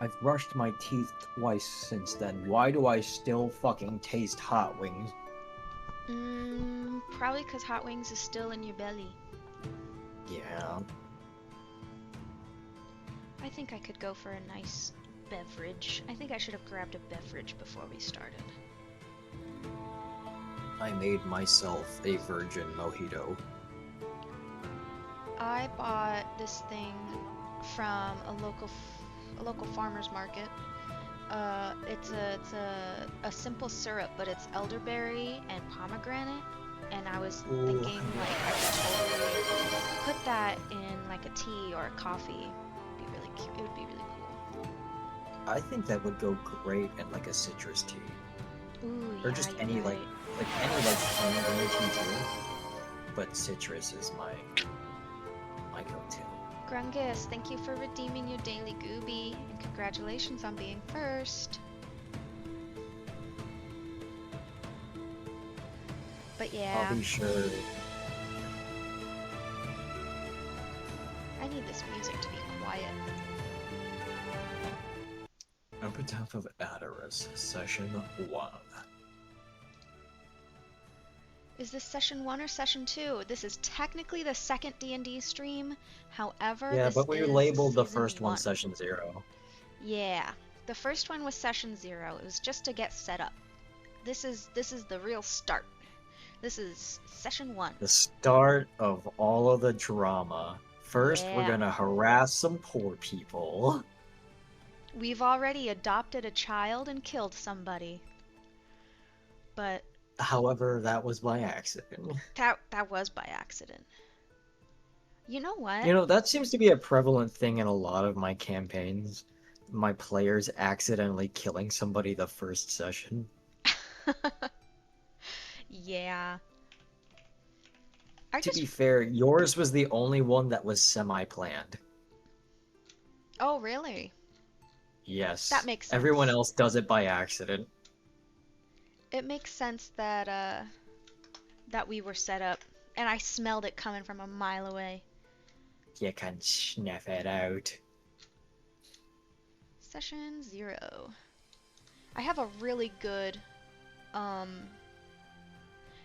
I've brushed my teeth twice since then. Why do I still fucking taste hot wings? Probably because hot wings is still in your belly. Yeah. I think I could go for a nice beverage. I think I should have grabbed a beverage before we started. I made myself a virgin mojito. I bought this thing from a local farmer's market. It's a simple syrup, but it's elderberry and pomegranate. And I was Ooh, thinking like I could totally put that in like a tea or a coffee. It'd be really cute. It would be really cool. I think that would go great in like a citrus tea. Ooh, Or yeah, just you're any right. like plain green tea too. But citrus is my go-to. Grungus, thank you for redeeming your daily gooby, and congratulations on being first. But I'll yeah, be sure. I need this music to be quiet. Epitaph of Adoris, Session 1. Is this session 1 or session 2? This is technically the second D&D stream. However, Yeah, this but we is labeled the season first one 1. Session 0. Yeah. The first one was session 0. It was just to get set up. This is the real start. This is session 1. The start of all of the drama. First, we're Yeah. gonna harass some poor people. We've already adopted a child and killed somebody. But However, that was by accident. that was by accident. You know what? You know, that seems to be a prevalent thing in a lot of my campaigns. My players accidentally killing somebody the first session. Yeah. I To just be fair, yours was the only one that was semi-planned. Oh, really? That Yes. makes Everyone sense. else does it by accident. It makes sense that that we were set up and I smelled it coming from a mile away. You can sniff it out. Session 0. I have a really good um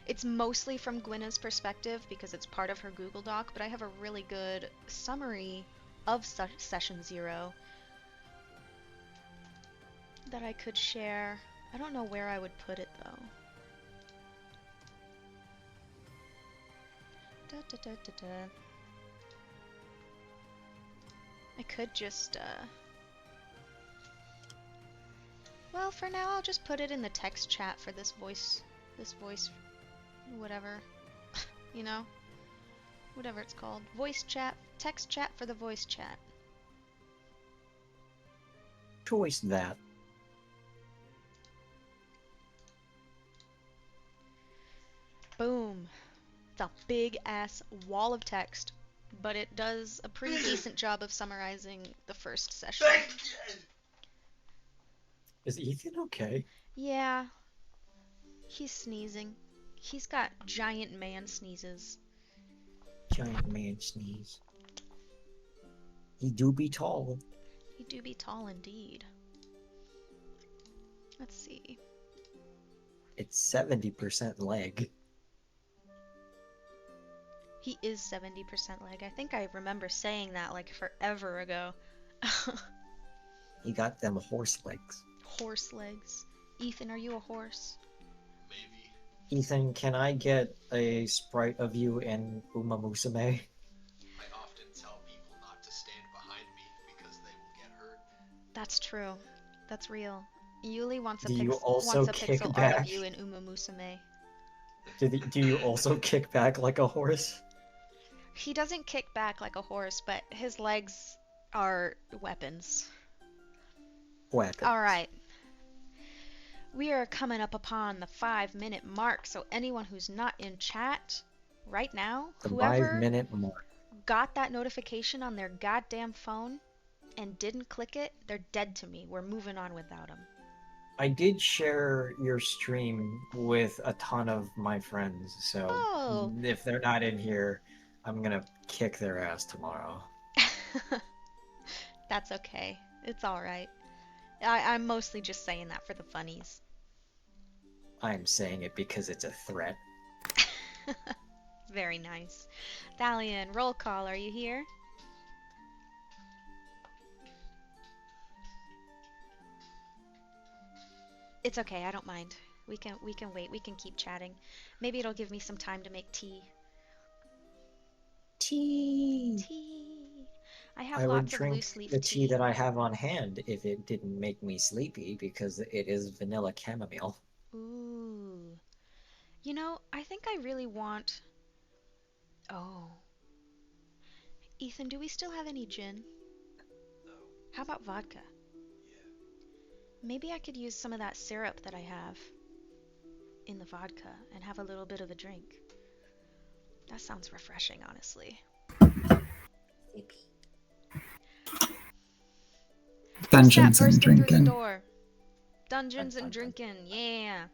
it's mostly from Gwynna's perspective because it's part of her Google Doc, but I have a really good summary of session 0 that I could share. I don't know where I would put it though. Da, da, da, da, da. I could just well, for now I'll just put it in the text chat for this voice whatever, you know? Whatever it's called. Voice chat, text chat for the voice chat. Choice that. Boom. It's a big ass wall of text, but it does a pretty decent job of summarizing the first session. Is Ethan okay? Yeah, he's sneezing. He's got giant man sneezes. Giant man sneeze. He do be tall. He do be tall indeed. Let's see. It's 70% leg. He is 70% leg. I think I remember saying that like forever ago. He got them horse legs. Horse legs. Ethan, are you a horse? Maybe. Ethan, can I get a sprite of you in Uma Musume? I often tell people not to stand behind me because they will get hurt. That's true. That's real. Yuli wants a Do you also kick pixel art of back? you in Uma Musume. Do you also kick back like a horse? He doesn't kick back like a horse, but his legs are weapons. Weapons. Alright. We are coming up upon the 5-minute mark, so anyone who's not in chat right now, The whoever 5-minute mark. got that notification on their goddamn phone and didn't click it, they're dead to me. We're moving on without them. I did share your stream with a ton of my friends, so Oh. if they're not in here, I'm gonna kick their ass tomorrow. That's okay. It's alright. I'm mostly just saying that for the funnies. I'm saying it because it's a threat. Very nice. Thalion, roll call, are you here? It's okay, I don't mind. We can wait, we can keep chatting. Maybe it'll give me some time to make tea. Tea! Tea. I have I would lots of drink loose leaf the tea tea. that I have on hand if it didn't make me sleepy because it is vanilla chamomile. Ooh. You know, I think I really want. Oh. Ethan, do we still have any gin? No. How about vodka? Yeah. Maybe I could use some of that syrup that I have in the vodka and have a little bit of a drink. That sounds refreshing, honestly. Who's that Dungeons and bursting through the drinking. door? Dungeons and Dun, dun, dun. drinking, yeah.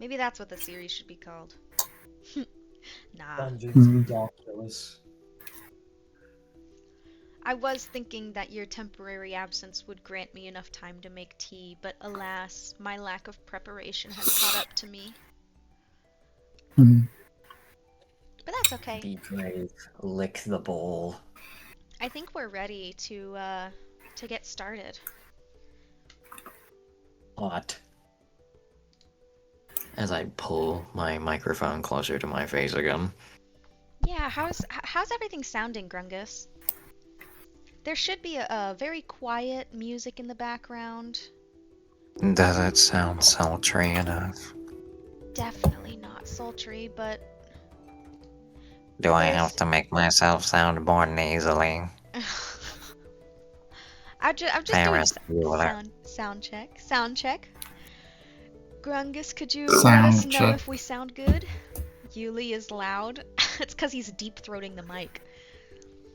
Maybe that's what the series should be called. Nah. Dungeons and Doculus. I was thinking that your temporary absence would grant me enough time to make tea, but alas, my lack of preparation has caught up to me. Hmm. But that's okay. Be brave. Lick the bowl. I think we're ready to get started. Hot. As I pull my microphone closer to my face again. Yeah, how's everything sounding, Grungus? There should be a very quiet music in the background. Does it sound sultry enough? Definitely not sultry, but Do I there's- have to make myself sound more nasally? I'm just doing Ferris Bueller. sound check. Sound check. Grungus, could you Sound let us know check. if we sound good? Yuli is loud. It's because he's deep throating the mic.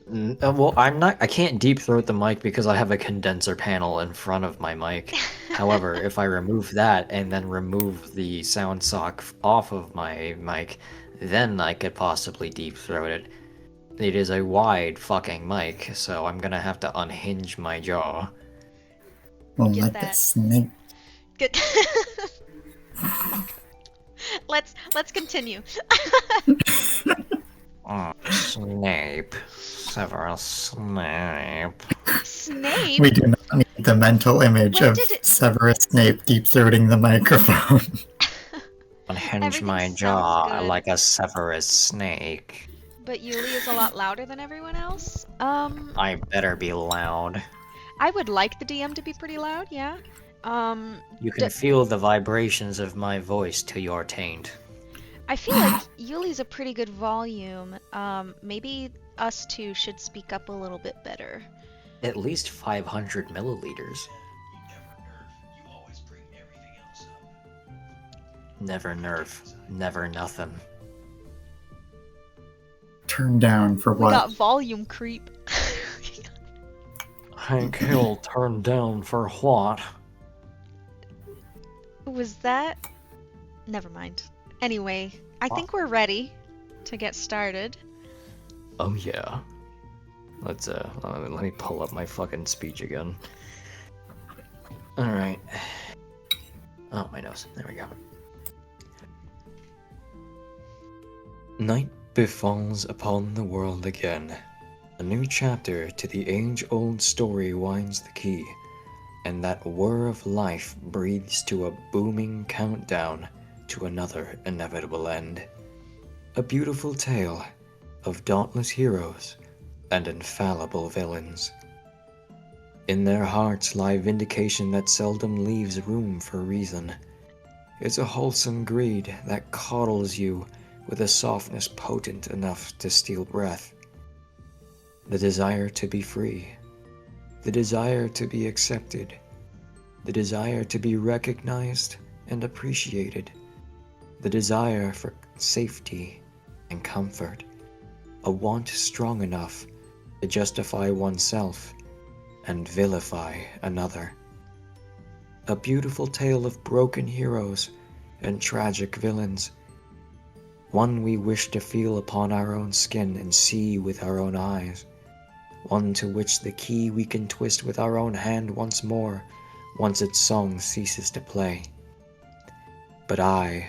Well, I can't deep throat the mic because I have a condenser panel in front of my mic. However, if I remove that and then remove the sound sock off of my mic, then I could possibly deep throat it. It is a wide fucking mic, so I'm gonna have to unhinge my jaw. Well, Get like that. a snake. Good. Let's continue. Snape. Severus Snape. Snape. We do not need the mental image When of did it- Severus Snape deep throating the microphone. Unhinge Everything my sounds jaw good. like a Severus snake. But Yuli is a lot louder than everyone else. I better be loud. I would like the DM to be pretty loud, yeah. You can feel the vibrations of my voice to your taint. I feel like Yuli's a pretty good volume. Maybe us two should speak up a little bit better. At least 500 milliliters. You never nerf. You always bring everything else up. Never nerf. Never nothing. Turn down for We what? got volume creep. Hank Hill turned down for what? Was that? Never mind. Anyway, I think we're ready to get started. Oh yeah. Let me pull up my fucking speech again. Alright. Oh, my nose. There we go. Night befalls upon the world again. A new chapter to the age-old story winds the key, and that whir of life breathes to a booming countdown to another inevitable end. A beautiful tale of dauntless heroes and infallible villains. In their hearts lie vindication that seldom leaves room for reason. It's a wholesome greed that coddles you with a softness potent enough to steal breath. The desire to be free, the desire to be accepted, the desire to be recognized and appreciated, the desire for safety and comfort, a want strong enough to justify oneself and vilify another. A beautiful tale of broken heroes and tragic villains, one we wish to feel upon our own skin and see with our own eyes. one to which the key we can twist with our own hand once more, once its song ceases to play. But I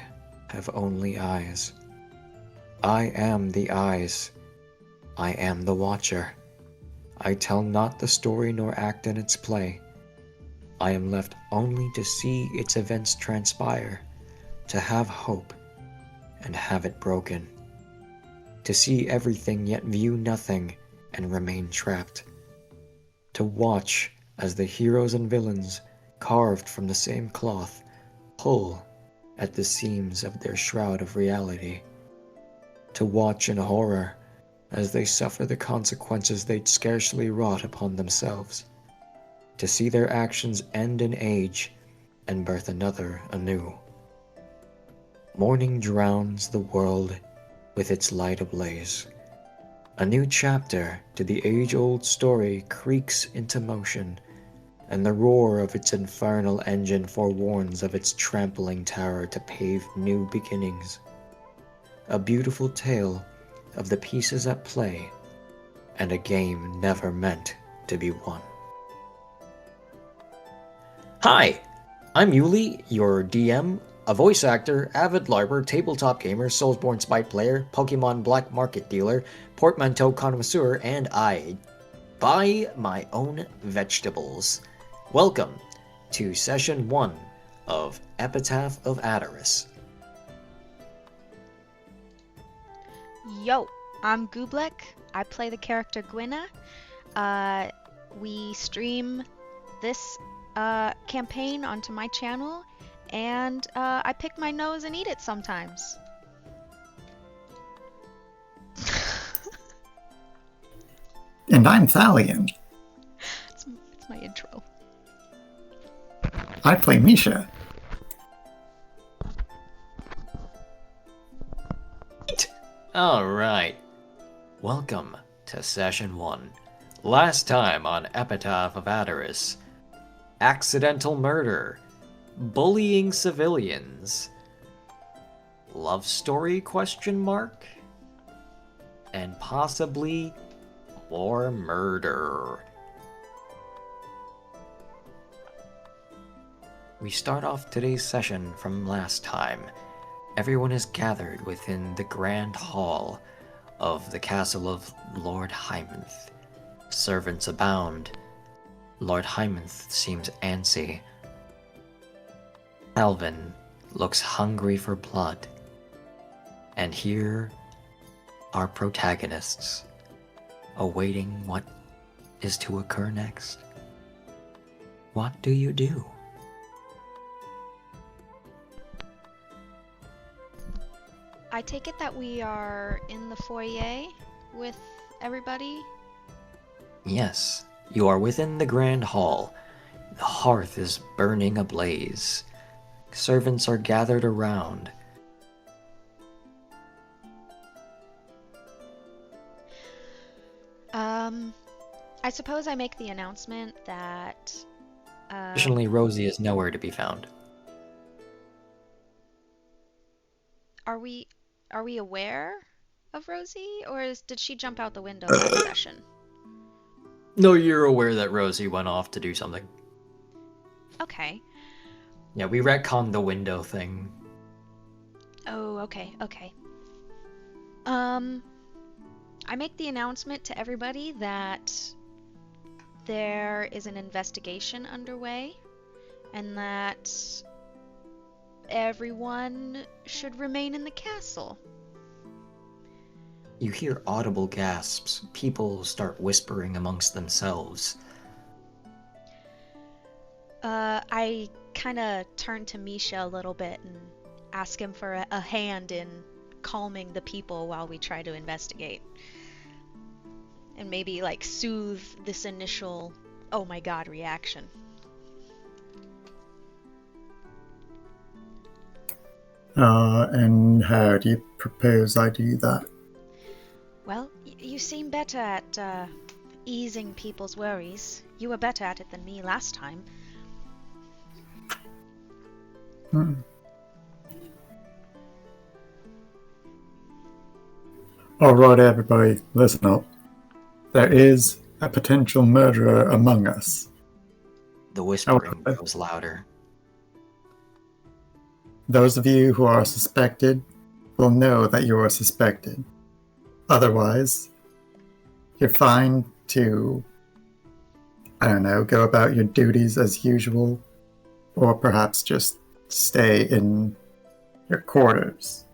have only eyes. I am the eyes. I am the watcher. I tell not the story nor act in its play. I am left only to see its events transpire, to have hope and have it broken, to see everything yet view nothing and remain trapped, to watch as the heroes and villains, carved from the same cloth, pull at the seams of their shroud of reality, to watch in horror as they suffer the consequences they'd scarcely wrought upon themselves, to see their actions end in age and birth another anew. Morning drowns the world with its light ablaze. A new chapter to the age-old story creaks into motion, and the roar of its infernal engine forewarns of its trampling tower to pave new beginnings. A beautiful tale of the pieces at play, and a game never meant to be won. Hi, I'm Yuli, your DM, a voice actor, avid LARPer, tabletop gamer, Soulsborne spite player, Pokemon black market dealer, portmanteau connoisseur, and I buy my own vegetables. Welcome to Session 1 of Epitaph of Adoris. Yo, I'm Gooblek. I play the character Gwynna. We stream this campaign onto my channel, and I pick my nose and eat it sometimes. And I'm Thalion. It's my intro. I play Misha. Alright, welcome to Session 1. Last time on Epitaph of Adoris, accidental murder, bullying civilians, love story ? And possibly more murder. We start off today's session from last time. Everyone is gathered within the grand hall of the castle of Lord Hymanth. Servants abound. Lord Hymanth seems antsy. Alvin looks hungry for blood. And here are protagonists, awaiting what is to occur next. What do you do? I take it that we are in the foyer with everybody? Yes, you are within the grand hall. The hearth is burning ablaze. Servants are gathered around. I suppose I make the announcement that Additionally, Rosie is nowhere to be found. are we aware of Rosie, or did she jump out the window last session? No, you're aware that Rosie went off to do something. Okay. Yeah, we retconned the window thing. Oh, okay. I make the announcement to everybody that there is an investigation underway, and that everyone should remain in the castle. You hear audible gasps. People start whispering amongst themselves. I kind of turn to Misha a little bit and ask him for a hand in calming the people while we try to investigate. And maybe, like, soothe this initial, oh my god, reaction. And how do you propose I do that? Well, you seem better at easing people's worries. You were better at it than me last time. Alright, everybody, listen up. There is a potential murderer among us. The whispering However, grows louder. those of you who are suspected will know that you are suspected. Otherwise, you're fine to, I don't know, go about your duties as usual, or perhaps just stay in your quarters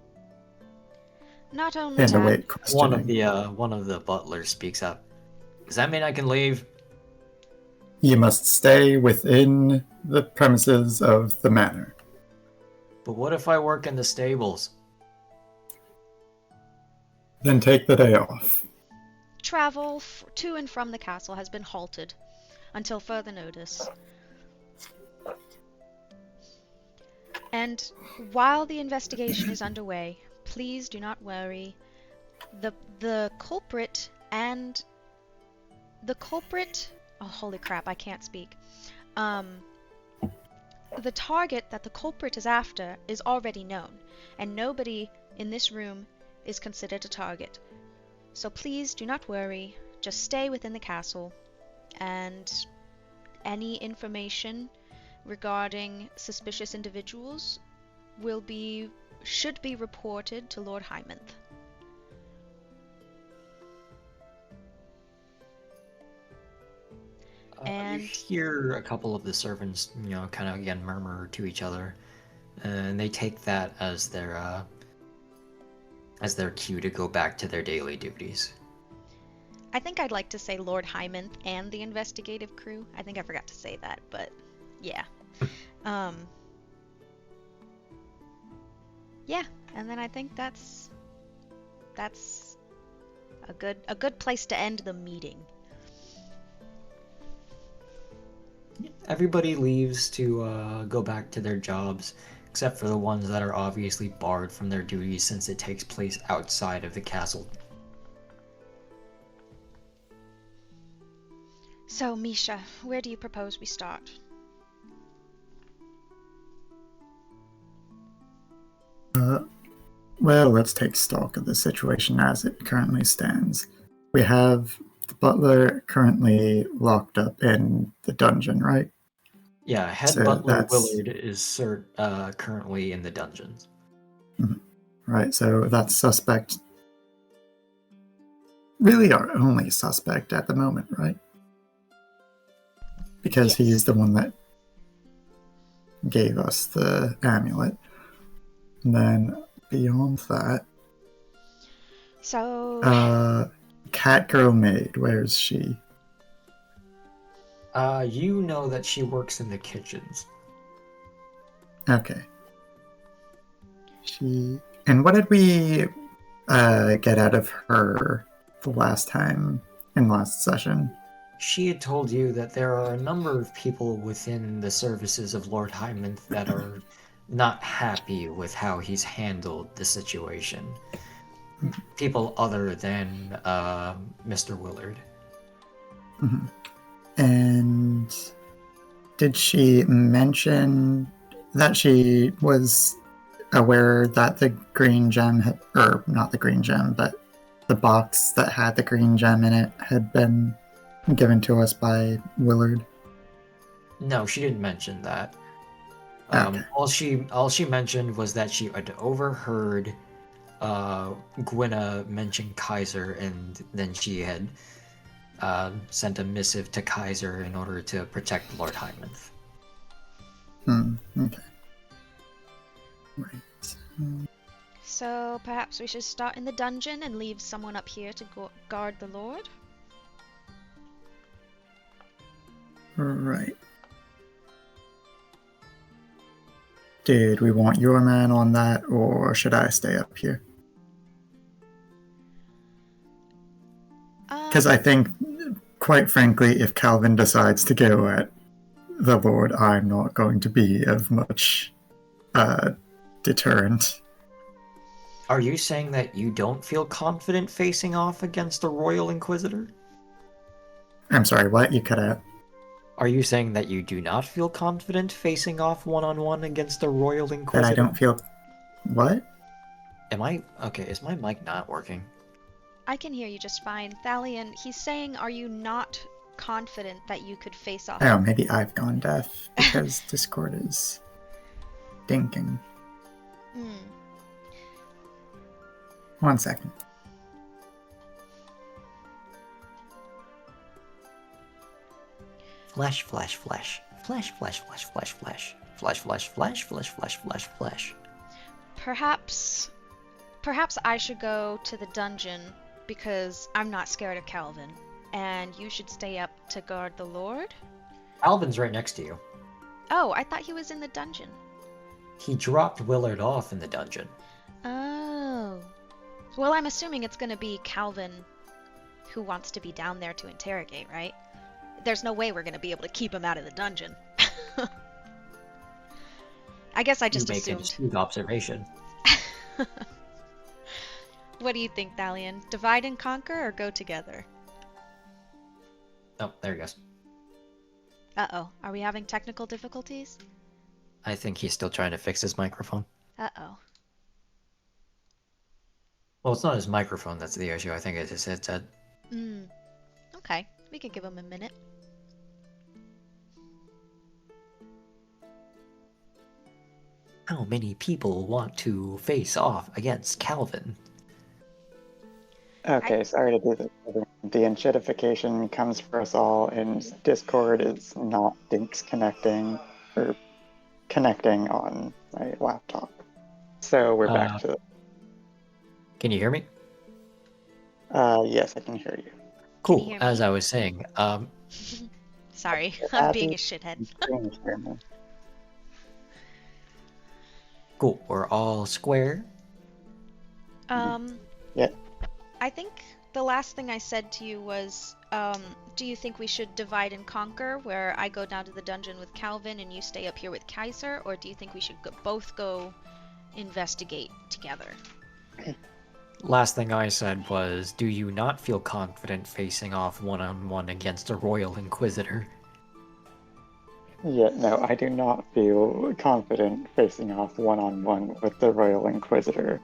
Not only and that, await questioning. One of the butlers speaks up. Does that mean I can leave? You must stay within the premises of the manor. But what if I work in the stables? Then take the day off. travel to and from the castle has been halted until further notice. And while the investigation is underway, please do not worry. The culprit and the culprit. Oh, holy crap! I can't speak. The target that the culprit is after is already known, and nobody in this room is considered a target. So please do not worry. Just stay within the castle, and any information regarding suspicious individuals should be reported to Lord Hymonth. You hear a couple of the servants, kind of again murmur to each other, and they take that as their cue to go back to their daily duties. I think I'd like to say Lord Hymonth and the investigative crew. I think I forgot to say that, but yeah. Yeah, and then I think that's a good place to end the meeting. Everybody leaves to go back to their jobs, except for the ones that are obviously barred from their duties since it takes place outside of the castle. So, Misha, where do you propose we start? Well, let's take stock of the situation as it currently stands. We have the butler currently locked up in the dungeon, right? Yeah, head So butler that's- Willard is currently in the dungeons. Right, so that's suspect. Really our only suspect at the moment, right? Because Yes. he's the one that gave us the amulet. And then beyond that, So, Cat Girl Maid, where's she? You know that she works in the kitchens. Okay. And what did we get out of her the last time in last session? She had told you that there are a number of people within the services of Lord Hymonth that are not happy with how he's handled the situation. People other than Mr. Willard. Mm-hmm. And did she mention that she was aware that the green gem or not the green gem, but the box that had the green gem in it had been given to us by Willard? No, she didn't mention that. Okay. All she mentioned was that she had overheard Gwenna mention Kaiser, and then she had sent a missive to Kaiser in order to protect Lord Hymonth. Okay. Right. so perhaps we should start in the dungeon and leave someone up here to guard the Lord? Right. Did we want your man on that, or should I stay up here? Because I think, quite frankly, if Calvin decides to go at the Lord, I'm not going to be of much deterrent. Are you saying that you don't feel confident facing off against a Royal Inquisitor? I'm sorry, what? You cut out. Are you saying that you do not feel confident facing off one-on-one against a Royal Inquisitor? That I don't feel... What? Okay, is my mic not working? I can hear you just fine. Thalion, he's saying, are you not confident that you could face off? Oh, maybe I've gone deaf because Discord is dinking. Hmm. 1 second. Flesh, flesh, flesh. Flesh, flesh, flesh, flesh, flesh. Flesh, flesh, flesh, flesh, flesh, flesh, flesh. Perhaps I should go to the dungeon because I'm not scared of Calvin, and you should stay up to guard the Lord? Alvin's right next to you. Oh, I thought he was in the dungeon. He dropped Willard off in the dungeon. Oh. Well, I'm assuming it's gonna be Calvin who wants to be down there to interrogate, right? There's no way we're gonna be able to keep him out of the dungeon. I guess I just you make an assumed. astute observation. What do you think, Thalion? Divide and conquer or go together? Oh, there he goes. Uh-oh. Are we having technical difficulties? I think he's still trying to fix his microphone. Uh-oh. Well, it's not his microphone that's the issue. I think it's his headset. Okay. We could give him a minute. How many people want to face off against Calvin? Okay, sorry to do this. The enshittification comes for us all, and Discord is not Dinks connecting or connecting on my laptop. So we're back to. Can you hear me? Yes, I can hear you. Can you Cool. hear As me? I was saying, Sorry, I'm being a shithead. Can you hear me? cool. We're all square. Yeah. I think the last thing I said to you was, do you think we should divide and conquer, where I go down to the dungeon with Calvin and you stay up here with Kaiser, or do you think we should both go investigate together? Last thing I said was, do you not feel confident facing off one-on-one against a Royal Inquisitor? Yeah, no, I do not feel confident facing off one-on-one with the Royal Inquisitor.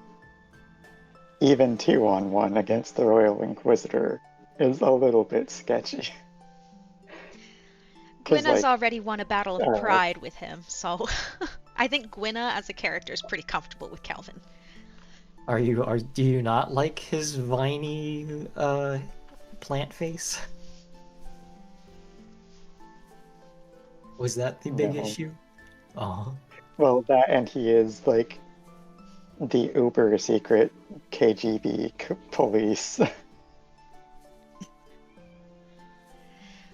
Even 2-on-1 against the Royal Inquisitor is a little bit sketchy. Gwynna's already won a battle of pride with him, so I think Gwynna as a character is pretty comfortable with Calvin. Do you not like his viney plant face? Was that the big No. issue? Oh. Well, that, and he is like the uber secret KGB police.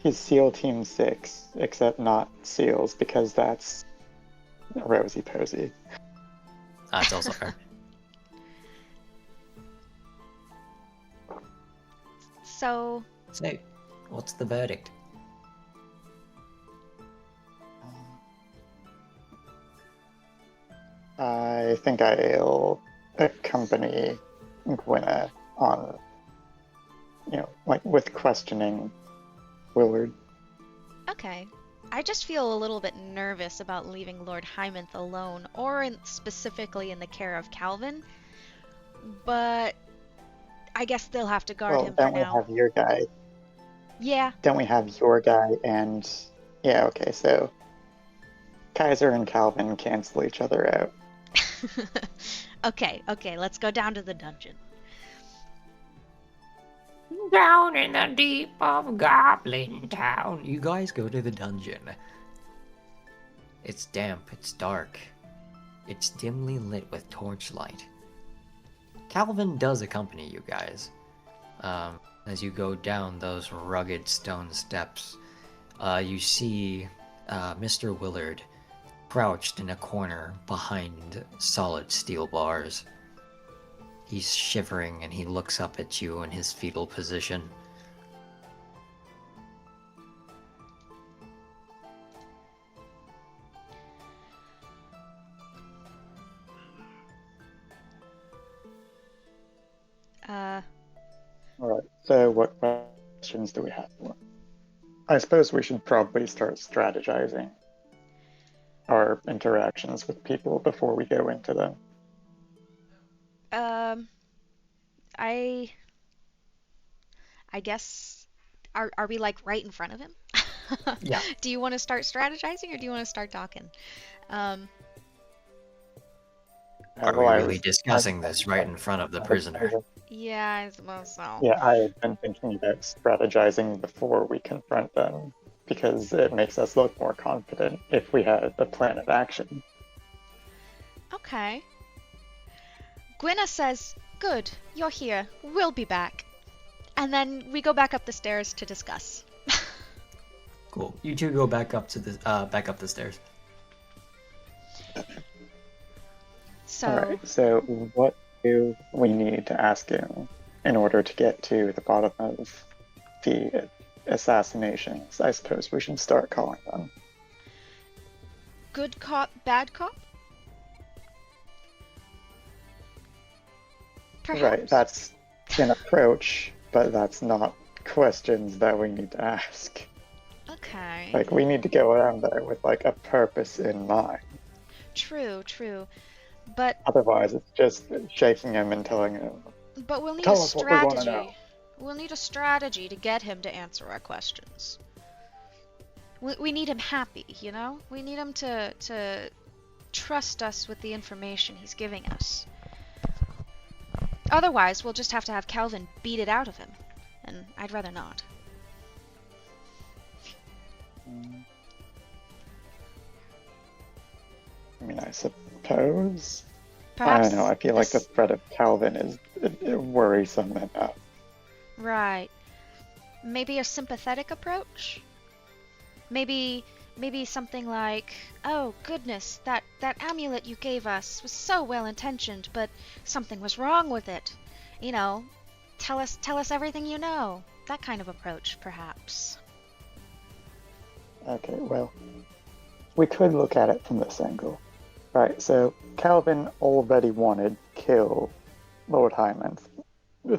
He's SEAL Team 6, except not SEALs, because that's rosy posy. That's also fair. So, So, what's the verdict? I think I'll accompany Gwynna on, like with questioning Willard. okay. I just feel a little bit nervous about leaving Lord Hymanth alone, or specifically in the care of Calvin, but I guess they'll have to guard him for Don't we now. have your guy? Yeah. Don't we have your guy and... Yeah, okay, so Kaiser and Calvin cancel each other out. Okay, let's go down to the dungeon. Down in the deep of Goblin Town. You guys go to the dungeon. It's damp, it's dark. It's dimly lit with torchlight. Calvin does accompany you guys. As you go down those rugged stone steps, you see Mr. Willard crouched in a corner behind solid steel bars. He's shivering and he looks up at you in his fetal position. Alright, so what questions do we have? I suppose we should probably start strategizing our interactions with people before we go into them. I guess, are we like right in front of him? Yeah. Do you want to start strategizing or do you want to start talking? Um, Are we Well, really discussing this right in front of the prisoner? yeah, I suppose so. Yeah, I had been thinking about strategizing before we confront them, because it makes us look more confident if we had a plan of action. Okay. Gwynna says, "Good, you're here. We'll be back." And then we go back up the stairs to discuss. Cool. You two go back up up the stairs. So, Alright, so what do we need to ask him in order to get to the bottom of the assassinations? I suppose we should start calling them. good cop, bad cop? Perhaps. Right, that's an approach, but that's not questions that we need to ask. Okay. Like, we need to go around there with, like, a purpose in mind. True, true. But Otherwise, it's just shaking him and telling him, we'll need Tell a us what we wanna strategy. know. We'll need a strategy to get him to answer our questions. We need him happy, you know? We need him to trust us with the information he's giving us. Otherwise, we'll just have to have Calvin beat it out of him. And I'd rather not. I mean, I suppose. I Perhaps don't know, I feel like the this- threat of Calvin is worrisome enough. Right. Maybe a sympathetic approach? Maybe something like, "Oh, goodness, that amulet you gave us was so well intentioned, but something was wrong with it. You know, tell us everything you know." That kind of approach, perhaps. Okay, well, we could look at it from this angle. Right, so Calvin already wanted to kill Lord Hyman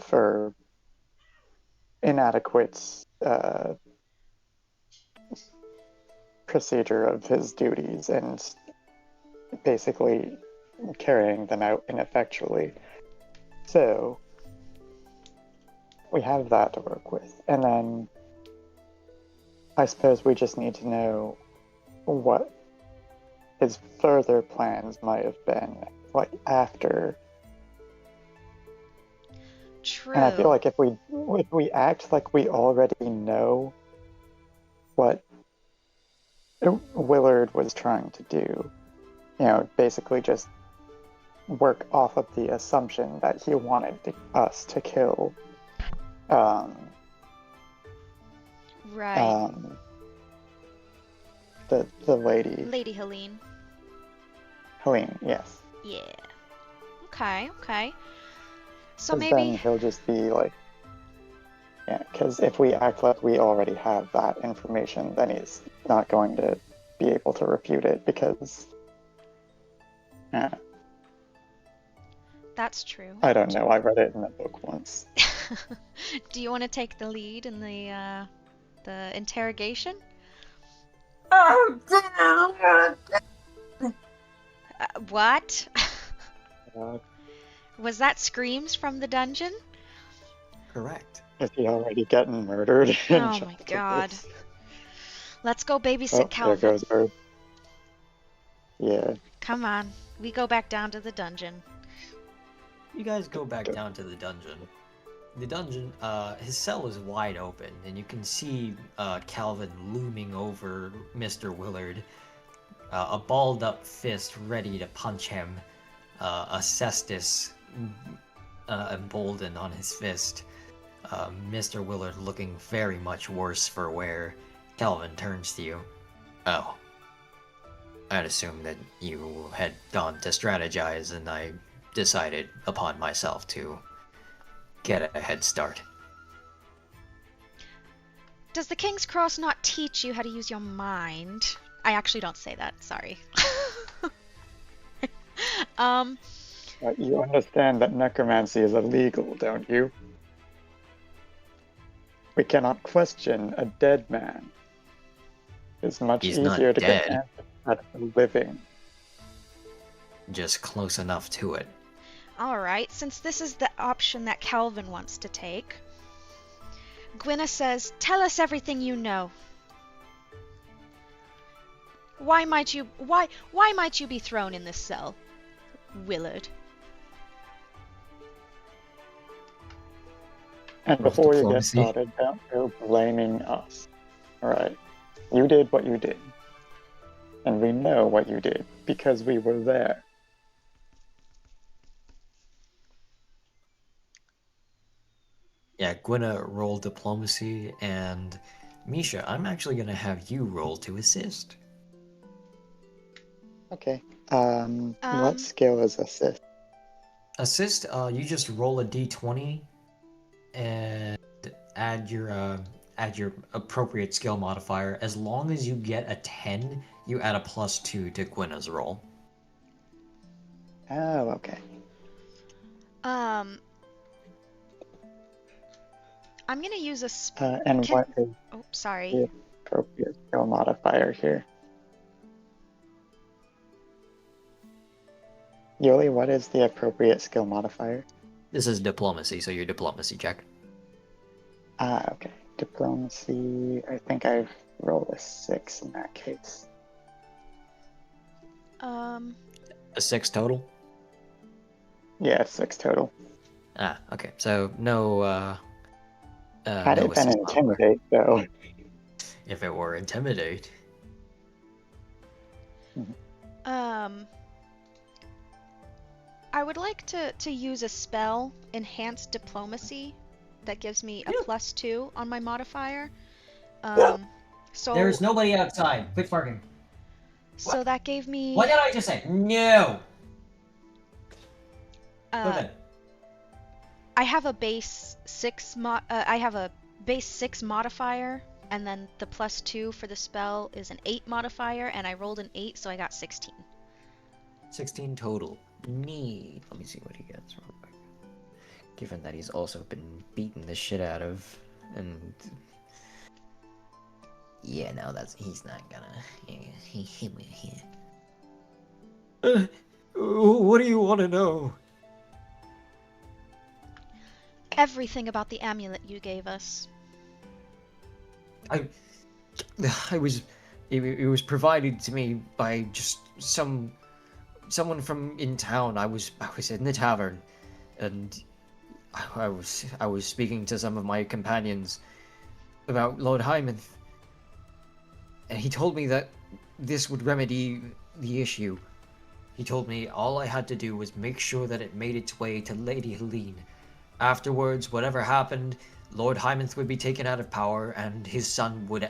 for inadequate procedure of his duties and basically carrying them out ineffectually. So we have that to work with. And then I suppose we just need to know what his further plans might have been, like, after. True. And I feel like if we act like we already know what Willard was trying to do, you know, basically just work off of the assumption that he wanted us to kill right. the lady. Lady Helene. Helene, yes. Yeah. Okay, okay. So 'Cause maybe then he'll just be like, yeah, because if we act like we already have that information, then he's not going to be able to refute it because, that's true. I don't know, I read it in a book once. Do you want to take the lead in the interrogation? What? Was that screams from the dungeon? Correct. Is he already getting murdered? in Oh my chapter God. this? Let's go babysit Oh, there Calvin. goes Bird. Yeah. Come on. We go back down to the dungeon. You guys go back down to the dungeon. The dungeon, his cell is wide open, and you can see Calvin looming over Mr. Willard, a balled-up fist ready to punch him, a cestus emboldened on his fist. Mr. Willard looking very much worse for wear. Calvin turns to you. Oh. I'd assumed that you had gone to strategize, and I decided upon myself to get a head start. Does the King's Cross not teach you how to use your mind? I actually don't say that, sorry. You understand that necromancy is illegal, don't you? We cannot question a dead man. It's much He's not easier to get dead. answers out of a living. Just close enough to it. Alright, since this is the option that Calvin wants to take, Gwynna says, "Tell us everything you know. Why might you be thrown in this cell, Willard?" And Roll before you get diplomacy. started, don't go blaming us. Alright. You did what you did. And we know what you did, because we were there. Yeah, Gwenna roll diplomacy, and Misha, I'm actually gonna have you roll to assist. Okay. What skill is assist? Assist, you just roll a d20 and add your appropriate skill modifier. As long as you get a 10, you add a +2 to Gwenna's roll. Oh, okay. I'm gonna use a And what is Oh, sorry. the appropriate skill modifier here? Yoli, what is the appropriate skill modifier? This is diplomacy, so your diplomacy check. Okay. Diplomacy, I think I've rolled a 6 in that case. A 6 total? Yeah, 6 total. Ah, okay. So no Had no it been assist modifier. Intimidate, though. If it were Intimidate. I would like to use a spell, Enhanced Diplomacy, that gives me a +2 on my modifier. So There's nobody outside. Quit farting. so that gave me What did I just say? No. Go uh, ahead. I have a base 6 modifier, and then the +2 for the spell is an 8 modifier, and I rolled an 8, so I got 16. 16 total. Neat. Let me see what he gets real quick. Given that he's also been beaten the shit out of, and yeah, no, he's not gonna. What do you want to know? Everything about the amulet you gave us. It was provided to me by just someone from in town. I was in the tavern, and I was speaking to some of my companions about Lord Hymanth, and he told me that this would remedy the issue. He told me all I had to do was make sure that it made its way to Lady Helene. Afterwards, whatever happened, Lord Hymanth would be taken out of power, and his son would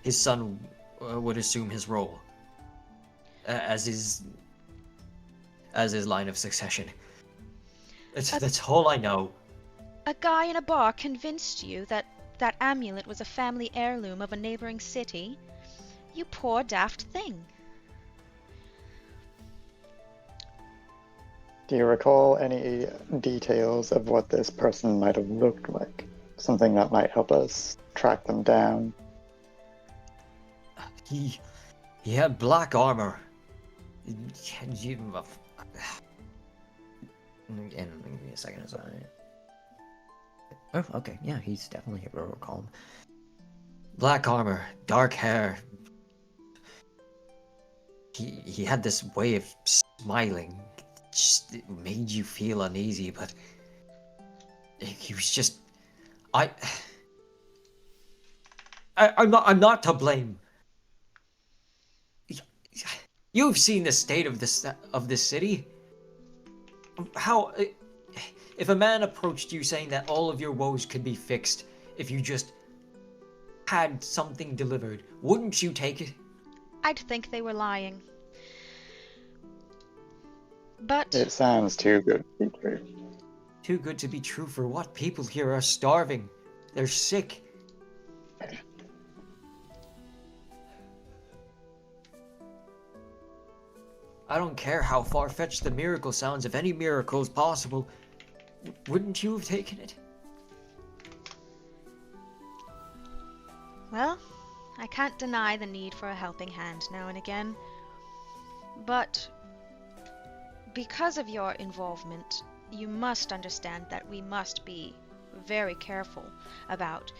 assume his role as his line of succession. That's all I know. A guy in a bar convinced you that that amulet was a family heirloom of a neighboring city? You poor daft thing. Do you recall any details of what this person might have looked like? Something that might help us track them down? He had black armor. And give me a second. Oh, okay. Yeah, he's definitely a real calm. Black armor, dark hair. He had this way of smiling. It made you feel uneasy, but he was just. I'm not to blame. You've seen the state of this city. How, if a man approached you saying that all of your woes could be fixed if you just had something delivered, wouldn't you take it? I'd think they were lying. But It sounds too good to be true. Too good to be true for what? People here are starving. They're sick. I don't care how far-fetched the miracle sounds. If any miracle is possible, wouldn't you have taken it? well, I can't deny the need for a helping hand now and again. But because of your involvement, you must understand that we must be very careful about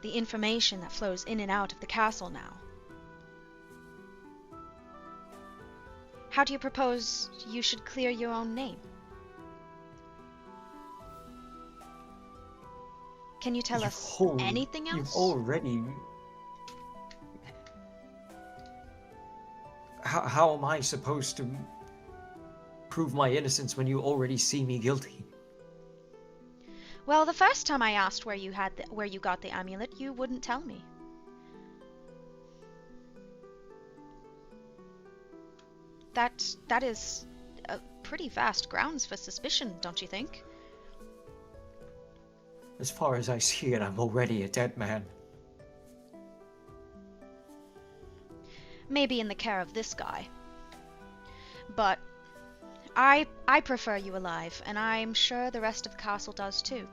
the information that flows in and out of the castle now. How do you propose you should clear your own name? Can you tell us anything else? You've already... How am I supposed to prove my innocence when you already see me guilty? Well, the first time I asked where you got the amulet, you wouldn't tell me. That is pretty vast grounds for suspicion, don't you think? As far as I see it, I'm already a dead man. Maybe in the care of this guy. But I prefer you alive, and I'm sure the rest of the castle does too.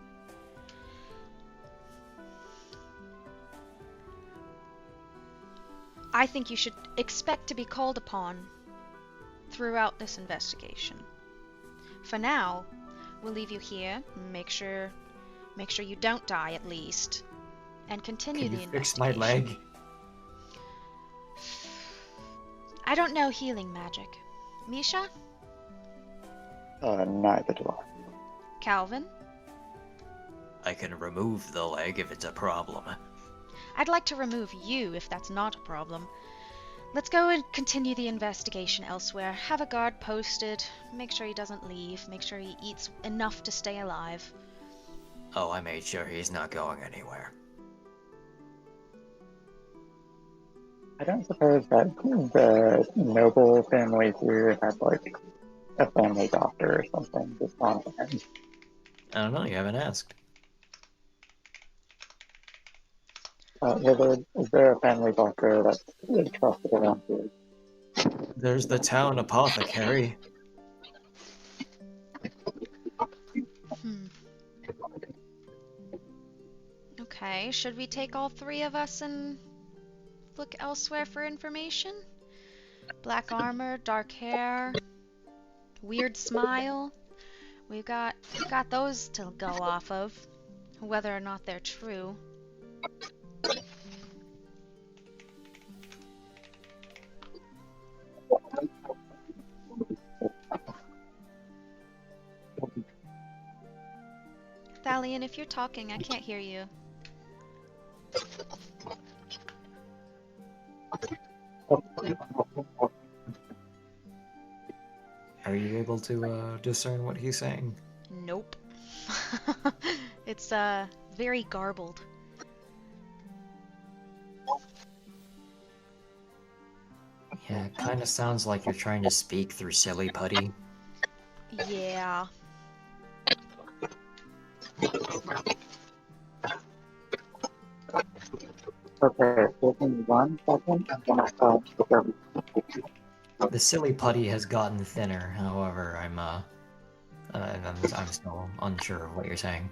I think you should expect to be called upon throughout this investigation. For now, we'll leave you here, make sure you don't die at least, and continue the investigation. Fix my leg? I don't know healing magic. Misha? Neither do I. Calvin? I can remove the leg if it's a problem. I'd like to remove you if that's not a problem. Let's go and continue the investigation elsewhere. Have a guard posted. Make sure he doesn't leave. Make sure he eats enough to stay alive. Oh, I made sure he's not going anywhere. I don't suppose that the noble family here has, like, a family doctor or something just on hand. I don't know, you haven't asked. Is there a family doctor that's trusted around here? There's the town apothecary. Okay, should we take all three of us and look elsewhere for information? Black armor, dark hair, weird smile. We've got those to go off of, whether or not they're true. Thalian, if you're talking, I can't hear you. Are you able to discern what he's saying? Nope. It's very garbled. Yeah, it kind of sounds like you're trying to speak through silly putty. Yeah. Okay, give me 1 second, I'm gonna start the The silly putty has gotten thinner, however, I'm still unsure of what you're saying.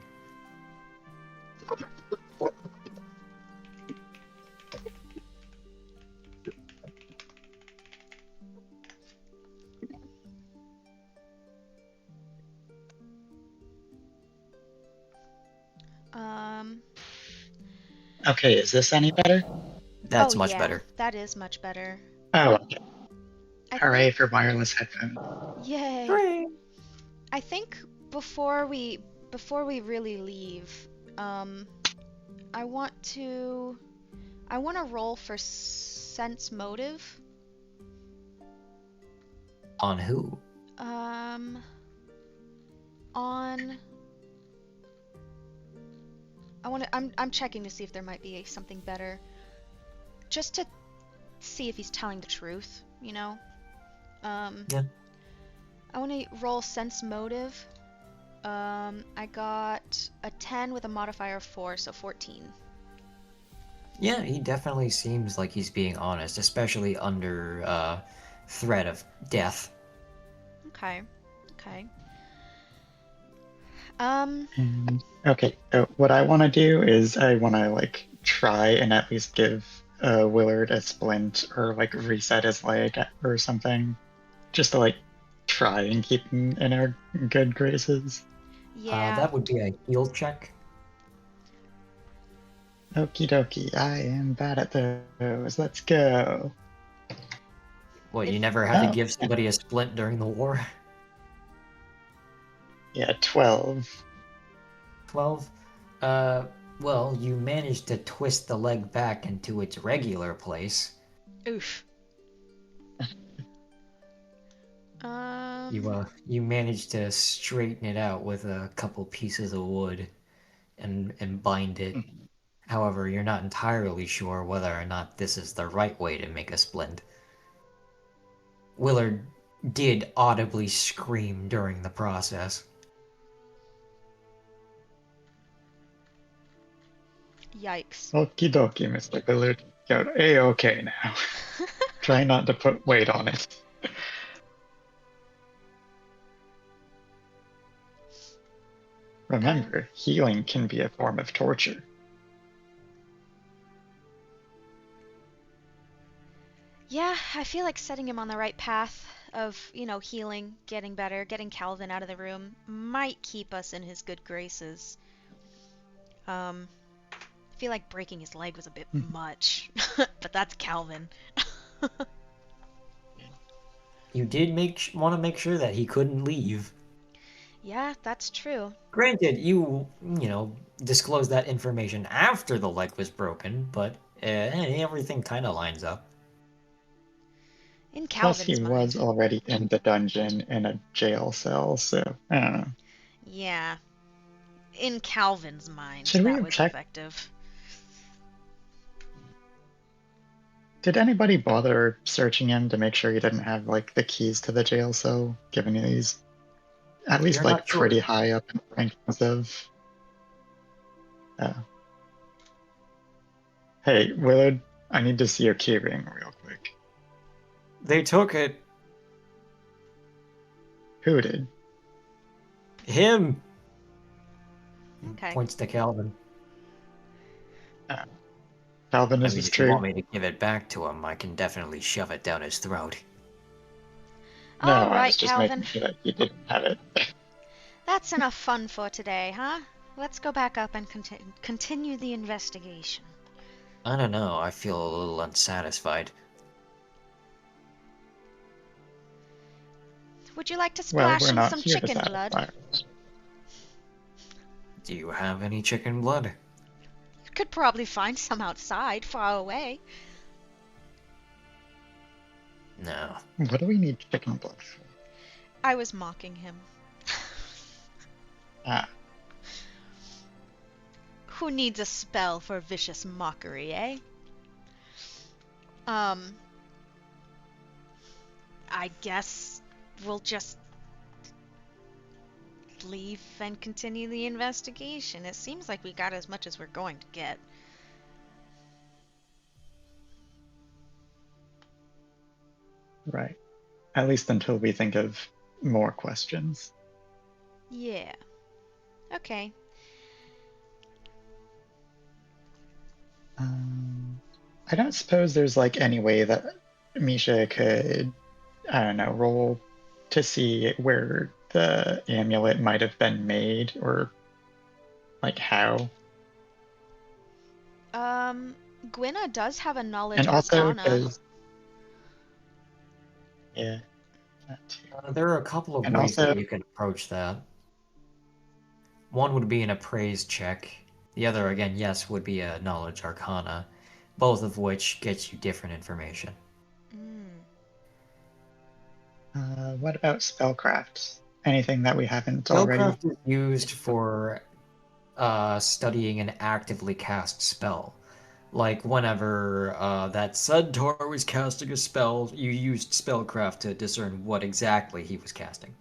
Okay, is this any better? That's Oh, much yeah, better. that is much better. Oh, okay. I Hooray for wireless headphones. Yay! Hooray! I think before we really leave, I want to roll for sense motive. On who? I'm checking to see if there might be something better. Just to see if he's telling the truth, you know? Yeah. I want to roll sense motive. I got a 10 with a modifier of 4, so 14. Yeah, he definitely seems like he's being honest, especially under threat of death. Okay. Okay, so what I want to do is I want to, like, try and at least give Willard a splint or, like, reset his leg or something. Just to, like, try and keep him in our good graces. Yeah. That would be a heal check. Okie dokie, I am bad at those. Let's go. What, you If- never had to Oh, give somebody a splint during the war? yeah, 12. 12? Well, you managed to twist the leg back into its regular place. Oof. You managed to straighten it out with a couple pieces of wood and bind it. However, you're not entirely sure whether or not this is the right way to make a splint. Willard did audibly scream during the process. Yikes. Okie dokie, Mr. Willard. You're A-okay now. Try not to put weight on it. Remember, healing can be a form of torture. Yeah, I feel like setting him on the right path of, healing, getting better, getting Calvin out of the room might keep us in his good graces. I feel like breaking his leg was a bit much, but that's Calvin. You did want to make sure that he couldn't leave. Yeah, that's true. Granted, you disclosed that information after the leg was broken, but everything kind of lines up. In Plus, he Calvin's was mind. already in the dungeon in a jail cell, so I don't know. Yeah. In Calvin's mind, Should we that have was checked? effective. Did anybody bother searching him to make sure he didn't have like the keys to the jail cell, given he's at least You're like not pretty sure. high up in the rankings of. Uh, hey, Willard, I need to see your keyring real quick. They took it. Who did? Him. Okay. Points to Calvin. Calvin, I is mean, this if you want true? me to give it back to him, I can definitely shove it down his throat. No, All I right, was just making Calvin. sure that you didn't have it. That's enough fun for today, huh? Let's go back up and continue the investigation. I don't know, I feel a little unsatisfied. Would you like to Well, splash we're in not some here to chicken blood? satisfy. Do you have any chicken blood? You could probably find some outside, far away. No. What do we need chicken blood for? I was mocking him. Ah, Who needs a spell for vicious mockery, eh? I guess we'll just leave and continue the investigation. It seems like we got as much as we're going to get. right. At least until we think of more questions. Yeah. Okay. I don't suppose there's like any way that Misha could, I don't know, roll to see where the amulet might have been made or like how. Gwynna does have a knowledge And also arcana. does, yeah, that too. There are a couple of And ways that also, you can approach that. One would be an appraise check. The other, again, yes, would be a knowledge arcana. Both of which gets you different information. what about spellcraft? Anything that we haven't already? Spellcraft is used for studying an actively cast spell. Like whenever that Centaur was casting a spell, you used spellcraft to discern what exactly he was casting.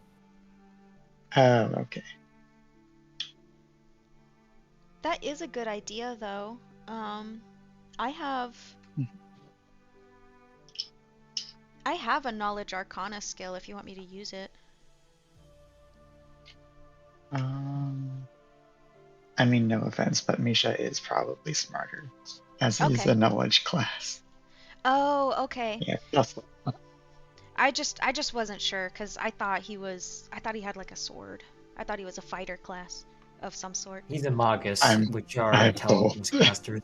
Oh, okay. That is a good idea, though. I have a knowledge arcana skill if you want me to use it. I mean, no offense, but Misha is probably smarter, as he's Okay. a knowledge class. Oh, okay. Yeah, that's I just wasn't sure because I thought he had like a sword. I thought he was a fighter class of some sort. He's a Magus, I'm which are I'm intelligence both. casters.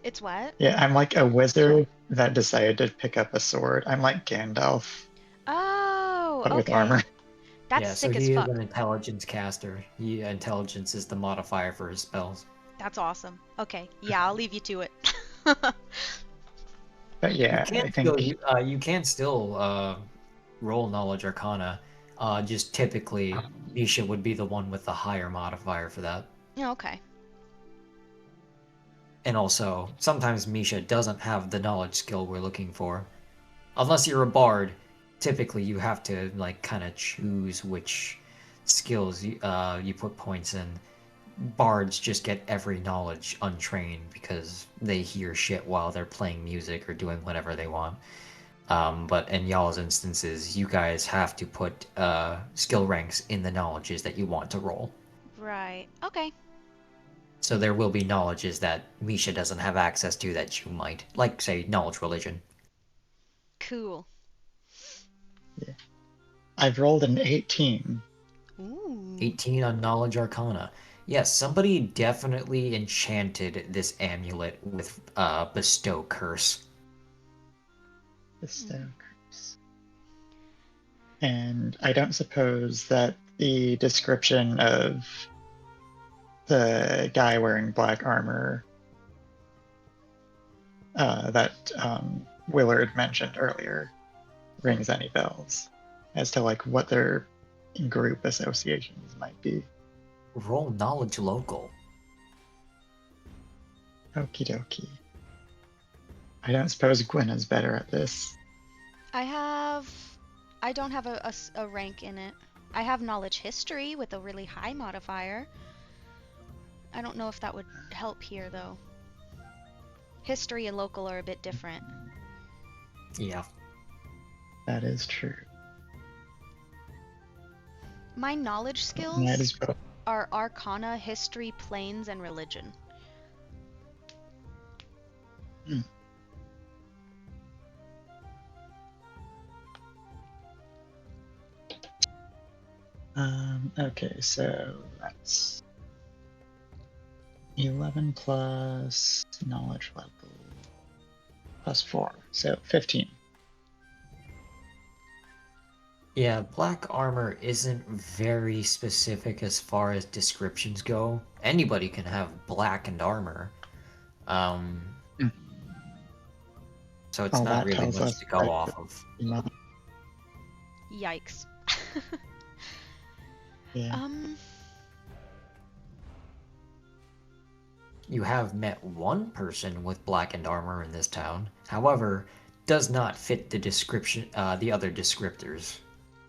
It's what? Yeah, I'm like a wizard that decided to pick up a sword. I'm like Gandalf, Oh, but with okay. armor. That's Yeah, so sick as he is fuck. an intelligence caster. Intelligence is the modifier for his spells. That's awesome. Okay, yeah, I'll leave you to it. But You yeah, can I still think you can still roll knowledge arcana. Just typically Nisha would be the one with the higher modifier for that. Okay. And also, sometimes Misha doesn't have the knowledge skill we're looking for. Unless you're a bard, typically you have to like kind of choose which skills you put points in. Bards just get every knowledge untrained because they hear shit while they're playing music or doing whatever they want. But in y'all's instances, you guys have to put skill ranks in the knowledges that you want to roll. Right. Okay. So there will be knowledges that Misha doesn't have access to that you might, like, say, knowledge religion. Cool. yeah. I've rolled an 18. Ooh. 18 on knowledge arcana. Yes, somebody definitely enchanted this amulet with bestow curse. Bestow curse. And I don't suppose that the description of the guy wearing black armor that Willard mentioned earlier rings any bells as to like what their group associations might be. Roll knowledge local. Okie dokie. I don't suppose Gwen is better at this. I don't have a rank in it. I have knowledge history with a really high modifier. I don't know if that would help here though. History and local are a bit different. Yeah. That is true. My knowledge skills Might as well. are Arcana, History, Planes, and Religion. Okay, so that's 11 plus knowledge level plus 4, so 15. Yeah, black armor isn't very specific as far as descriptions go. Anybody can have blackened armor. So it's All not that really tells much us to go that off of. Yikes. Yeah. You have met one person with blackened armor in this town. However, does not fit the description, the other descriptors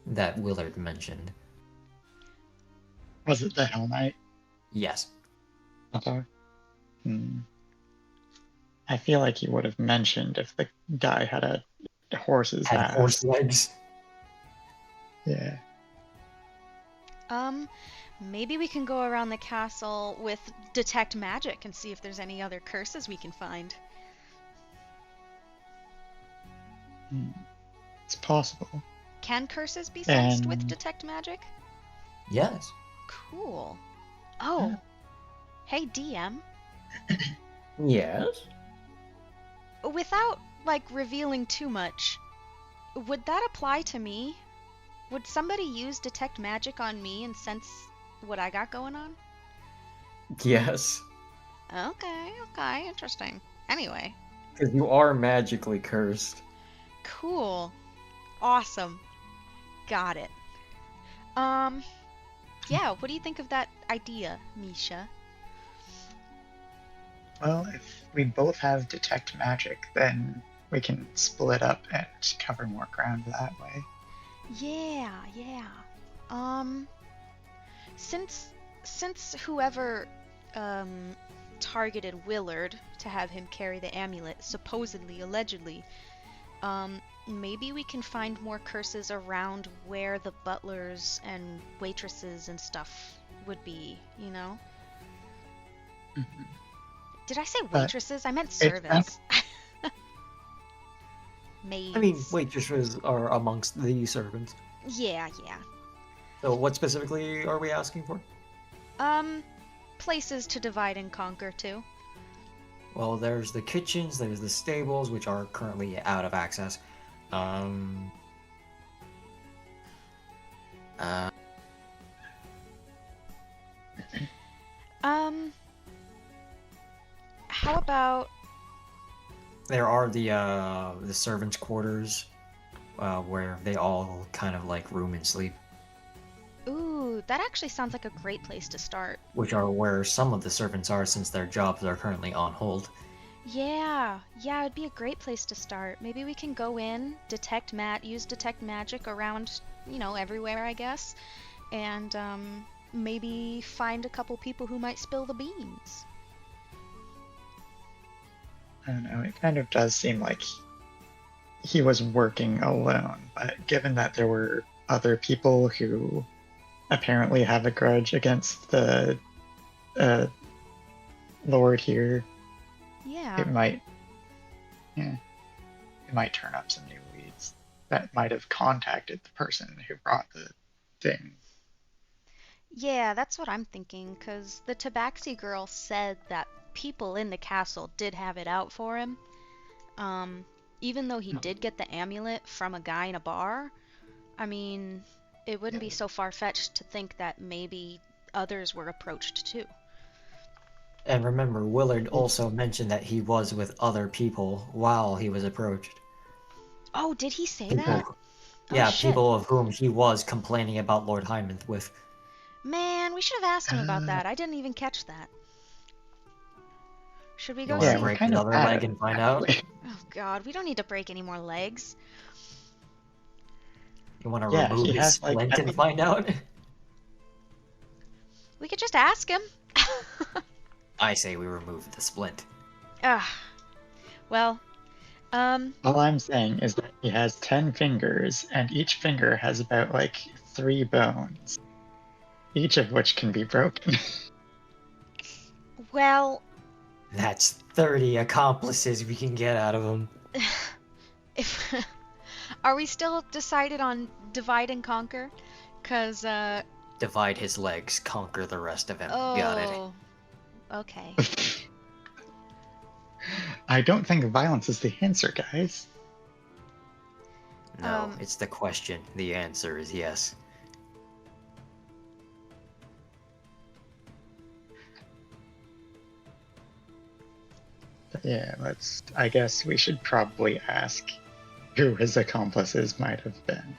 that Willard mentioned. Was it the Hell Knight? Yes. Okay. I feel like he would have mentioned if the guy had a horse's Had ass. horse legs. Yeah. Maybe we can go around the castle with detect magic and see if there's any other curses we can find. It's possible. Can curses be sensed with And- detect magic? Yes. Cool. Oh. Hey, DM. Yes. Without, like, revealing too much, would that apply to me? Would somebody use detect magic on me and sense what I got going on? Yes. Okay, interesting. Anyway, Because you are magically cursed. cool. Awesome. Got it. Yeah, what do you think of that idea, Misha? Well, if we both have detect magic, then we can split up and cover more ground that way. Yeah. Since whoever targeted Willard to have him carry the amulet, supposedly, allegedly, maybe we can find more curses around where the butlers and waitresses and stuff would be, you know? Mhm. Did I say But waitresses? I meant it's servants. Maids. I mean, waitresses are amongst the servants. Yeah. So what specifically are we asking for? Places to divide and conquer too. Well, there's the kitchens, there's the stables, which are currently out of access. Um. Uh, How about there are the servants' quarters, where they all kind of like room and sleep, ooh, that actually sounds like a great place to start. which are where some of the servants are since their jobs are currently on hold. Yeah, it'd be a great place to start. Maybe we can go in, use detect magic around, everywhere, I guess, and maybe find a couple people who might spill the beans. I don't know. It kind of does seem like he was working alone, but given that there were other people who apparently have a grudge against the Lord here, Yeah. it might turn up some new leads that might have contacted the person who brought the thing. Yeah, that's what I'm thinking, 'cause the Tabaxi girl said that people in the castle did have it out for him. Even though he did get the amulet from a guy in a bar, I mean, it wouldn't be so far-fetched to think that maybe others were approached too. And remember, Willard also mentioned that he was with other people while he was approached. Oh, did he say People, that? Oh, yeah, shit. people of whom he was complaining about Lord Hymonth with. Man, we should have asked him about that. I didn't even catch that. Should we You go want see? to we're break kind of another at leg it, and find out? actually. Oh god, we don't need to break any more legs. You want to Yeah, remove he his has like splint and find out? We could just ask him. I say we remove the splint. Ugh. Well, all I'm saying is that he has 10 fingers, and each finger has about like 3 bones, each of which can be broken. well, That's 30 accomplices we can get out of him. if are we still decided on divide and conquer? 'Cause Divide his legs, conquer the rest of him. Got it. oh, okay. I don't think violence is the answer, guys. No, it's the question. The answer is yes. But yeah, I guess we should probably ask who his accomplices might have been.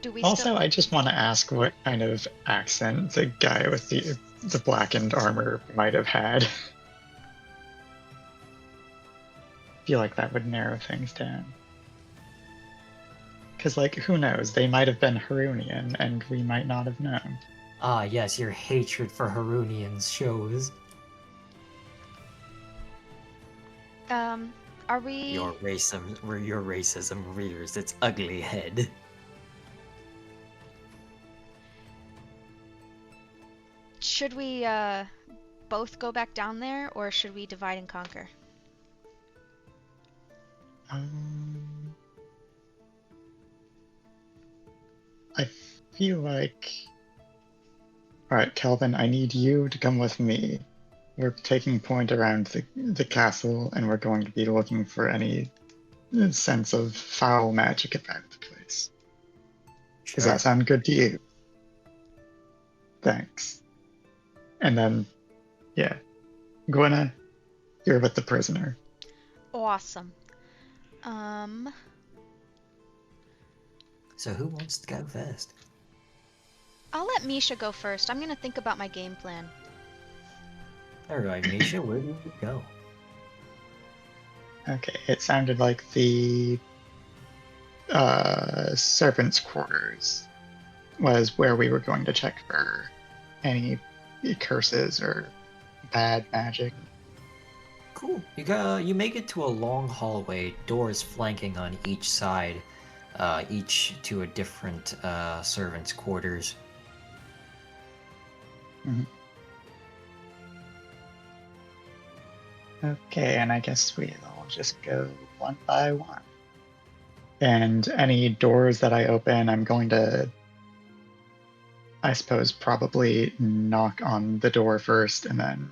Do we Also, still? I just want to ask what kind of accent the guy with the blackened armor might have had. I feel like that would narrow things down. Because, like, who knows? They might have been Harunian, and we might not have known. Ah, yes, your hatred for Harunians shows. Are we? Your racism rears its ugly head. Should we both go back down there, or should we divide and conquer? I feel like. Alright, Calvin, I need you to come with me. We're taking point around the castle, and we're going to be looking for any sense of foul magic about the place. Does that sound good to you? Thanks. And then, yeah. Gwenna, you're with the prisoner. Awesome. So who wants to go first? I'll let Misha go first. I'm gonna think about my game plan. Alright, Misha, where do we go? Okay, it sounded like the servants' quarters was where we were going to check for any curses or bad magic. Cool. You make it to a long hallway, doors flanking on each side, each to a different servants' quarters. Mm-hmm. Okay, and I guess we'll just go one by one. And any doors that I open, I'm going to, I suppose, probably knock on the door first and then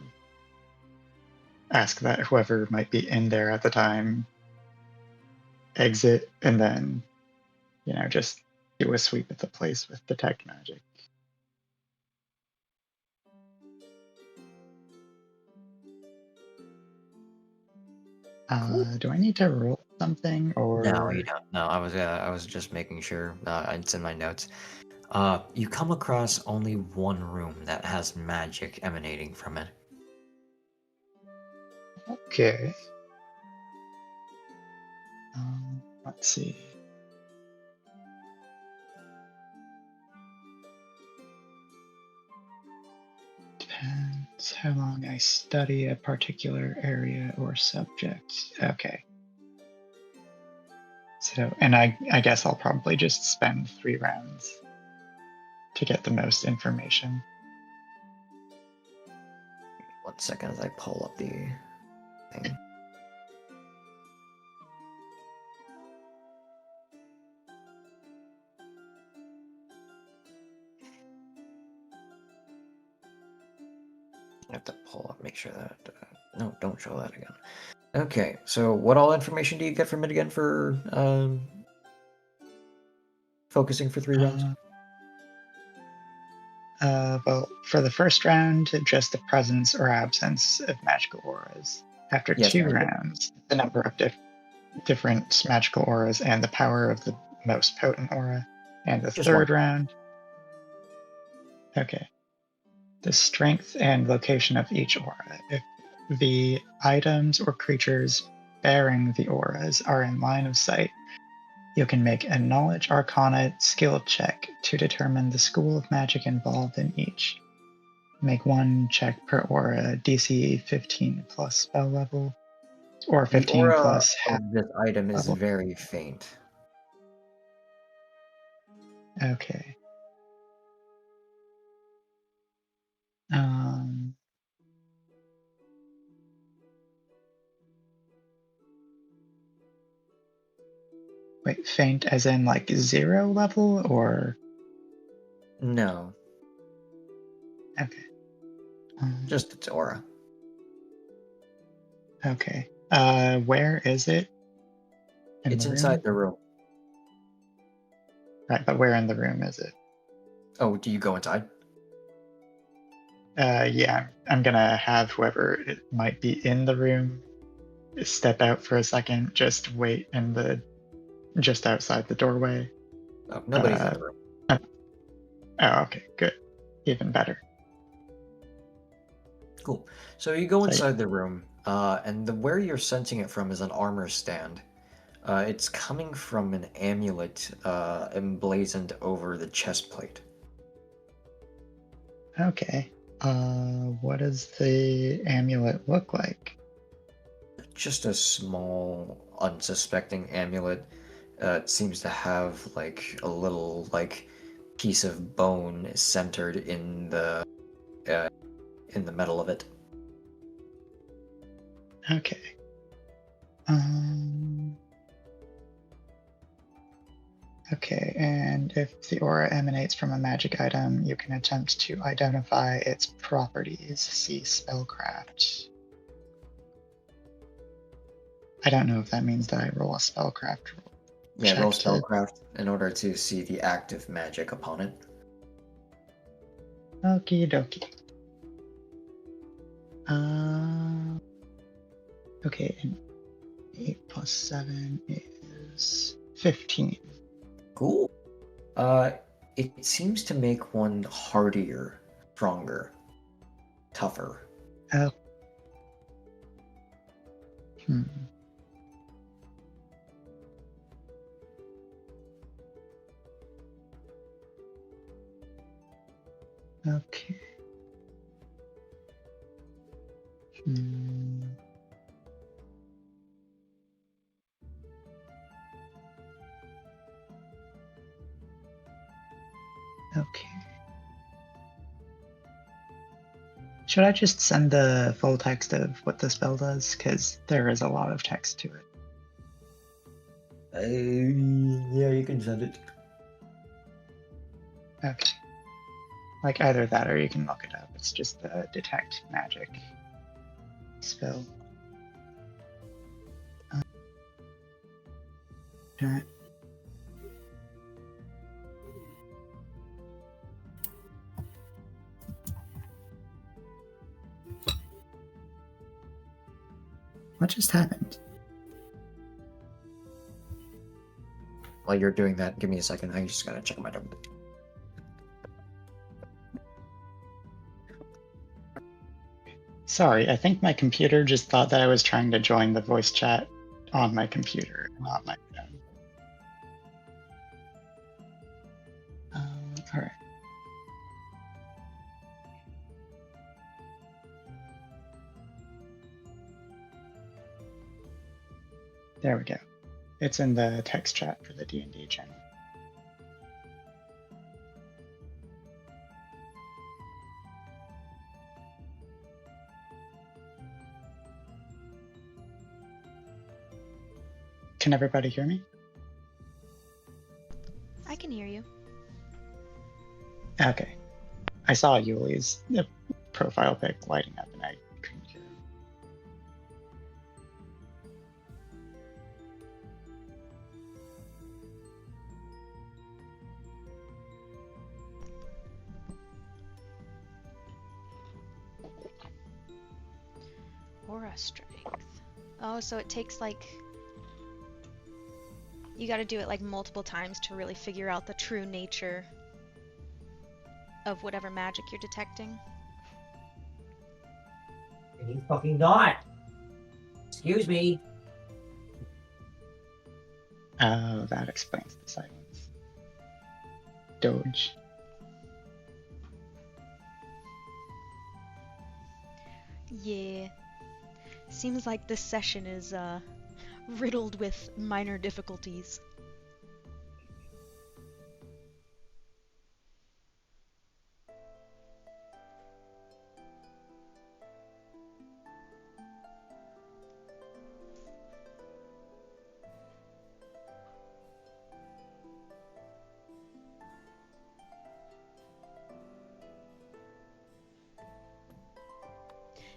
ask that whoever might be in there at the time exit, and then, just do a sweep of the place with detect magic. Cool. Do I need to roll something, or No, you don't. No, I was just making sure. It's in my notes. You come across only one room that has magic emanating from it. Okay. Let's see. Depends how long I study a particular area or subject. Okay. So, and I guess I'll probably just spend 3 rounds to get the most information. 1 second as I pull up the thing. I have to pull up, make sure that. No, don't show that again. Okay, so what all information do you get from it again for focusing for 3 rounds? Well, for the first round, just the presence or absence of magical auras. After Yes, 2 I did. rounds, the number of different magical auras and the power of the most potent aura. And the Just third one. round, okay, the strength and location of each aura. If the items or creatures bearing the auras are in line of sight, you can make a Knowledge Arcana skill check to determine the school of magic involved in each. Make 1 check per aura, DC 15 plus spell level, or The 15 aura plus half of this item is level. very faint. Okay. Wait, faint as in like 0 level, or? No, Okay. just its aura. Okay. Where is it? It's the inside room? the room. Right, but where in the room is it? Oh, do you go inside? Yeah, I'm gonna have whoever it might be in the room step out for a second, just wait just outside the doorway. Oh, nobody's in the room. Oh, okay, good. Even better. Cool. So you go So, inside the room, and where you're sensing it from is an armor stand. It's coming from an amulet emblazoned over the chest plate. okay. What does the amulet look like? Just a small, unsuspecting amulet. It seems to have like a little piece of bone centered in the metal of it. Okay. Okay, and if the aura emanates from a magic item, you can attempt to identify its properties. See spellcraft. I don't know if that means that I roll a spellcraft roll. Yeah, roll Check to- spellcraft in order to see the active magic upon it. Okie dokie. Okay, and 8 plus 7 is 15. Cool. It seems to make one hardier, stronger, tougher. Oh. Okay. Okay. Should I just send the full text of what the spell does? Because there is a lot of text to it. Yeah, you can send it. Okay. Like either that or you can look it up. It's just the detect magic spell. chat. What just happened? While you're doing that, give me a second. I just gotta check my number. Sorry, I think my computer just thought that I was trying to join the voice chat on my computer, not my phone. All right. There we go. It's in the text chat for the D&D channel. Can everybody hear me? I can hear you. Okay. I saw Yuli's profile pic lighting up and I couldn't hear him. Aura strength. Oh, so it takes like... You gotta do it like multiple times to really figure out the true nature of whatever magic you're detecting. You fucking not. Excuse me. Oh, that explains the silence. Doge. Yeah. Seems like this session is riddled with minor difficulties.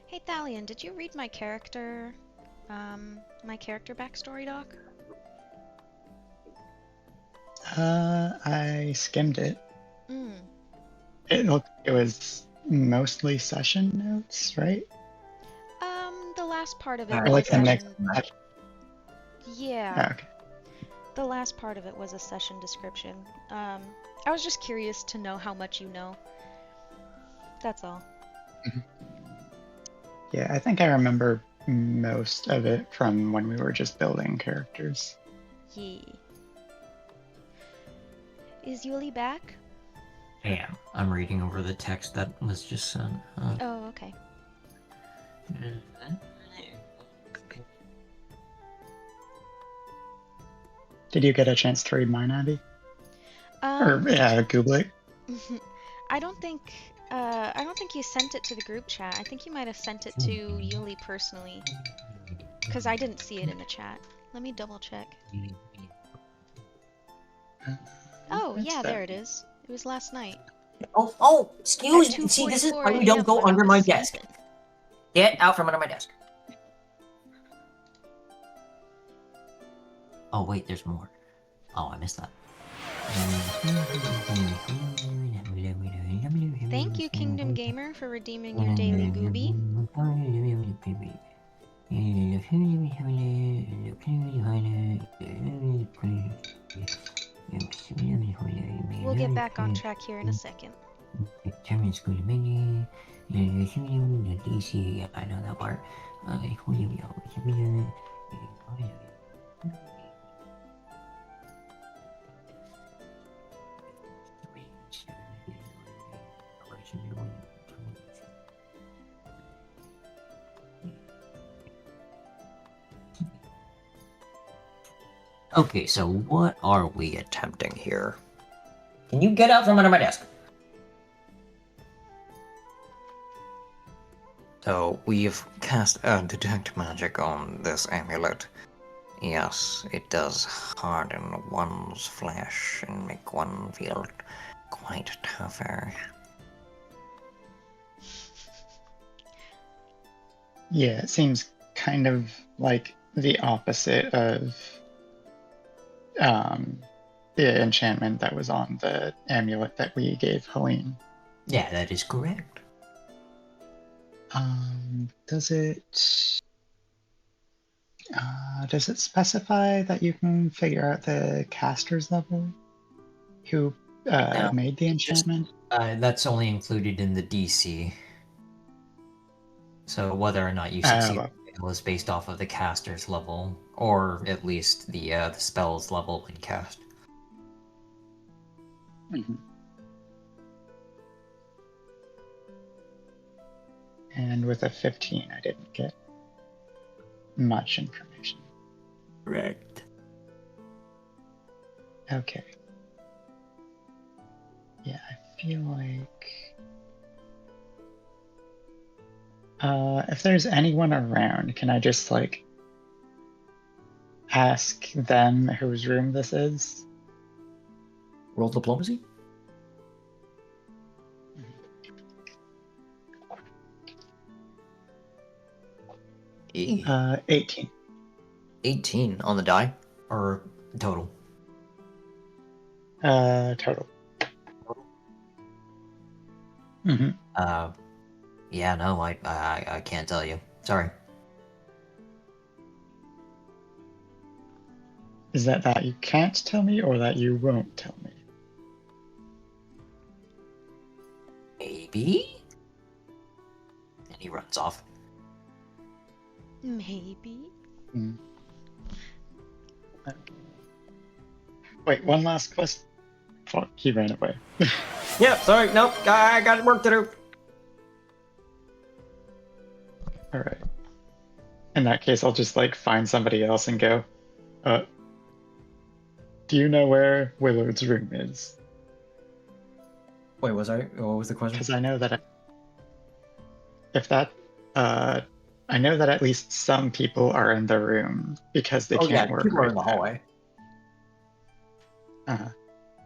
Hey Thalion, did you read my character backstory doc? I skimmed it. Mm. It was mostly session notes, right? The last part of it Or was like a the next. session. Yeah, Oh, okay. the last part of it was a session description. I was just curious to know how much you know. That's all. Yeah, I think I remember most of it from when we were just building characters. Yeah. Is Yuli back? I am. I'm reading over the text that was just sent. Oh, okay. Did you get a chance to read mine, Abby? Or Gooblik? I don't think you sent it to the group chat. I think you might have sent it to Yuli personally, because I didn't see it in the chat. Let me double check. Oh, yeah, there it is. It was last night. Oh, excuse me. See, this is why you don't go under my desk. Get out from under my desk. Oh, wait, there's more. Oh, I missed that. Thank you, Kingdom Gamer, for redeeming your daily gooby. We'll get back on track here in a second. I know that part. Okay, so what are we attempting here? Can you get out from under my desk? So, we've cast a detect magic on this amulet. Yes, it does harden one's flesh and make one feel quite tougher. Yeah, it seems kind of like the opposite of um, the enchantment that was on the amulet that we gave Helene. Yeah, that is correct. Does it specify that you can figure out the caster's level? Who No, made the just enchantment? that's only included in the DC. So whether or not you succeed is based off of the caster's level, or at least the spell's level when cast. Mhm. And with a 15, I didn't get much information. Correct. Okay. Yeah, I feel like if there's anyone around, can I just like ask them whose room this is? Roll diplomacy? Mm-hmm. 18. 18 on the die. Or total. Total. Mm-hmm. Yeah, no, I can't tell you. Sorry. Is that you can't tell me, or that you won't tell me? Maybe? And he runs off. Maybe. Mm. Wait, one last question. Fuck, he ran away. Yeah, sorry, nope, I got work to do. Alright. In that case, I'll just like find somebody else and go, do you know where Willard's room is? Wait, what was the question? Because I know that I know that at least some people are in the room because they can't work people are right in the now. hallway.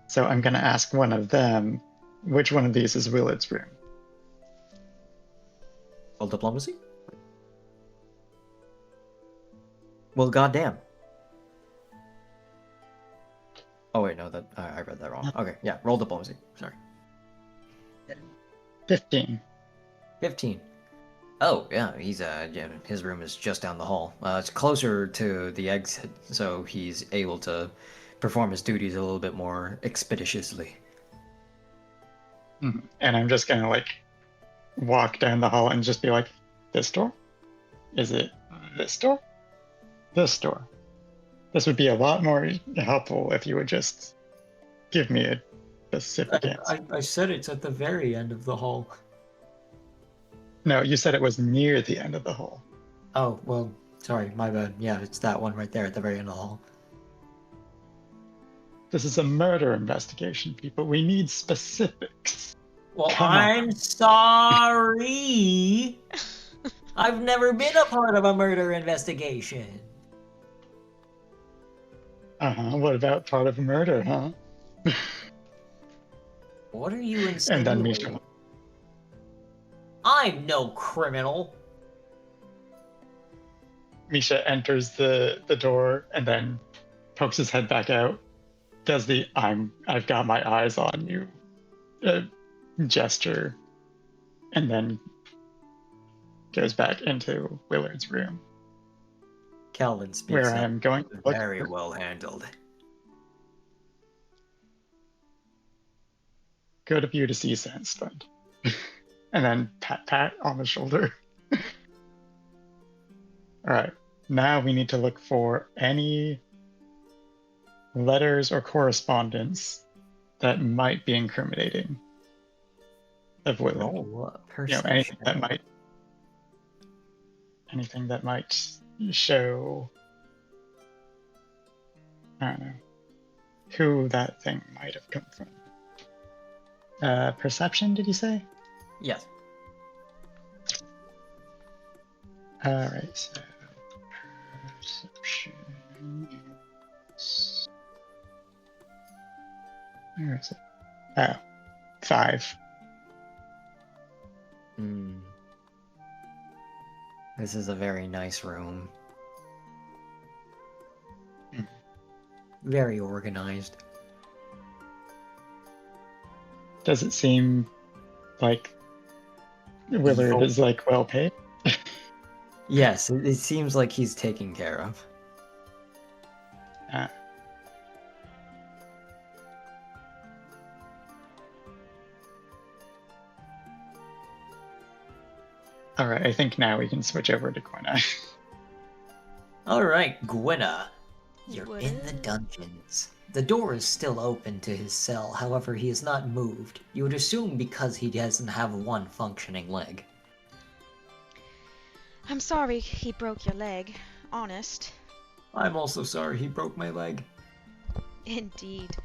So I'm gonna ask one of them, which one of these is Willard's room? Roll diplomacy? Well, goddamn. Oh wait, no, that I read that wrong. Okay, yeah, roll diplomacy. Sorry. 15. 15. Oh yeah, his room is just down the hall. It's closer to the exit, so he's able to perform his duties a little bit more expeditiously. And I'm just gonna like walk down the hall and just be like, this door? Is it this door? This door. This would be a lot more helpful if you would just give me a specific answer. I said it's at the very end of the hall. No, you said it was near the end of the hall. Oh, well, sorry, my bad. Yeah, it's that one right there at the very end of the hall. This is a murder investigation, people. We need specifics. Well, Come I'm on. sorry. I've never been a part of a murder investigation. What about part of a murder, huh? What are you And then insinuating? Misha. I'm no criminal. Misha enters the door and then pokes his head back out. Does the I've got my eyes on you gesture, and then goes back into Willard's room. Calvin speaks where I up. am going to look Very for- well handled. Good of you to see sense, friend. And then pat on the shoulder. All right, now we need to look for any letters or correspondence that might be incriminating of Willard. Roll Anything that might show, I don't know, who that thing might have come from. Perception, did you say? Yes. All right, so perception is... Where is it? Oh, 5. This is a very nice room. very organized. Does it seem like Willard is like well paid? Yes, it seems like he's taken care of. Alright, I think now we can switch over to Gwenna. Alright, Gwenna. You're What in the is- dungeons. The door is still open to his cell, however, he is not moved. You would assume because he doesn't have one functioning leg. I'm sorry he broke your leg. Honest. I'm also sorry he broke my leg. Indeed.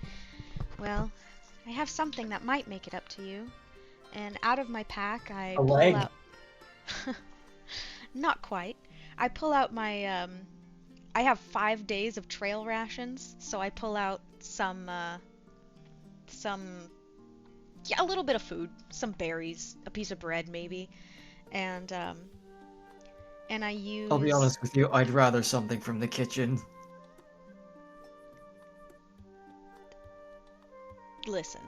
Well, I have something that might make it up to you. And out of my pack, I pull leg? out. Not quite. I pull out my. I have 5 days of trail rations, so I pull out some. Yeah, a little bit of food, some berries, a piece of bread maybe, and I use. I'll be honest with you, I'd rather something from the kitchen. Listen.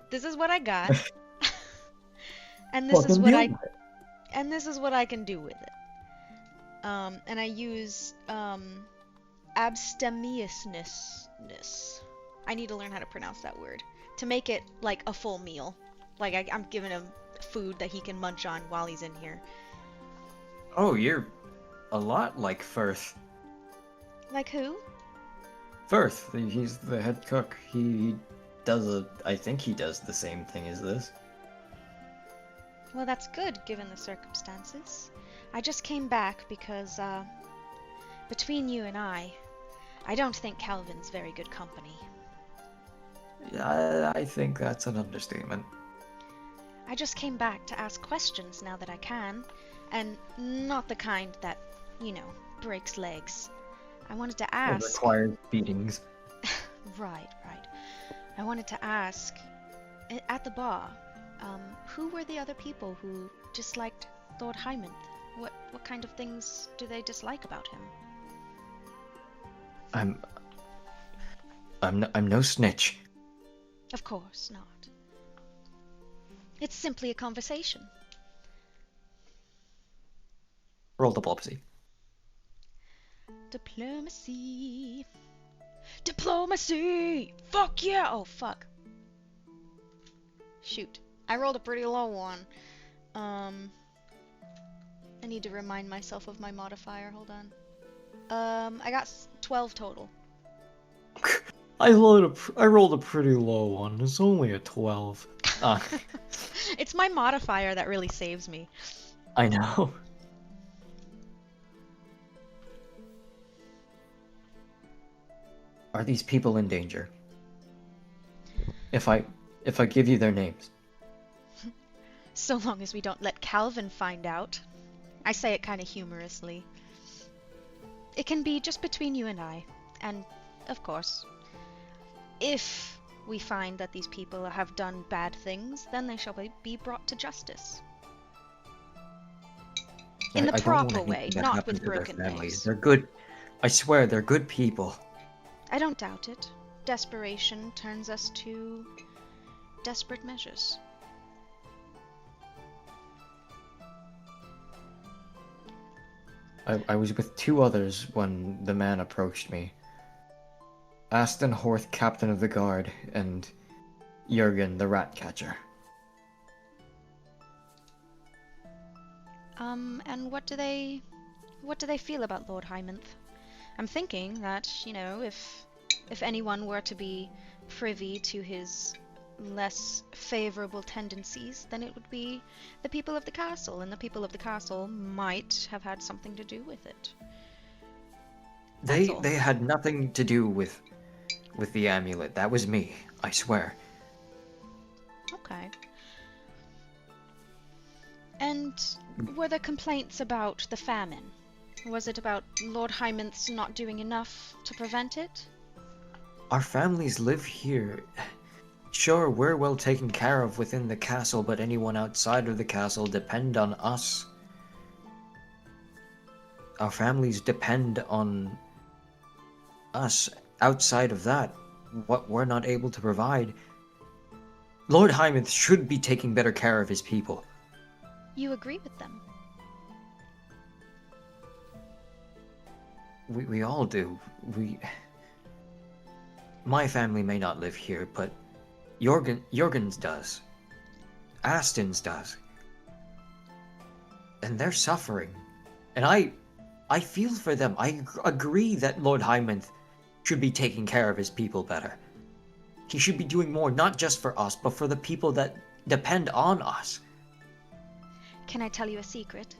This is what I got. And this is what I can do with it. And I use abstemiousness. I need to learn how to pronounce that word to make it like a full meal. Like I'm giving him food that he can munch on while he's in here. Oh, you're a lot like Firth. Like who? Firth, he's the head cook. He does I think he does the same thing as this. Well, that's good given the circumstances. I just came back because, between you and I don't think Calvin's very good company. Yeah, I think that's an understatement. I just came back to ask questions now that I can, and not the kind that, breaks legs. I wanted to It ask... requires beatings. Right. I wanted to ask, at the bar, who were the other people who disliked Lord Hymanth? What kind of things do they dislike about him? I'm no snitch. Of course not. It's simply a conversation. Roll diplomacy. Diplomacy! Fuck yeah! Oh, fuck. Shoot. I rolled a pretty low one. I need to remind myself of my modifier. Hold on. I got 12 total. I rolled a pretty low one. It's only a 12. It's my modifier that really saves me. I know. Are these people in danger? If I give you their names. So long as we don't let Calvin find out. I say it kind of humorously. It can be just between you and I. And, of course, if we find that these people have done bad things, then they shall be brought to justice. In the I don't proper want way, anything that not happens with to their broken families. legs. They're good. I swear, they're good people. I don't doubt it. Desperation turns us to desperate measures. I was with 2 others when the man approached me. Aston Horth, captain of the guard, and Jurgen, the rat catcher. And what do they feel about Lord Hymanth? I'm thinking that, if anyone were to be privy to his less favorable tendencies, then it would be the people of the castle, and the people of the castle might have had something to do with it. That's all. They had nothing to do with the amulet. That was me, I swear. Okay. And were there complaints about the famine? Was it about Lord Hymanth's not doing enough to prevent it? Our families live here. Sure, we're well taken care of within the castle, but anyone outside of the castle depend on us. Our families depend on us outside of that, what we're not able to provide. Lord Hymanth should be taking better care of his people. You agree with them? We all do. My family may not live here, but Jorgen's does. Aston's does. And they're suffering. And I feel for them. I agree that Lord Hymanth should be taking care of his people better. He should be doing more, not just for us, but for the people that depend on us. Can I tell you a secret?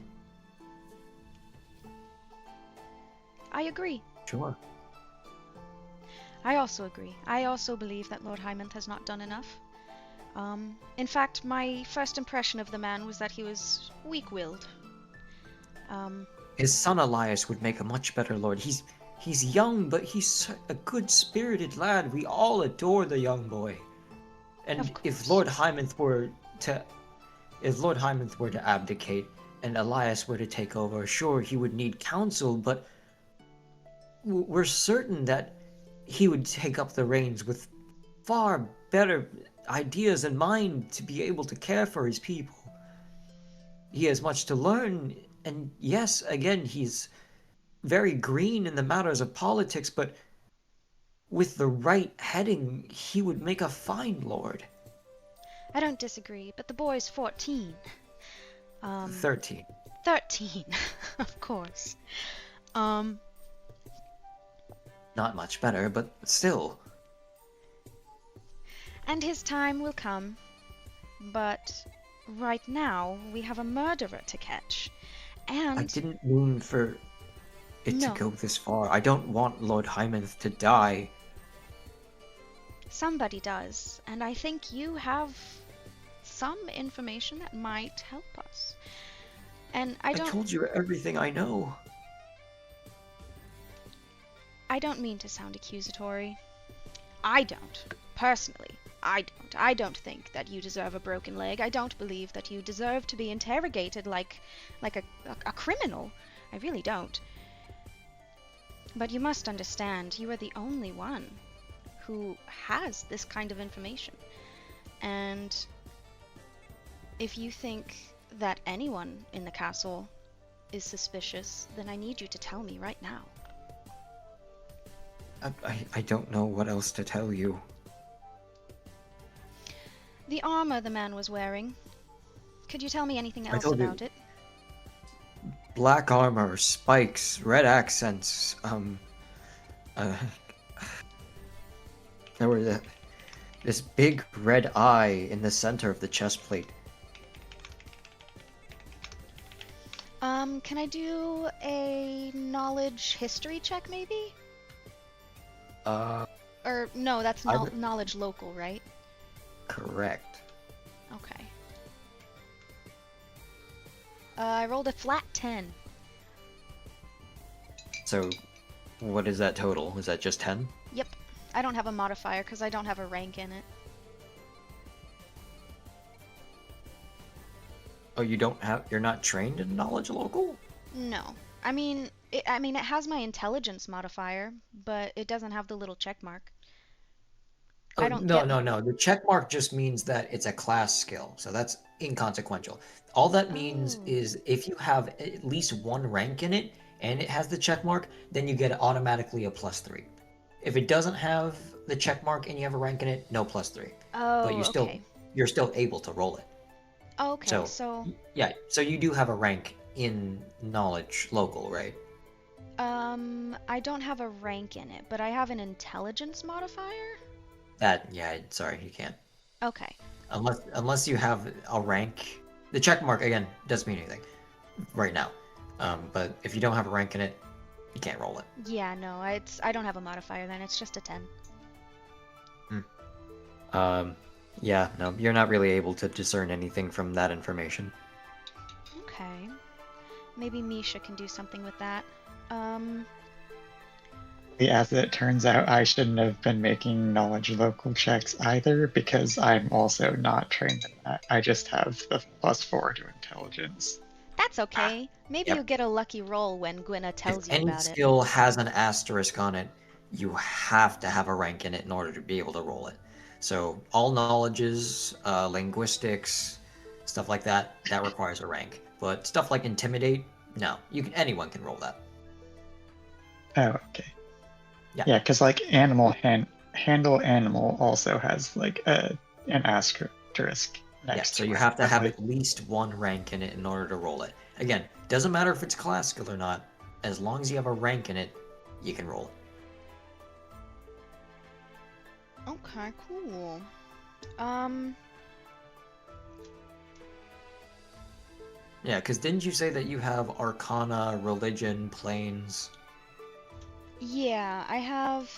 I agree. Sure. I also agree. I also believe that Lord Hymanth has not done enough. In fact, my first impression of the man was that he was weak-willed. His son Elias would make a much better lord. He's young, but he's a good-spirited lad. We all adore the young boy. And if Lord Hymanth were to abdicate and Elias were to take over, sure, he would need counsel, but we're certain that he would take up the reins with far better ideas in mind to be able to care for his people. He has much to learn, and yes, again, he's very green in the matters of politics, but with the right heading, he would make a fine lord. I don't disagree, but the boy's 14. 13. 13, of course. Not much better, but still. And his time will come. But right now, we have a murderer to catch. And... I didn't mean for it to go this far. I don't want Lord Hymanth to die. Somebody does, and I think you have some information that might help us. And I told you everything I know. I don't mean to sound accusatory. I don't. Personally, I don't. I don't think that you deserve a broken leg. I don't believe that you deserve to be interrogated like a criminal. I really don't. But you must understand, you are the only one who has this kind of information. And if you think that anyone in the castle is suspicious, then I need you to tell me right now. I don't know what else to tell you. The armor the man was wearing. Could you tell me anything else told you. about it? Black armor, spikes, red accents, there was this big red eye in the center of the chest plate. Can I do a knowledge history check, maybe? Or, no, that's knowledge local, right? Correct. Okay. I rolled a flat 10. So, what is that total? Is that just 10? Yep. I don't have a modifier because I don't have a rank in it. Oh, you're not trained in knowledge local? No. I mean, it has my intelligence modifier, but it doesn't have the little check mark. Oh, no. The check mark just means that it's a class skill, so that's inconsequential. All that means is if you have at least one rank in it and it has the check mark, then you get automatically a +3. If it doesn't have the check mark and you have a rank in it, no +3. Oh, but you're still able to roll it. Okay, so yeah, so you do have a rank in knowledge local, right? I don't have a rank in it, but I have an intelligence modifier? Sorry, you can't. Okay. Unless you have a rank. The check mark, again, doesn't mean anything right now. But if you don't have a rank in it, you can't roll it. Yeah, no, I don't have a modifier then, it's just a 10. Yeah, no, you're not really able to discern anything from that information. Okay. Maybe Misha can do something with that. As it turns out, I shouldn't have been making knowledge local checks either, because I'm also not trained in that. I just have the +4 to intelligence. That's okay. Maybe you'll get a lucky roll when Gwynna tells you If any about it. skill has an asterisk on it, you have to have a rank in it in order to be able to roll it. So all knowledges, linguistics, stuff like that, that requires a rank. But stuff like intimidate, no, anyone can roll that. Oh, okay. Yeah. Yeah, because like handle animal also has like an asterisk Yeah, next so to you it. have to But, have like, at least one rank in it in order to roll it. Again, doesn't matter if it's class skill or not. As long as you have a rank in it, you can roll it. Okay, cool. Yeah, because didn't you say that you have Arcana, Religion, Planes? Yeah, I have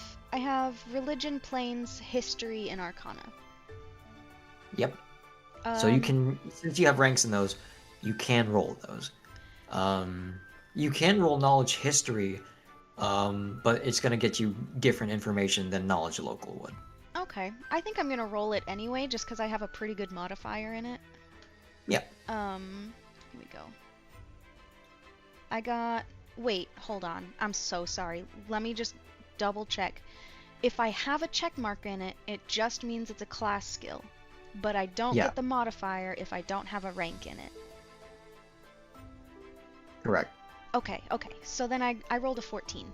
religion, planes, history, and arcana. Yep. So you can, since you have ranks in those, you can roll those. You can roll knowledge history, but it's going to get you different information than knowledge local would. Okay, I think I'm gonna roll it anyway, just because I have a pretty good modifier in it. Yep. Here we go. I got... Wait, hold on. I'm so sorry. Let me just double check. If I have a check mark in it, it just means it's a class skill. But I don't Yeah. get the modifier if I don't have a rank in it. Correct. Okay. So then I rolled a 14.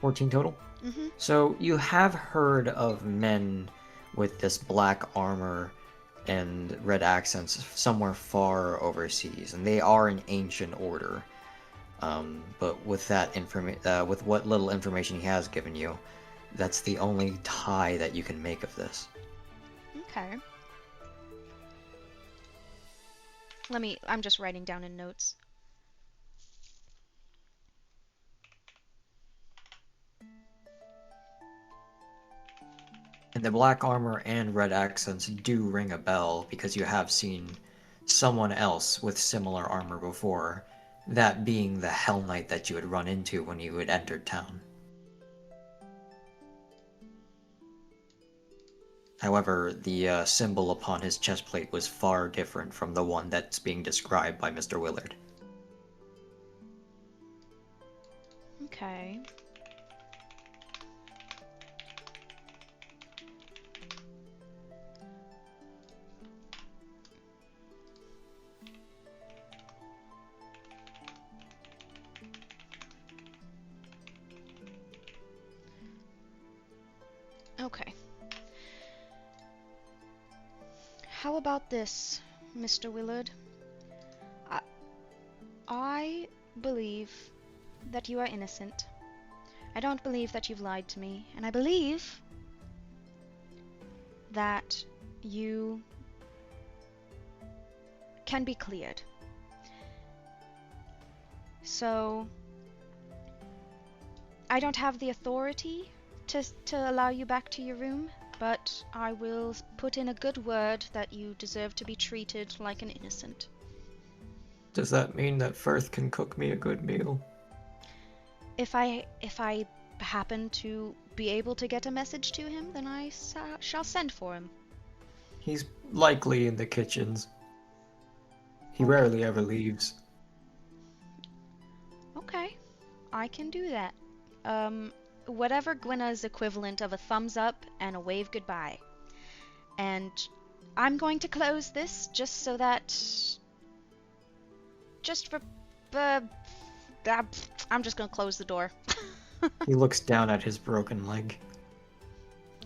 14 total? Mm-hmm. So you have heard of men with this black armor and red accents somewhere far overseas, and they are an ancient order. But with that with what little information he has given you, that's the only tie that you can make of this. Okay. I'm just writing down in notes. And the black armor and red accents do ring a bell because you have seen someone else with similar armor before, that being the Hell Knight that you had run into when you had entered town. However, the symbol upon his chestplate was far different from the one that's being described by Mr. Willard. Okay. Okay. How about this, Mr. Willard? I believe that you are innocent. I don't believe that you've lied to me, and I believe that you can be cleared. So, I don't have the authority to allow you back to your room, but I will put in a good word that you deserve to be treated like an innocent. Does that mean that Firth can cook me a good meal? If I happen to be able to get a message to him, then I shall send for him. He's likely in the kitchens. He rarely ever leaves. Okay, I can do that. Whatever Gwynna's equivalent of a thumbs up and a wave goodbye. And I'm going to close this just so that... Just for... I'm just gonna close the door. He looks down at his broken leg.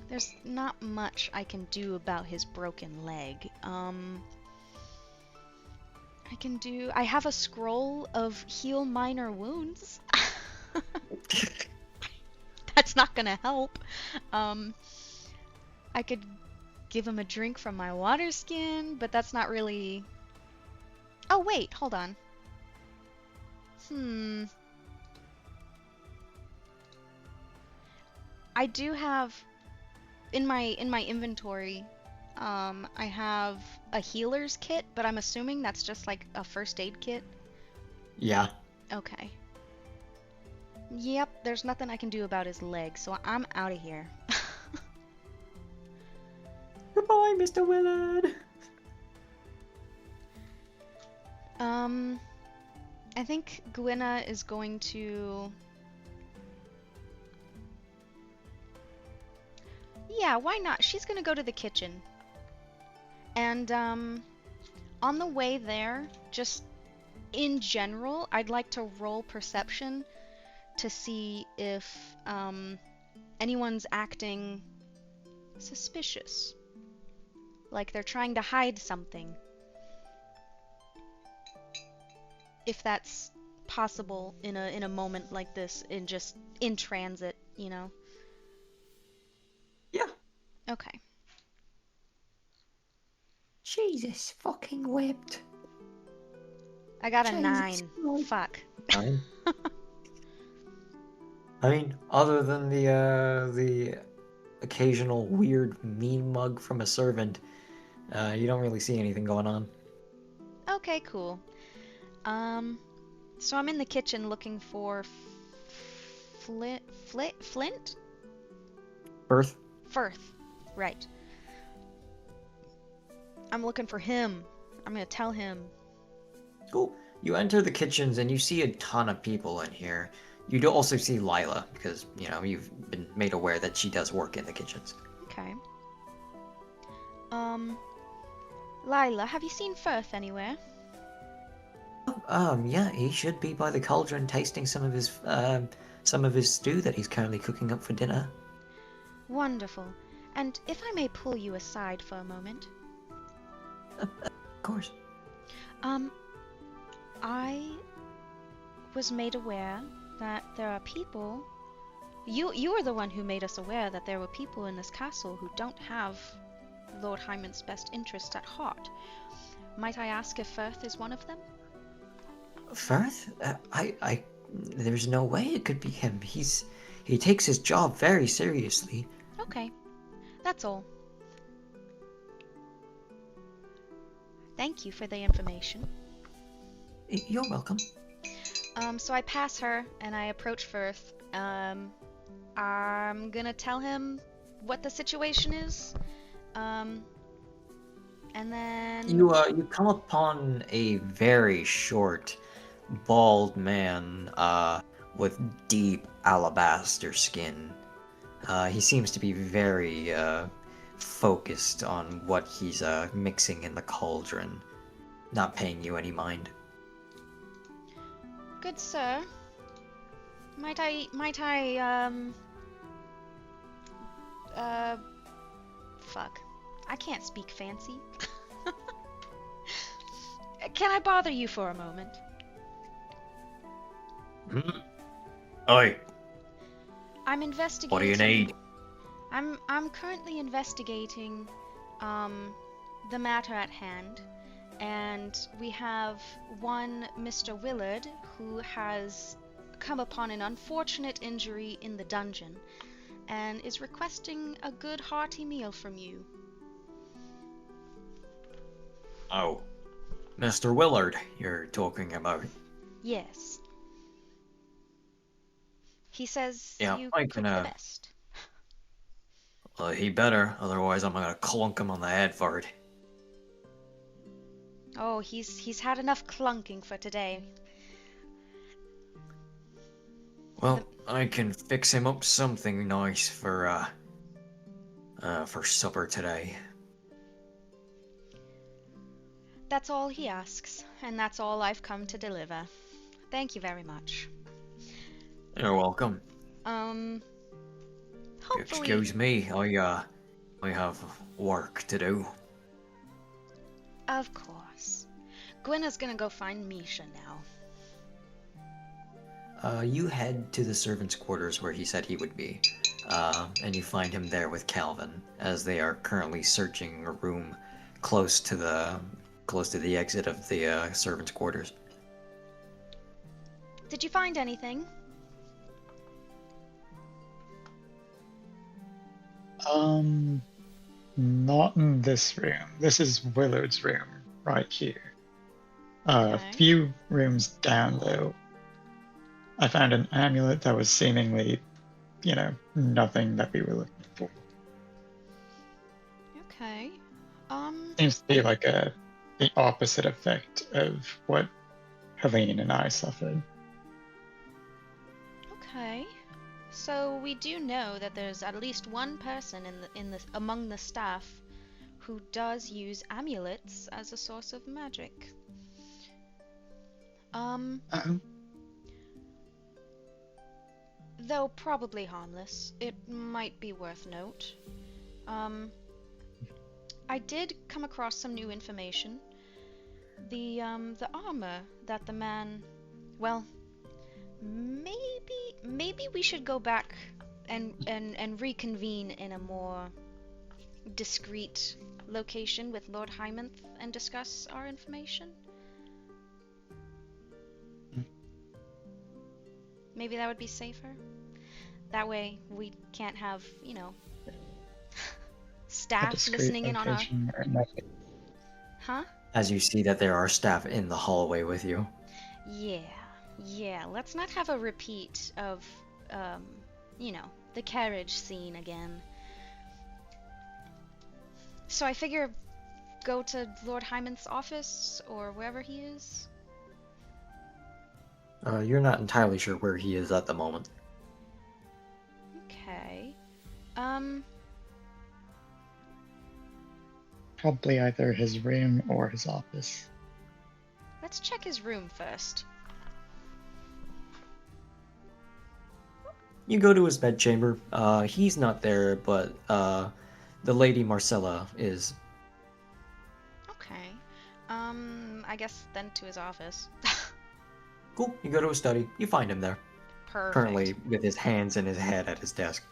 There's not much I can do about his broken leg. I have a scroll of heal minor wounds. That's not gonna help. I could give him a drink from my water skin, but that's not really... Oh wait, hold on. I do have in my inventory, I have a healer's kit, but I'm assuming that's just like a first aid kit. Yeah. Okay. Yep, there's nothing I can do about his leg, so I'm out of here. Goodbye, Mr. Willard. I think Gwynna is going to Yeah, why not? She's gonna go to the kitchen. And, on the way there, just in general, I'd like to roll perception to see if, anyone's acting suspicious. Like they're trying to hide something. If that's possible in a moment like this, in transit, you know. Yeah. Okay. Jesus fucking whipped. I got a Jesus 9. Christ. Fuck. Fine. I mean, other than the occasional weird mean mug from a servant, you don't really see anything going on. Okay, cool. So I'm in the kitchen looking for Flint? Firth? Firth. Right. I'm looking for him. I'm gonna tell him. Cool. You enter the kitchens and you see a ton of people in here. You do also see Lila, because, you know, you've been made aware that she does work in the kitchens. Okay. Lila, have you seen Firth anywhere? Yeah, he should be by the cauldron tasting some of his stew that he's currently cooking up for dinner. Wonderful. And if I may pull you aside for a moment. Of course. I was made aware that there are people. You are the one who made us aware that there were people in this castle who don't have Lord Hyman's best interest at heart. Might I ask if Firth is one of them? Firth? There's no way it could be him. He takes his job very seriously. Okay. That's all. Thank you for the information. You're welcome. So I pass her and I approach Firth. I'm gonna tell him what the situation is. And then You come upon a very short, bald man with deep alabaster skin. He seems to be very focused on what he's mixing in the cauldron, not paying you any mind. Good sir. Might I fuck. I can't speak fancy. Can I bother you for a moment? Oi, I'm investigating. what do you need? I'm currently investigating the matter at hand, and we have one Mr. Willard who has come upon an unfortunate injury in the dungeon and is requesting a good hearty meal from you. Oh, Mr. Willard, you're talking about. Yes. He says Yeah, you I cook can, the best. He better, otherwise I'm gonna clunk him on the head for it. Oh, he's had enough clunking for today. Well, I can fix him up something nice for supper today. That's all he asks, and that's all I've come to deliver. Thank you very much. You're welcome. Hopefully. Excuse me, I have work to do. Of course. Gwenna's gonna go find Misha now. You head to the servants' quarters where he said he would be, and you find him there with Calvin, as they are currently searching a room close to the exit of the servants' quarters. Did you find anything? Not in this room. This is Willard's room, right here. A Okay. few rooms down, though, I found an amulet that was seemingly, nothing that we were looking for. Okay. Seems to be like the opposite effect of what Helene and I suffered. Okay. So we do know that there's at least one person among the staff who does use amulets as a source of magic. Uh-oh. Though probably harmless, it might be worth note. I did come across some new information. The armor that the man, well, maybe we should go back and reconvene in a more discreet location with Lord Hymanth and discuss our information. Maybe that would be safer. That way we can't have, A staff discreet listening in on our... location or nothing. Huh? As you see that there are staff in the hallway with you. Yeah, let's not have a repeat of, the carriage scene again. So I figure go to Lord Hymanth's office or wherever he is. You're not entirely sure where he is at the moment. Okay. Probably either his room or his office. Let's check his room first. You go to his bedchamber. He's not there, but the Lady Marcella is. Okay. I guess then to his office. Cool. You go to his study. You find him there. Perfect. Currently with his hands in his head at his desk.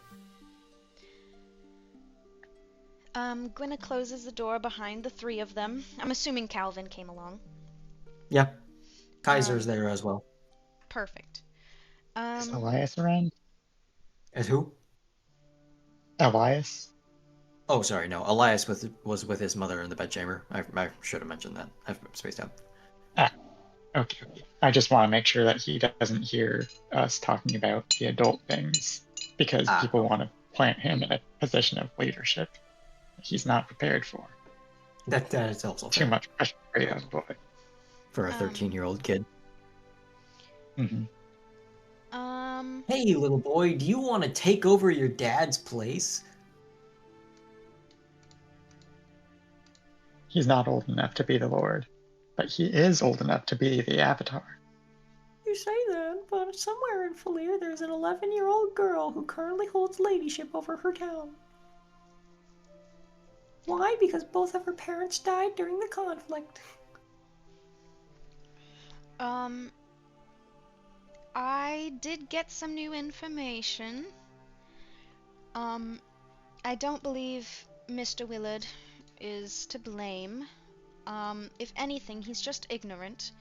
Gwenna closes the door behind the three of them. I'm assuming Calvin came along. Yeah. Kaiser's there as well. Perfect. Is Elias around? As who? Elias? Oh, sorry, no. Elias was with his mother in the bedchamber. I should have mentioned that. I've spaced out. Okay. I just want to make sure that he doesn't hear us talking about the adult things, because people want to plant him in a position of leadership he's not prepared for. That is also Too fair. much pressure for a young boy. For a 13-year-old kid. Mm-hmm. Hey, little boy, do you want to take over your dad's place? He's not old enough to be the Lord, but he is old enough to be the Avatar. You say that, but somewhere in Falir there's an 11-year-old girl who currently holds ladyship over her town. Why? Because both of her parents died during the conflict. I did get some new information. I don't believe Mr. Willard is to blame. If anything, he's just ignorant.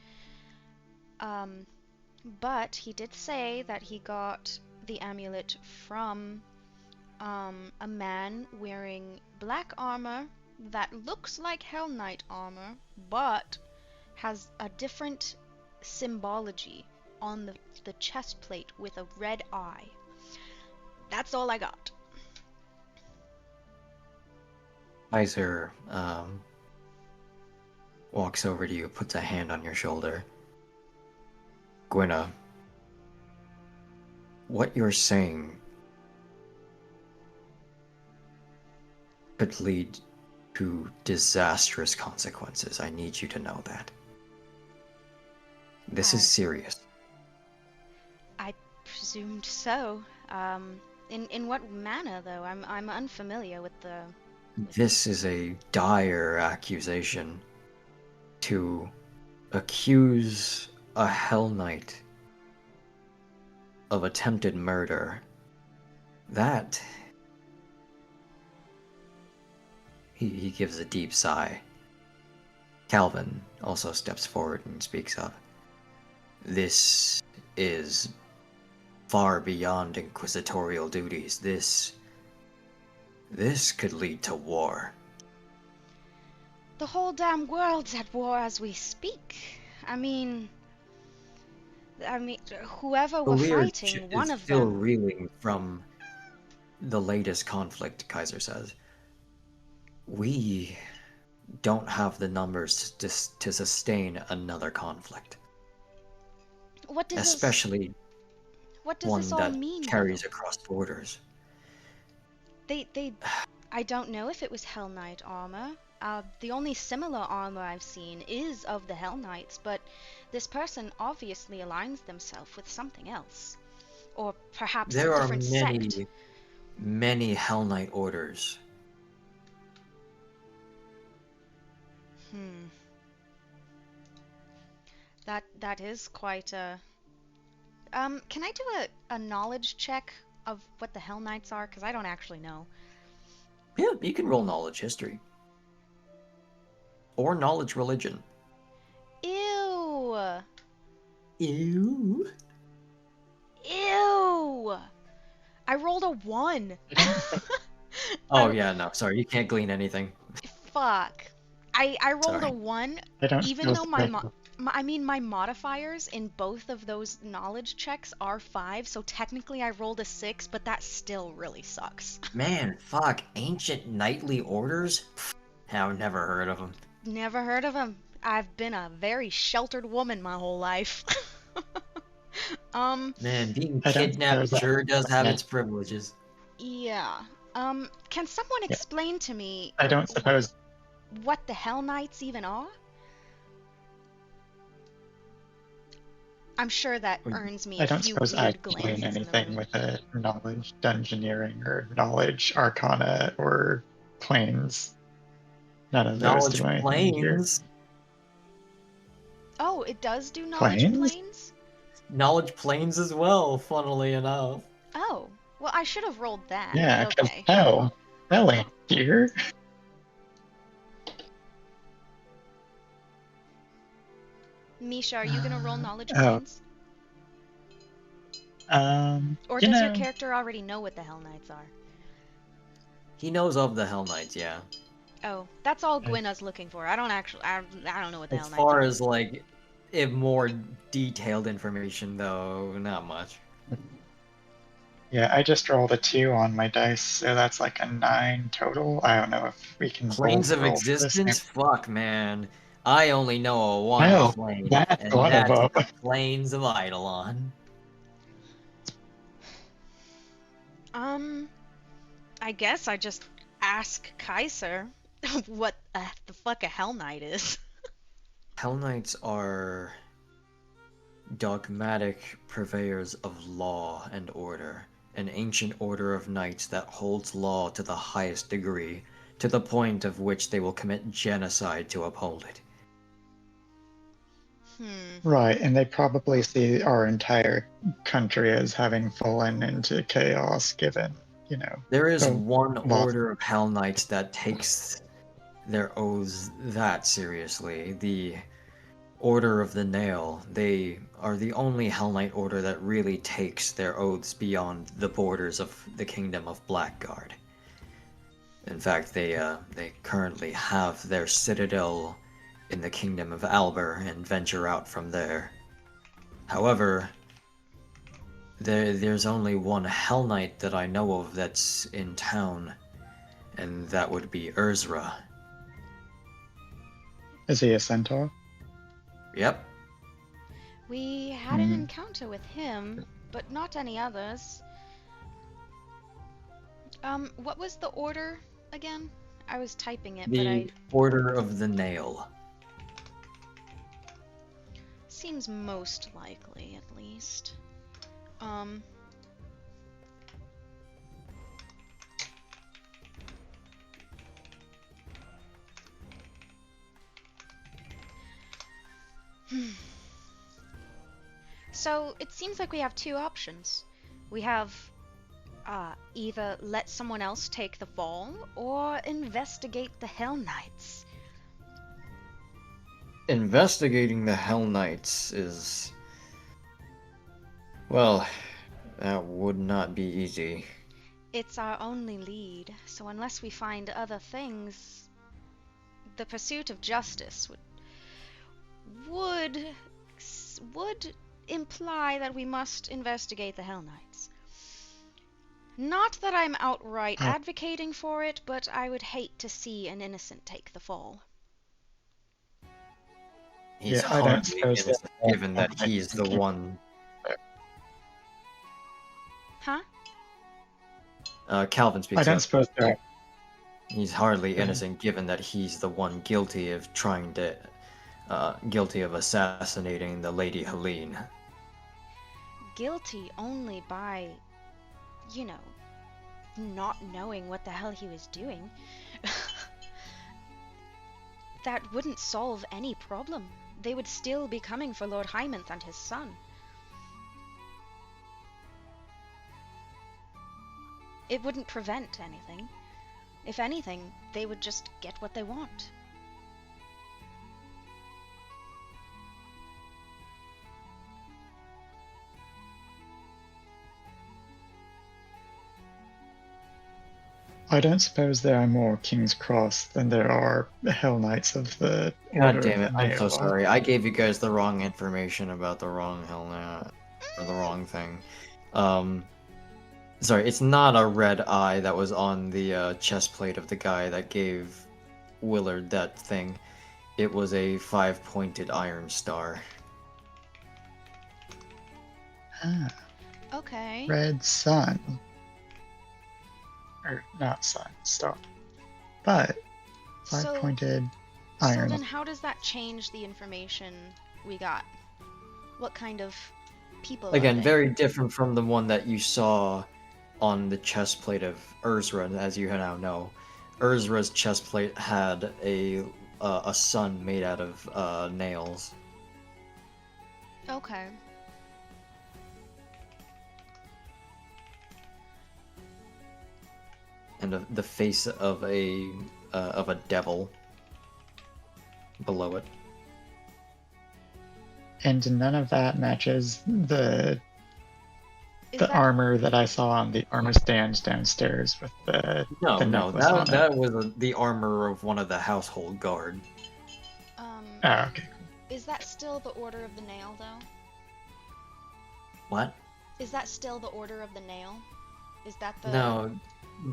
But he did say that he got the amulet from a man wearing black armor that looks like Hell Knight armor, but has a different symbology on the chest plate with a red eye. That's all I got. Kaiser walks over to you, puts a hand on your shoulder. Gwenna, what you're saying could lead to disastrous consequences. I need you to know that. This is serious. I presumed so. In what manner, though? I'm unfamiliar with the... This is a dire accusation to accuse a Hell Knight of attempted murder. That... He gives a deep sigh. Calvin also steps forward and speaks up. This is far beyond inquisitorial duties. This could lead to war. The whole damn world's at war as we speak. I mean, whoever we're fighting, one of still them... reeling from the latest conflict, Kaiser says. We don't have the numbers to sustain another conflict. What does Especially What does one this all that mean, carries though? across borders. I don't know if it was Hell Knight armor. The only similar armor I've seen is of the Hell Knights, but this person obviously aligns themselves with something else. Or perhaps There a are different sect. many Hell Knight orders. That is quite a... can I do a knowledge check of what the Hell Knights are? Because I don't actually know. Yeah, you can roll knowledge history. Or knowledge religion. Ew! Ew. Ew! I rolled a 1! Oh yeah, no, sorry, you can't glean anything. Fuck. I rolled a Sorry. 1, I don't even feel though special. my modifiers in both of those knowledge checks are 5, so technically I rolled a 6, but that still really sucks. Man, fuck, ancient knightly orders? Pfft, I've never heard of them. Never heard of them. I've been a very sheltered woman my whole life. Man, being I don't kidnapped suppose sure does have that- its privileges. Yeah. Can someone Yeah. explain to me I don't suppose. what the Hell Knights even are? I'm sure that earns me I a don't few suppose I weird can glances in the anything room. with a knowledge dungeoneering or knowledge arcana or planes. None of those Knowledge do anything here. planes. Oh, it does do knowledge Planes? planes? Knowledge planes as well, funnily enough. Oh, well, I should have rolled that, Yeah, but because okay. hell ain't here. Misha, are you gonna roll knowledge oh. planes? Or You does your know, character already know what the Hell Knights are? He knows of the Hell Knights, yeah. Oh, that's all Gwynna's looking for. I don't know what the As Hell Knights far are. as, like, if more detailed information, though, not much. yeah, I just rolled a 2 on my dice, so that's like a 9 total. I don't know if we can Planes both of roll for this. existence? Fuck, man. I only know a one No, plane, that's and one of that's them. the plains of Eidolon. I guess I just ask Kaiser what the fuck a Hell Knight is. Hell Knights are dogmatic purveyors of law and order, an ancient order of knights that holds law to the highest degree, to the point of which they will commit genocide to uphold it. Right, and they probably see our entire country as having fallen into chaos given, There is the one loss. order of Hell Knights that takes their oaths that seriously. The Order of the Nail. They are the only Hell Knight order that really takes their oaths beyond the borders of the Kingdom of Blackguard. In fact, they currently have their citadel in the Kingdom of Albor and venture out from there. However, there's only one Hell Knight that I know of that's in town, and that would be Urzra. Is he a centaur? Yep. We had an encounter with him, but not any others. What was the order again? I was typing it, but The Order of the Nail. seems most likely, at least. So it seems like we have two options. We have either let someone else take the fall or investigate the Hell Knights. Investigating the Hell Knights is... well, that would not be easy. It's our only lead, so unless we find other things, the pursuit of justice would imply that we must investigate the Hell Knights. Not that I'm outright advocating for it, but I would hate to see an innocent take the fall. He's Yeah, I don't hardly suppose innocent, that- given that he's the one... Huh? Calvin speaks I don't up. suppose there. He's hardly Go ahead. innocent, given that he's the one guilty of guilty of assassinating the Lady Helene. Guilty only by, you know, not knowing what the hell he was doing. That wouldn't solve any problem. They would still be coming for Lord Hymanth and his son. It wouldn't prevent anything. If anything, they would just get what they want. I don't suppose there are more King's Cross than there are Hell Knights of the God Order damn it, of the I'm so Nail. sorry. I gave you guys the wrong information about the wrong or the wrong thing. Sorry, it's not a red eye that was on the chest plate of the guy that gave Willard that thing. It was a 5-pointed iron star. Ah, Okay. Red Sun. Or not sun, star. But So, 5-pointed so iron. then how does that change the information we got? What kind of people are Again, they? very different from the one that you saw on the chest plate of Urzra, as you now know. Urzra's chest plate had a sun made out of nails. Okay. And the face of a devil below it. And none of that matches the Is the that armor that I saw on the armor stand downstairs with the No, necklace on it. that was the armor of one of the household guard. Oh, okay. is that still the Order of the Nail though? What? Is that still the Order of the Nail? Is that the No,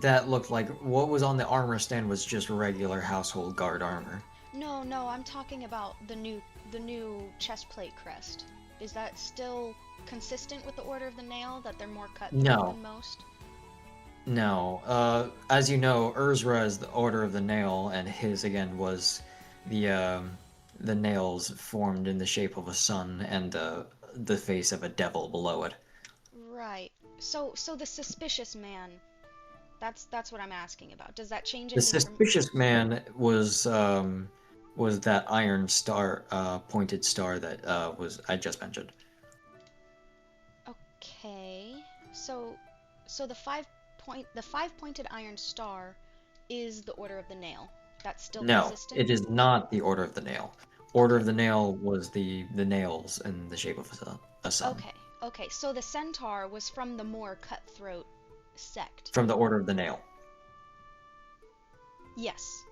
that looked like what was on the armor stand was just regular household guard armor. No, I'm talking about the new chest plate crest. Is that still consistent with the Order of the Nail, that they're more cutthroat No. than most? No, as you know, Urzra is the Order of the Nail, and his again was the nails formed in the shape of a sun and the face of a devil below it. Right. So the suspicious man. That's what I'm asking about. Does that change The anything suspicious man was that iron star, pointed star that I just mentioned. Okay. So the five-pointed iron star is the Order of the Nail. That's still No, consistent? it is not the Order of the Nail. Order of the Nail was the nails in the shape of a sun. Okay. So the centaur was from the more cutthroat sect. From the Order of the Nail. Yes.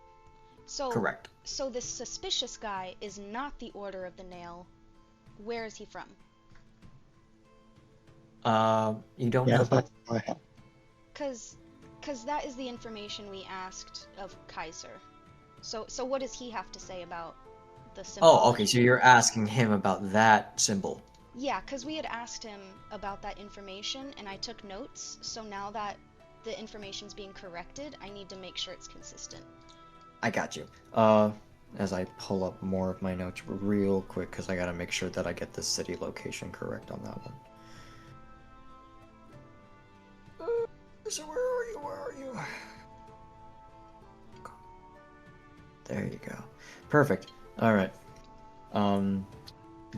So Correct. So this suspicious guy is not the Order of the Nail. Where is he from? You don't Yeah, know. that's why. Cause that is the information we asked of Kaiser. So what does he have to say about the symbol? Oh, okay. So you're asking him about that symbol. Yeah, because we had asked him about that information, and I took notes, so now that the information's being corrected, I need to make sure it's consistent. I got you. As I pull up more of my notes real quick, because I gotta make sure that I get the city location correct on that one. So where are you? There you go. Perfect. Alright.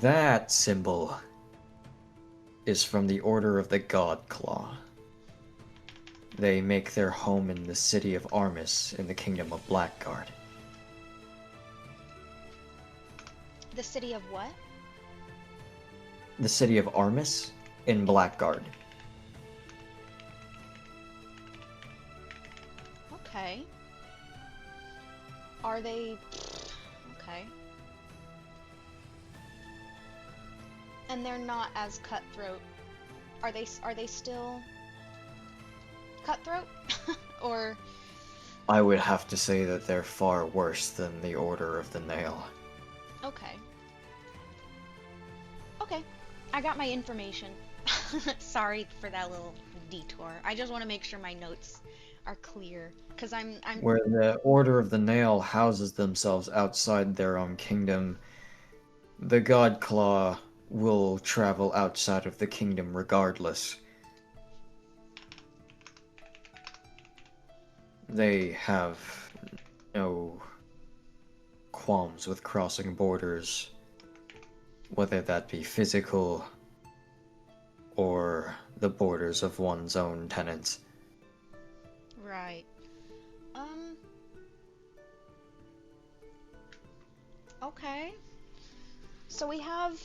That symbol is from the Order of the God Claw. They make their home in the city of Armis in the Kingdom of Blackguard. The city of what? The city of Armis in Blackguard. Okay. Are they... Okay. And they're not as cutthroat. Are they still cutthroat? Or... I would have to say that they're far worse than the Order of the Nail. Okay. Okay. I got my information. Sorry for that little detour. I just want to make sure my notes are clear, because I'm Where the Order of the Nail houses themselves outside their own kingdom, the God Claw will travel outside of the kingdom regardless. They have no qualms with crossing borders, whether that be physical or the borders of one's own tenants. right. Okay. So we have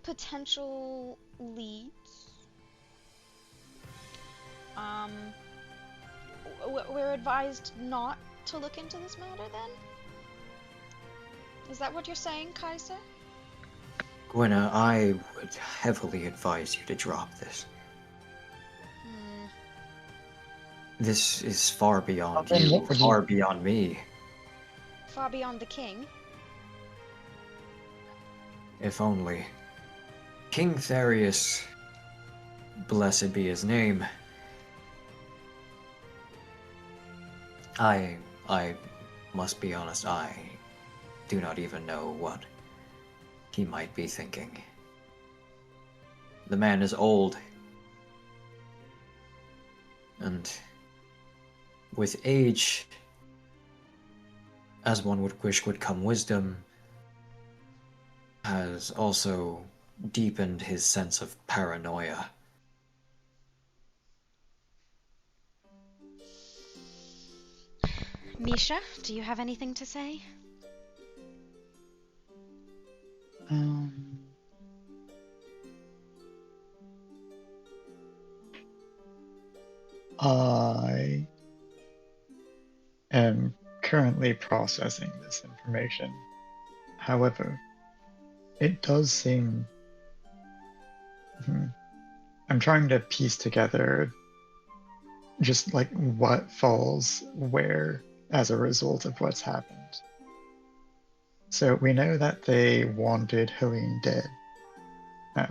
potential leads. We're advised not to look into this matter then? Is that what you're saying, Kaiser? Gwenna, I would heavily advise you to drop this. Hmm. This is far beyond Then you, what would you- far beyond me. Far beyond the king. If only. King Therius, blessed be his name. I must be honest, I do not even know what he might be thinking. The man is old, and with age, as one would wish would come wisdom, has also deepened his sense of paranoia. Misha, do you have anything to say? I am currently processing this information. However, it does seem. I'm trying to piece together just like what falls where as a result of what's happened. So we know that they wanted Helene dead.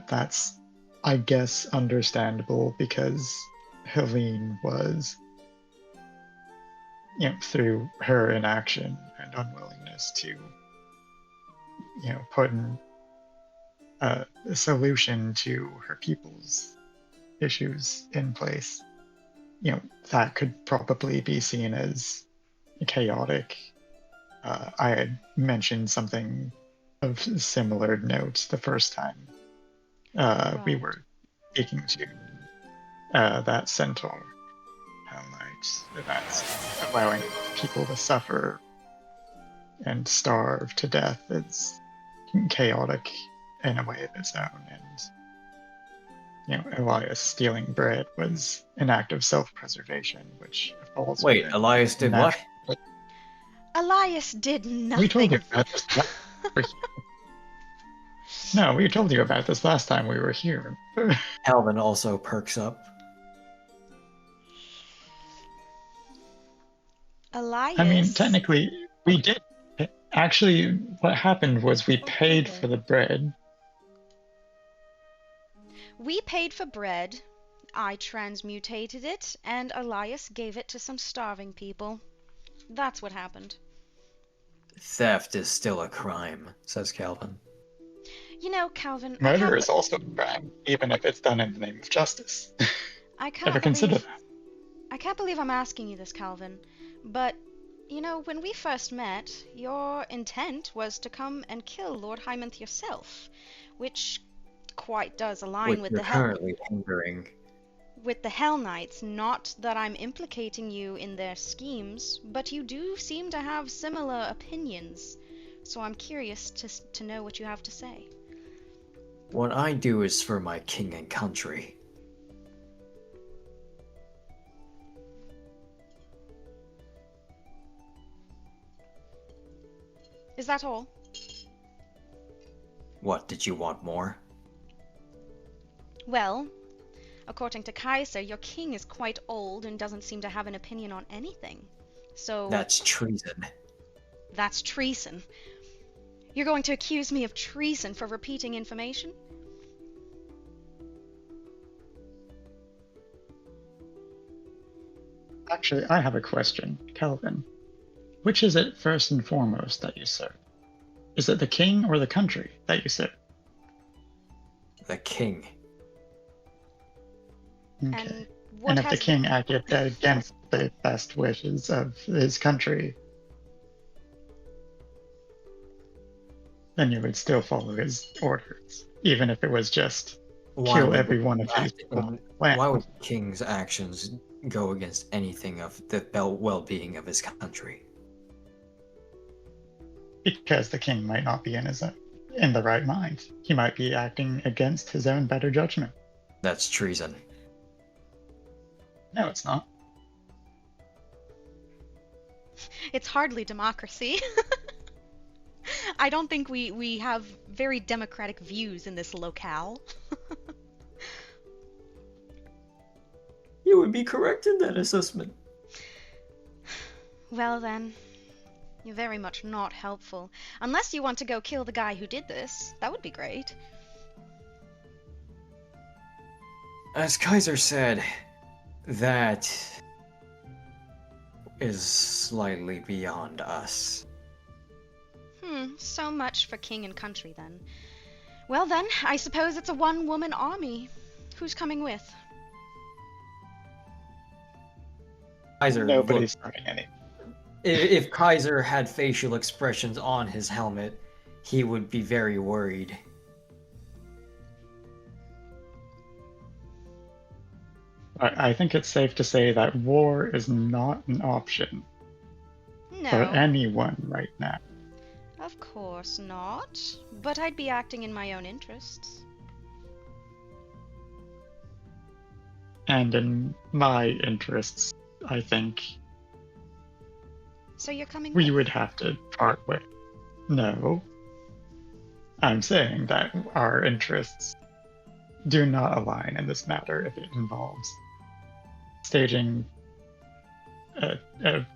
That's, I guess, understandable because Helene was, through her inaction and unwillingness to, put in a solution to her people's issues in place. That could probably be seen as chaotic. I had mentioned something of similar note the first time we Right. were speaking to that centaur Hell Knight, that's allowing people to suffer and starve to death is chaotic in a way of its own. And Elias stealing bread was an act of self-preservation, which falls Wait, within Elias did what? natural. Elias did nothing. We told you about this. No, we told you about this last time we were here. Calvin also perks up. Elias. I mean, technically, we did. Actually, what happened was we paid for the bread. We paid for bread. I transmutated it, and Elias gave it to some starving people. That's what happened. Theft is still a crime, says Calvin. You know, Calvin, Murder is also a crime, even if it's done in the name of justice. I can't Ever consider believe that? I can't believe I'm asking you this, Calvin. But when we first met, your intent was to come and kill Lord Hymanth yourself, which quite does align Which with you're the Hell currently hindering. with the Hell Knights. Not that I'm implicating you in their schemes, but you do seem to have similar opinions. So I'm curious to know what you have to say. What I do is for my king and country. Is that all? What, did you want more? Well, according to Kaiser, your king is quite old and doesn't seem to have an opinion on anything. So That's treason. that's treason. You're going to accuse me of treason for repeating information? Actually, I have a question, Calvin. Which is it first and foremost that you serve? Is it the king or the country that you serve? The king. Okay. And what And if has the king acted against the best wishes of his country, then you would still follow his orders, even if it was just kill every one of his land. Why would the king's actions go against anything of the well-being of his country? Because the king might not be in the right mind. He might be acting against his own better judgment. That's treason. No, it's not. It's hardly democracy. I don't think we have very democratic views in this locale. You would be correct in that assessment. Well then, you're very much not helpful. Unless you want to go kill the guy who did this. That would be great. As Kaiser said, that is slightly beyond us. So much for king and country then. Well then, I suppose it's a one-woman army. Who's coming with? Kaiser Nobody's starting any. If Kaiser had facial expressions on his helmet, he would be very worried. I think it's safe to say that war is not an option for No, anyone right now. of course not. But I'd be acting in my own interests. And in my interests, I think So you're coming we with? would have to part with. No. I'm saying that our interests do not align in this matter if it involves staging a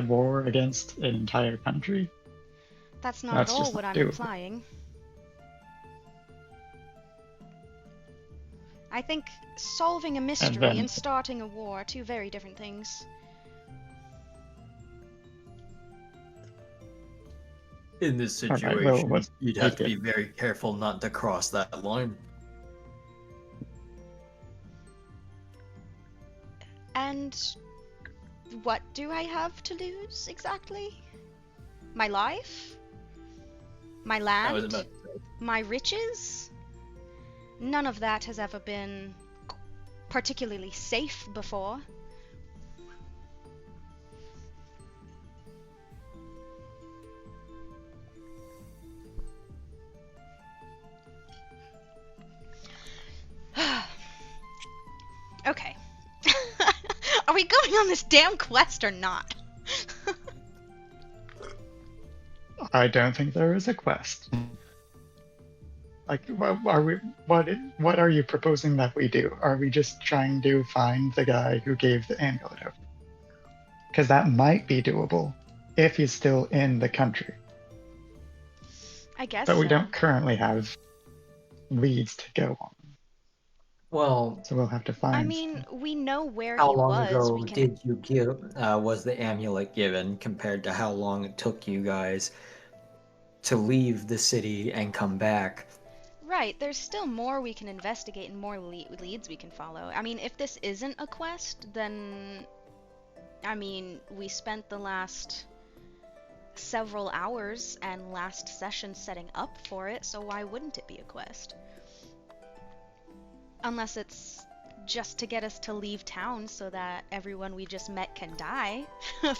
war against an entire country. That's not That's at all just what not I'm doable. implying. I think solving a mystery then- and starting a war are two very different things. In this Alright, situation, well, let's you'd have take to be it. very careful not to cross that line. And what do I have to lose exactly? My life? My I was land? about to say. My riches? None of that has ever been particularly safe before. Okay. Are we going on this damn quest or not? I don't think there is a quest. Like, what are you proposing that we do? Are we just trying to find the guy who gave the amulet over? Because that might be doable if he's still in the country. I guess But we so. don't currently have leads to go on. Well, So we'll have to find. I mean, we know where how he long was. ago We can. did you give? Was the amulet given compared to how long it took you guys to leave the city and come back? Right, there's still more we can investigate and more leads we can follow. I mean, if this isn't a quest, then. I mean, we spent the last several hours and last session setting up for it, so why wouldn't it be a quest? Unless it's just to get us to leave town so that everyone we just met can die,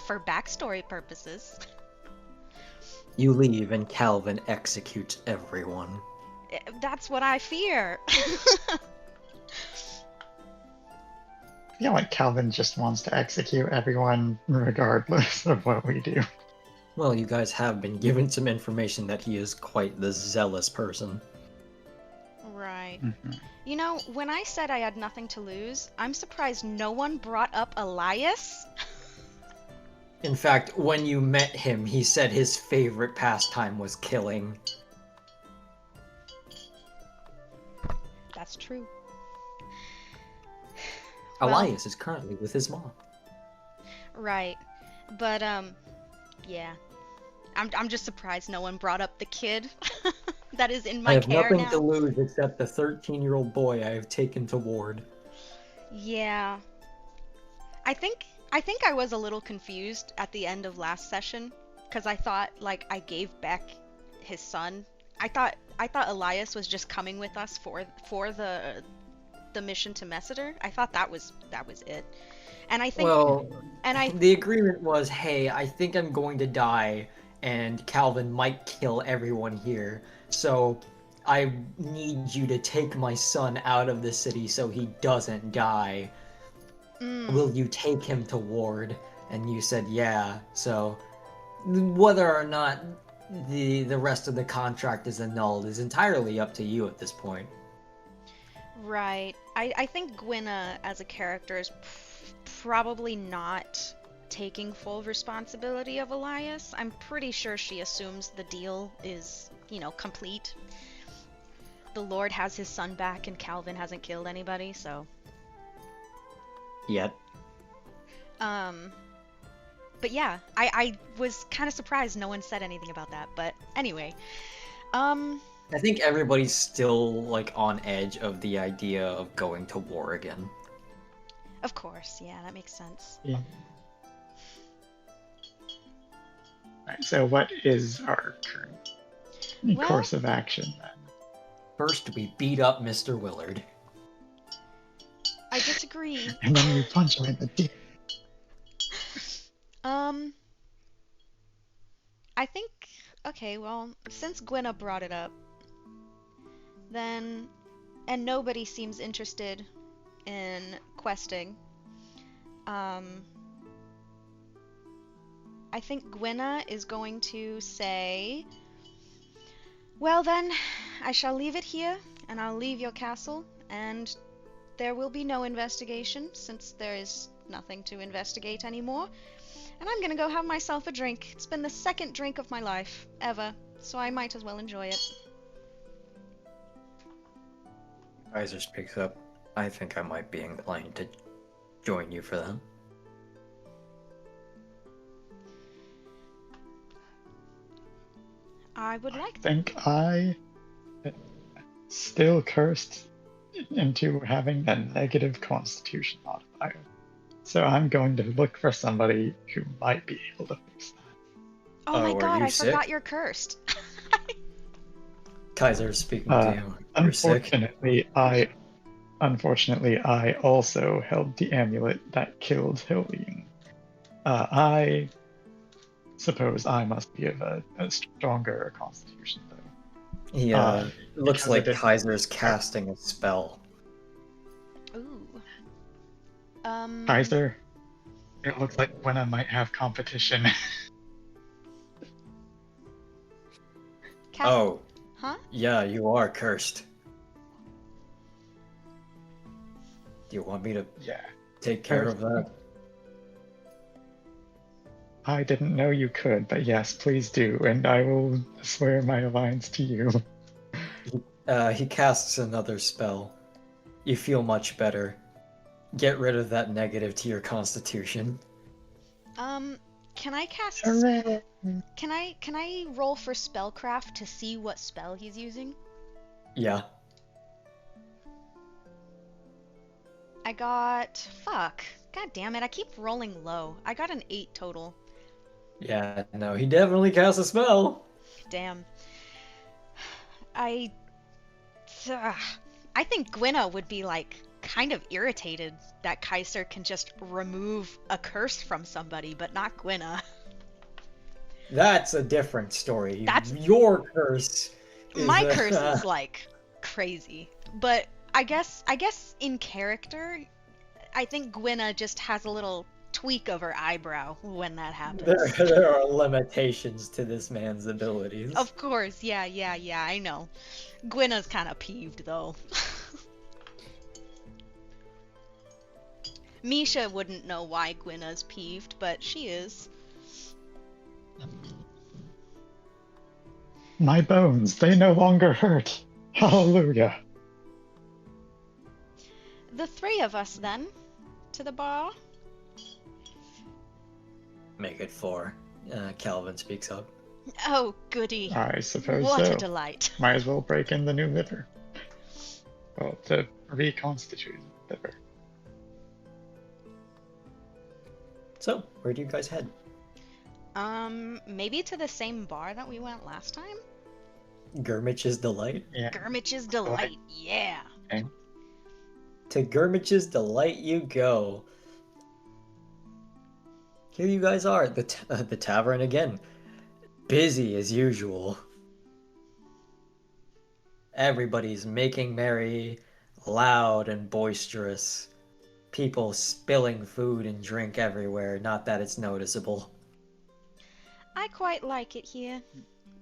for backstory purposes. You leave and Calvin executes everyone. That's what I fear. I feel like Calvin just wants to execute everyone regardless of what we do. Well, you guys have been given some information that he is quite the zealous person. Right. Mm-hmm. You know, when I said I had nothing to lose, I'm surprised no one brought up Elias. In fact, when you met him, he said his favorite pastime was killing. That's true. Well- Elias is currently with his mom. Right. But yeah. I'm just surprised no one brought up the kid that is in I my have care nothing now. to lose except the 13-year-old boy I have taken to ward. Yeah. I think I was a little confused at the end of last session because I thought like I gave back his son. I thought Elias was just coming with us for the mission to Messeter. I thought that was it. And I think The agreement was, hey, I think I'm going to die, and Calvin might kill everyone here, so I need you to take my son out of the city so he doesn't die. Will you take him to ward? And you said yeah. So whether or not the rest of the contract is annulled is entirely up to you at this point. Right. I think Gwenna as a character is probably not taking full responsibility of Elias. I'm pretty sure she assumes the deal is, complete. The Lord has his son back and Calvin hasn't killed anybody, so. Yet. But yeah, I was kind of surprised no one said anything about that. But anyway, I think everybody's still like on edge of the idea of going to war again. of course, yeah, that makes sense. Yeah. Right, so what is our current course of action then? First, we beat up Mr. Willard. I disagree. And then we punch him in the dick. I think, okay, well, since Gwenna brought it up, then, and nobody seems interested in questing, I think Gwenna is going to say, well then, I shall leave it here, and I'll leave your castle, and there will be no investigation, since there is nothing to investigate anymore. And I'm gonna go have myself a drink. It's been the second drink of my life, ever, so I might as well enjoy it. Kaiser speaks up. I think I might be inclined to join you for that. I would like I think I still cursed into having a negative constitution modifier. So I'm going to look for somebody who might be able to fix that. Oh my are god, you I sick? forgot you're cursed. Kaiser's speaking to you. You're sick. Unfortunately, I also held the amulet that killed Helene. I suppose I must be of a stronger constitution, though. He looks because like it is- Kaiser's casting a spell. Ooh. Kaiser, it looks like Gwenna might have competition. Oh, Huh? yeah, you are cursed. Do you want me to Yeah. take care of that? I didn't know you could, but yes, please do, and I will swear my alliance to you. He casts another spell. You feel much better. Get rid of that negative to your constitution. Can I cast... Hooray! Can I roll for spellcraft to see what spell he's using? Yeah. I got... Fuck. God damn it, I keep rolling low. I got an 8 total. Yeah, no, he definitely casts a spell. Damn. I think Gwenna would be, like, kind of irritated that Kaiser can just remove a curse from somebody, but not Gwenna. That's a different story. That's- Your curse. My curse is, like, crazy. But I guess in character, I think Gwenna just has a little tweak of her eyebrow when that happens. There are limitations to this man's abilities. Of course, yeah, I know. Gwenna's kind of peeved, though. Misha wouldn't know why Gwenna's peeved, but she is. My bones, they no longer hurt. Hallelujah. The three of us, then, to the bar? Make it 4. Calvin speaks up. Oh, goody. I suppose What so. a delight. Might as well break in the new liver. Well, to reconstitute the liver. So, where do you guys head? Maybe to the same bar that we went last time? Gurmitch's Delight? Yeah. Gurmitch's Delight, yeah. Okay. To Gurmitch's Delight you go. Here you guys are, the tavern again. Busy as usual. Everybody's making merry, loud and boisterous. People spilling food and drink everywhere, not that it's noticeable. I quite like it here.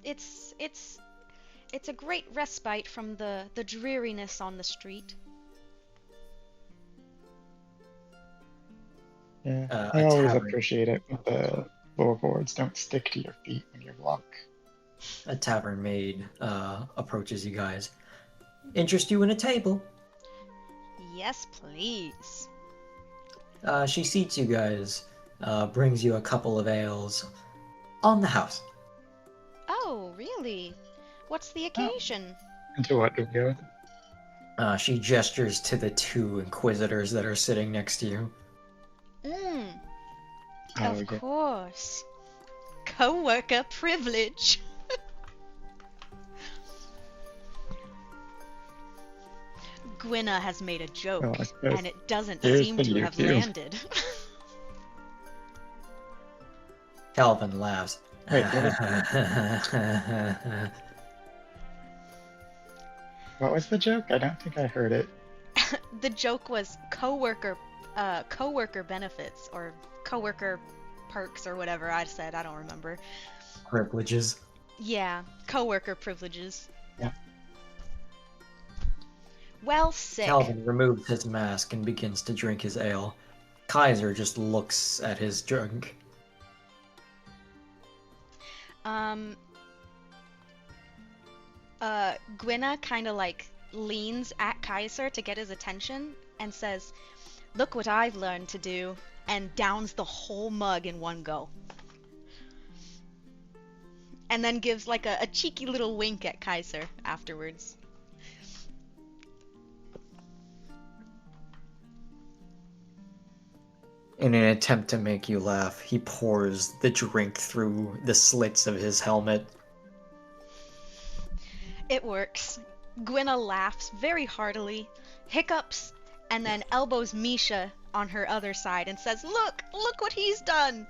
It's a great respite from the dreariness on the street. Yeah. A I always tavern. appreciate it when the floorboards don't stick to your feet when you walk. A tavern maid approaches you guys. Interest you in a table? Yes, please. She seats you guys, brings you a couple of ales. On the house. Oh, really? What's the occasion? Into what do we go? She gestures to the 2 inquisitors that are sitting next to you. Oh, Of yeah. course. Co-worker privilege. Gwynna has made a joke, Well, I suppose and it doesn't here's seem the to new have cue. landed. Calvin laughs. Wait, what was the joke? I don't think I heard it. The joke was coworker benefits or coworker perks or whatever I said. I don't remember. Privileges. Yeah, coworker privileges. Yeah. Well, sick. Calvin removes his mask and begins to drink his ale. Kaiser just looks at his drink. Gwynna kind of like leans at Kaiser to get his attention and says, "Look what I've learned to do," and downs the whole mug in one go. And then gives like a cheeky little wink at Kaiser afterwards. In an attempt to make you laugh, he pours the drink through the slits of his helmet. It works. Gwynna laughs very heartily, hiccups, and then elbows Misha on her other side and says, Look what he's done!"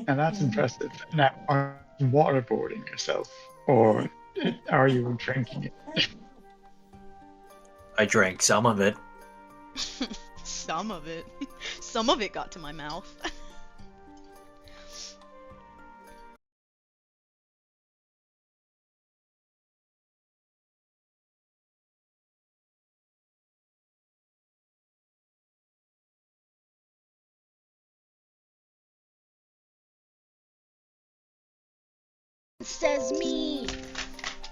And that's impressive. Now, are you waterboarding yourself? Or are you drinking it? I drank some of it. Some of it. Some of it got to my mouth. Says me.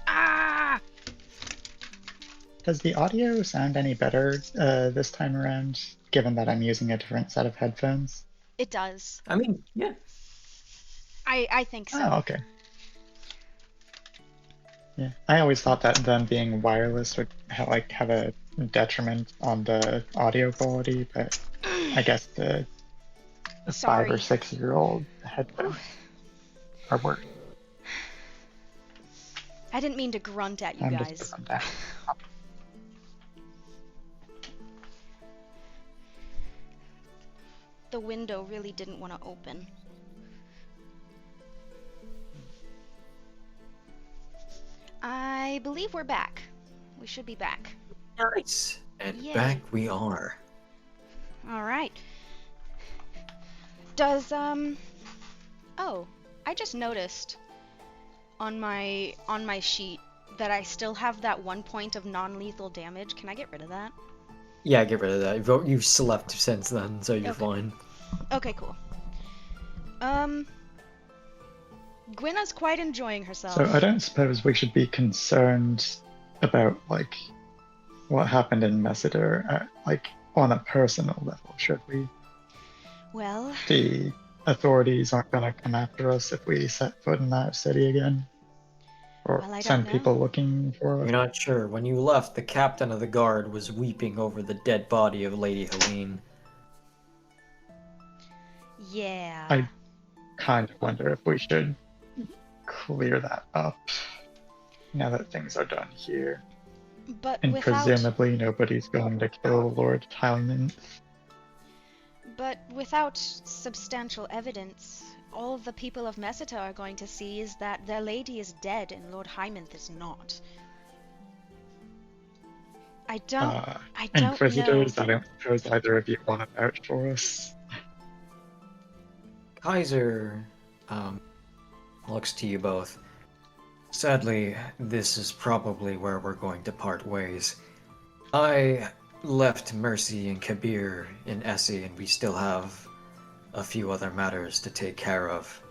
Ah! Does the audio sound any better this time around, given that I'm using a different set of headphones? It does. I mean, yeah. I think so. Oh, okay. Yeah, I always thought that them being wireless would have a detriment on the audio quality, but I guess the 5 or 6 year old headphones are worse. I didn't mean to grunt at you I'm guys. just putting that. The window really didn't want to open. I believe we're back. We should be back. Nice. And Yay. back we are. All right. Does oh, I just noticed on my sheet that I still have that 1 point of non-lethal damage. Can I get rid of that? Yeah, get rid of that. You've slept since then, so you're Okay. fine. Okay, cool. Gwynna's quite enjoying herself. So I don't suppose we should be concerned about what happened in Messidor, like on a personal level? Should we? Well, The authorities aren't gonna come after us if we set foot in that city again, or well, I don't send people know. looking for us. You're not sure. When you left, the captain of the guard was weeping over the dead body of Lady Helene. Yeah. I kind of wonder if we should clear that up now that things are done here. But And without presumably nobody's going to kill Lord Hyman. substantial evidence, all the people of Meseta are going to see is that their lady is dead and Lord Hymanth is not. I don't know. Inquisitors, I don't suppose either of you want to vouch for us. Kaiser looks to you both. Sadly, this is probably where we're going to part ways. I left Mercy and Kabir in Essie, and we still have a few other matters to take care of.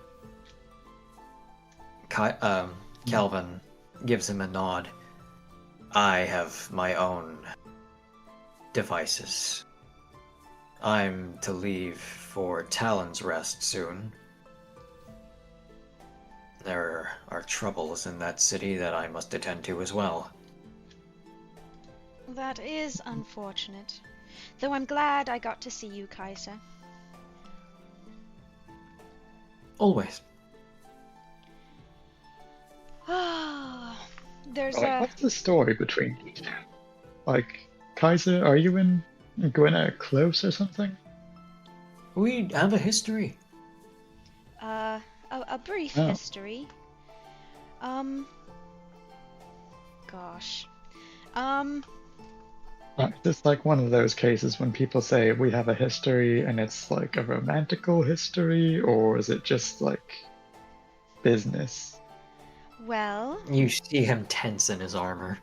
Calvin gives him a nod. I have my own devices. I'm to leave for Talon's Rest soon. There are troubles in that city that I must attend to as well. That is unfortunate. Though I'm glad I got to see you, Kaiser. Always. There's Like, a... what's the story between you two? Like, Kaiser, are you and Gwenna close or something? We have a history. a brief Oh. history. Gosh. It's like one of those cases when people say we have a history and it's like a romantical history, or is it just like business? Well, You see him tense in his armor.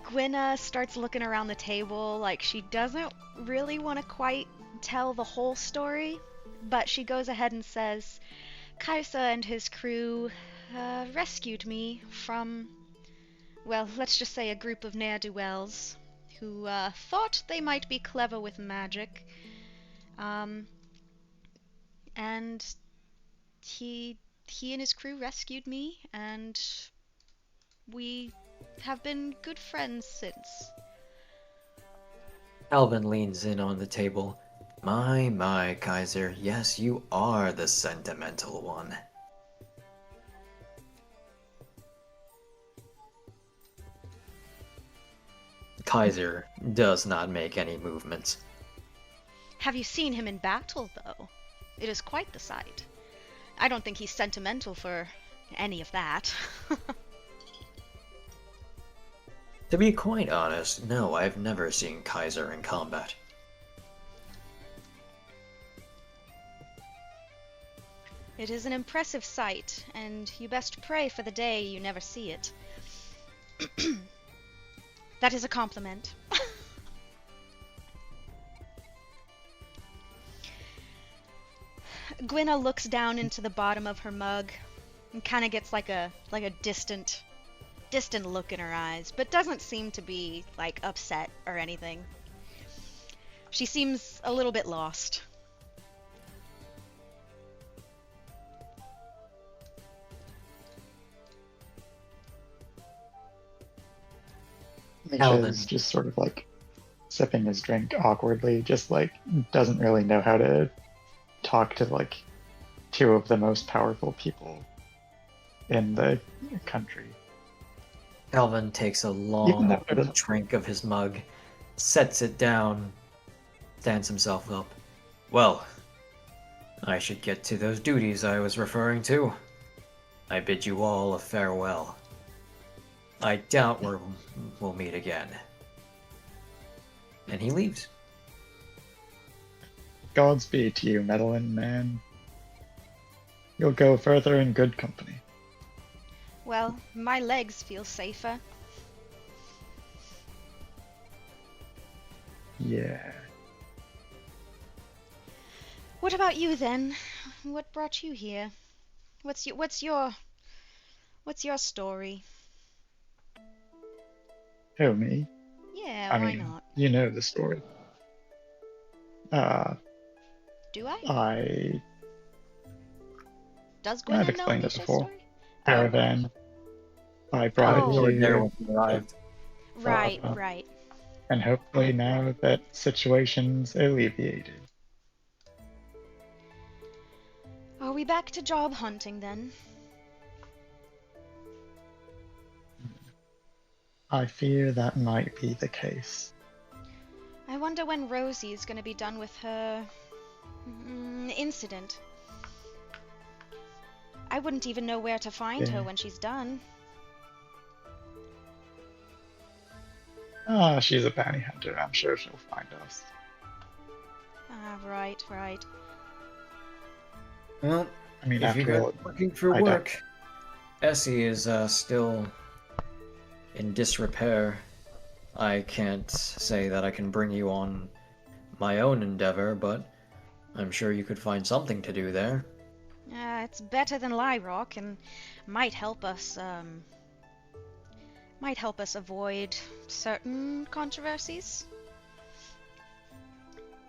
Gwenna starts looking around the table like she doesn't really want to quite tell the whole story, but she goes ahead and says, Kaiser and his crew rescued me from, well, let's just say a group of ne'er-do-wells who thought they might be clever with magic. And he and his crew rescued me, and we have been good friends since. Calvin leans in on the table. My, Kaiser, yes, you are the sentimental one. Kaiser does not make any movements. Have you seen him in battle, though? It is quite the sight. I don't think he's sentimental for any of that. To be quite honest, no, I've never seen Kaiser in combat. It is an impressive sight, and you best pray for the day you never see it. That is a compliment. Gwenna looks down into the bottom of her mug and kind of gets like a distant look in her eyes, but doesn't seem to be like upset or anything. She seems a little bit lost. Calvin. Misha's just sort of like sipping his drink awkwardly, just like doesn't really know how to talk to like two of the most powerful people in the country. Calvin takes a long drink of his mug, sets it down, stands himself up. Well, I should get to those duties I was referring to. I bid you all a farewell. I doubt we'll meet again. And he leaves. Godspeed to you, meddling man. You'll go further in good company. Well, my legs feel safer. Yeah. What about you then? What brought you here? What's your story? Oh, me? Yeah, I why mean, not? you know the story. Do I? I Does I've Gwenna know explained it Misha's before. story? Caravan. I brought it You Oh, were there to when he arrived. right, uh, right. and hopefully now that situation's alleviated. Are we back to job hunting then? I fear that might be the case. I wonder when Rosie's gonna be done with her incident. I wouldn't even know where to find her Yeah. when she's done. Ah, she's a bounty hunter. I'm sure she'll find us. Ah, right, right. Well, I mean, if you after guys all, are looking for I doubt. work, Essie is still in disrepair. I can't say that I can bring you on my own endeavor, but I'm sure you could find something to do there. It's better than Lyrock and might help us avoid certain controversies.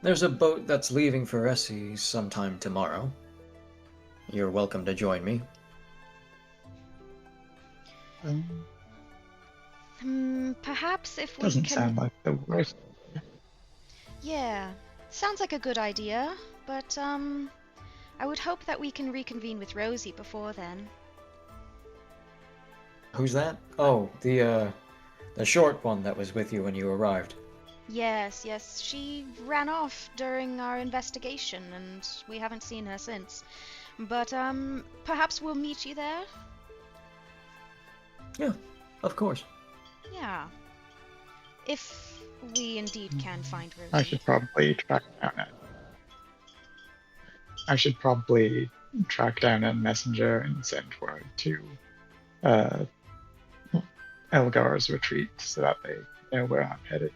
There's a boat that's leaving for Essie sometime tomorrow. You're welcome to join me. Perhaps if we Doesn't can... sound like the worst. Yeah, sounds like a good idea, but I would hope that we can reconvene with Rosie before then. Who's that? Oh, the short one that was with you when you arrived. Yes, yes, she ran off during our investigation and we haven't seen her since. But perhaps we'll meet you there? Yeah, of course. Yeah. If we indeed can find Rosie. I should probably track down a messenger and send word to uh, Elgar's retreat so that they know where I'm headed.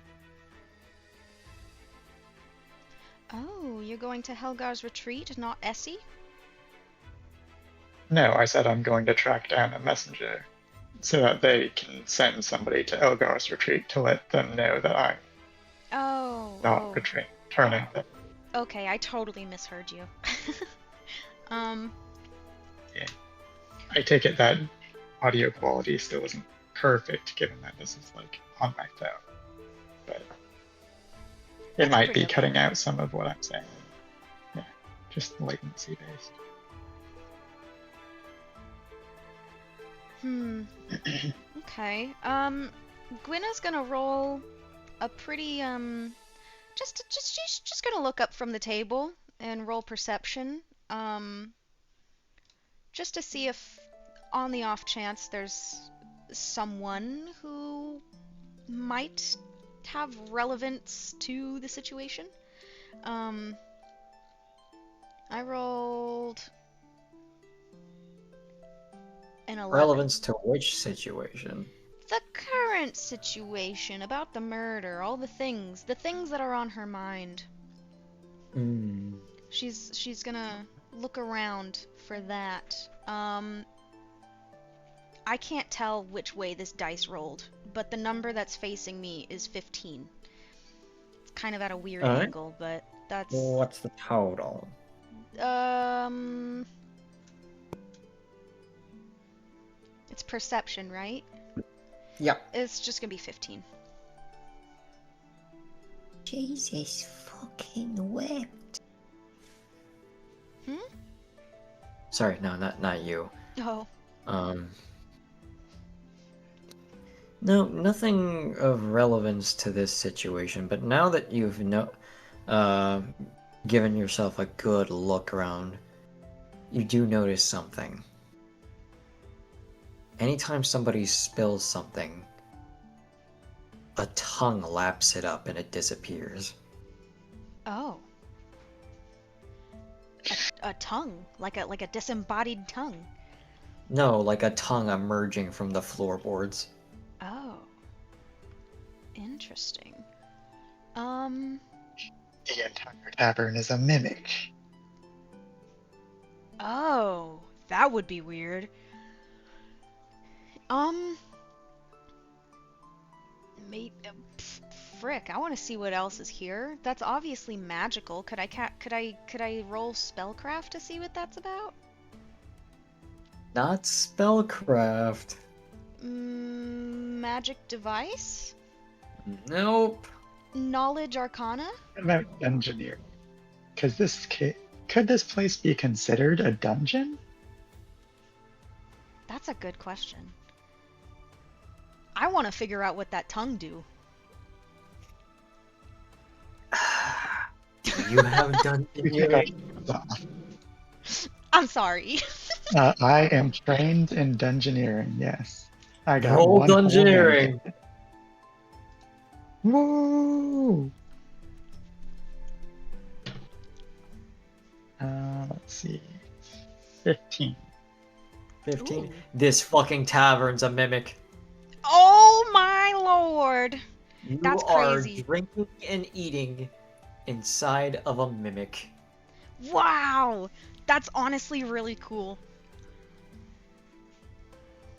Oh, you're going to Helgar's retreat, not Essie? No, I said I'm going to track down a messenger so that they can send somebody to Elgar's retreat to let them know that I'm not returning them. Okay, I totally misheard you. Yeah. I take it that audio quality still isn't perfect given that this is like on my phone. But it might be cutting out some of what I'm saying. Yeah, just latency based. Okay. Gwynna's gonna roll a pretty she's just gonna look up from the table and roll perception. Just to see if on the off chance there's someone who might have relevance to the situation. I rolled an 11. Relevance to which situation? The current situation about the murder, all the things that are on her mind. She's gonna look around for that. I can't tell which way this dice rolled, but the number that's facing me is 15. It's kind of at a weird angle, but that's... What's the total? It's perception, right? Yep. It's just gonna be 15. Jesus fucking wept. Sorry, no, not you. Oh. No, nothing of relevance to this situation, but now that you've given yourself a good look around, you do notice something. Anytime somebody spills something, a tongue laps it up and it disappears. Oh. A tongue, like a disembodied tongue. No, like a tongue emerging from the floorboards. Oh. Interesting. The entire tavern is a mimic. Oh, that would be weird. Maybe. Frick! I want to see what else is here. That's obviously magical. Could I roll spellcraft to see what that's about? Not spellcraft. Magic device? Nope. Knowledge arcana? What about engineer? Because could this place be considered a dungeon? That's a good question. I want to figure out what that tongue do. You have done I'm sorry. I am trained in dungeoneering, yes. I got Roll one whole dungeoneering. minute. Woo! Let's see. 15. 15. Ooh. This fucking tavern's a mimic. Oh my lord! You That's are crazy. drinking and eating inside of a mimic. Wow! That's honestly really cool.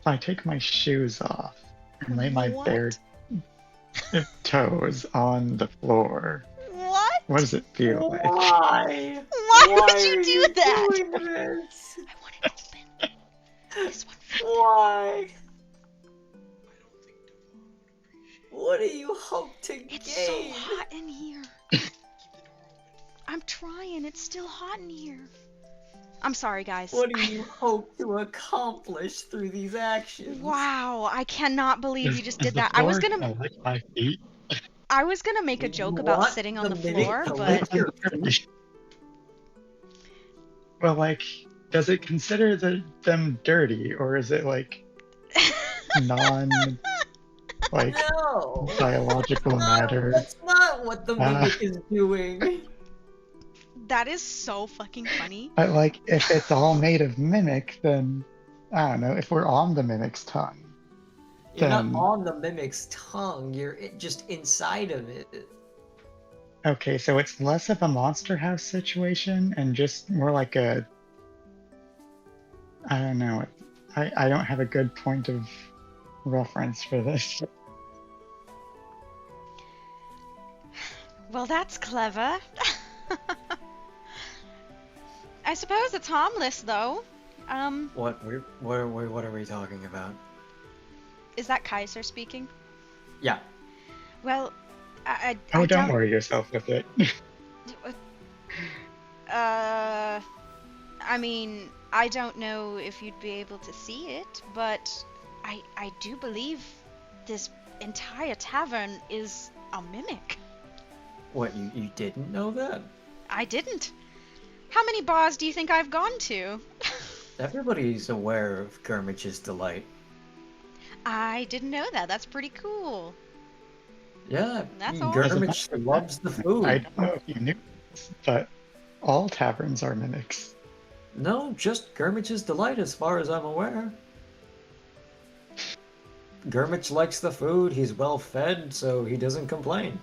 If I take my shoes off and lay my What? bare toes on the floor, What? what does it feel like? Why? Why would you do that? Doing this? I want it open. This one. Why? I don't think Devon would appreciate What do you hope to It's gain? so hot in here. Keep the door open. I'm trying. It's still hot in here. I'm sorry, guys. What do you hope to accomplish through these actions? Wow, I cannot believe you just Is did the that. I was floor gonna like 5 feet? make a joke You about want sitting on the mimic floor, to but lick your feet? Well, like, does it consider them dirty, or is it like non like No. biological matter? That's not what the mimic is doing. that is so fucking funny. But like, if it's all made of mimic, then I don't know. If we're on the mimic's tongue, You're not Then- on the mimic's tongue. You're just inside of it. okay, so it's less of a Monster House situation and just more like a. I don't know. I don't have a good point of reference for this. Well, that's clever. I suppose it's harmless, though. What are we talking about? Is that Kaiser speaking? Yeah. Well, I Oh, don't don't. worry yourself with it. I mean, I don't know if you'd be able to see it, but I do believe this entire tavern is a mimic. What, you didn't know that? I didn't. How many bars do you think I've gone to? Everybody's aware of Gurmich's Delight. I didn't know that. That's pretty cool. Yeah, That's all. Gurmich loves the food. I don't know if you knew this, but all taverns are mimics. No, just Gurmich's Delight as far as I'm aware. Gurmich likes the food, he's well fed, so he doesn't complain.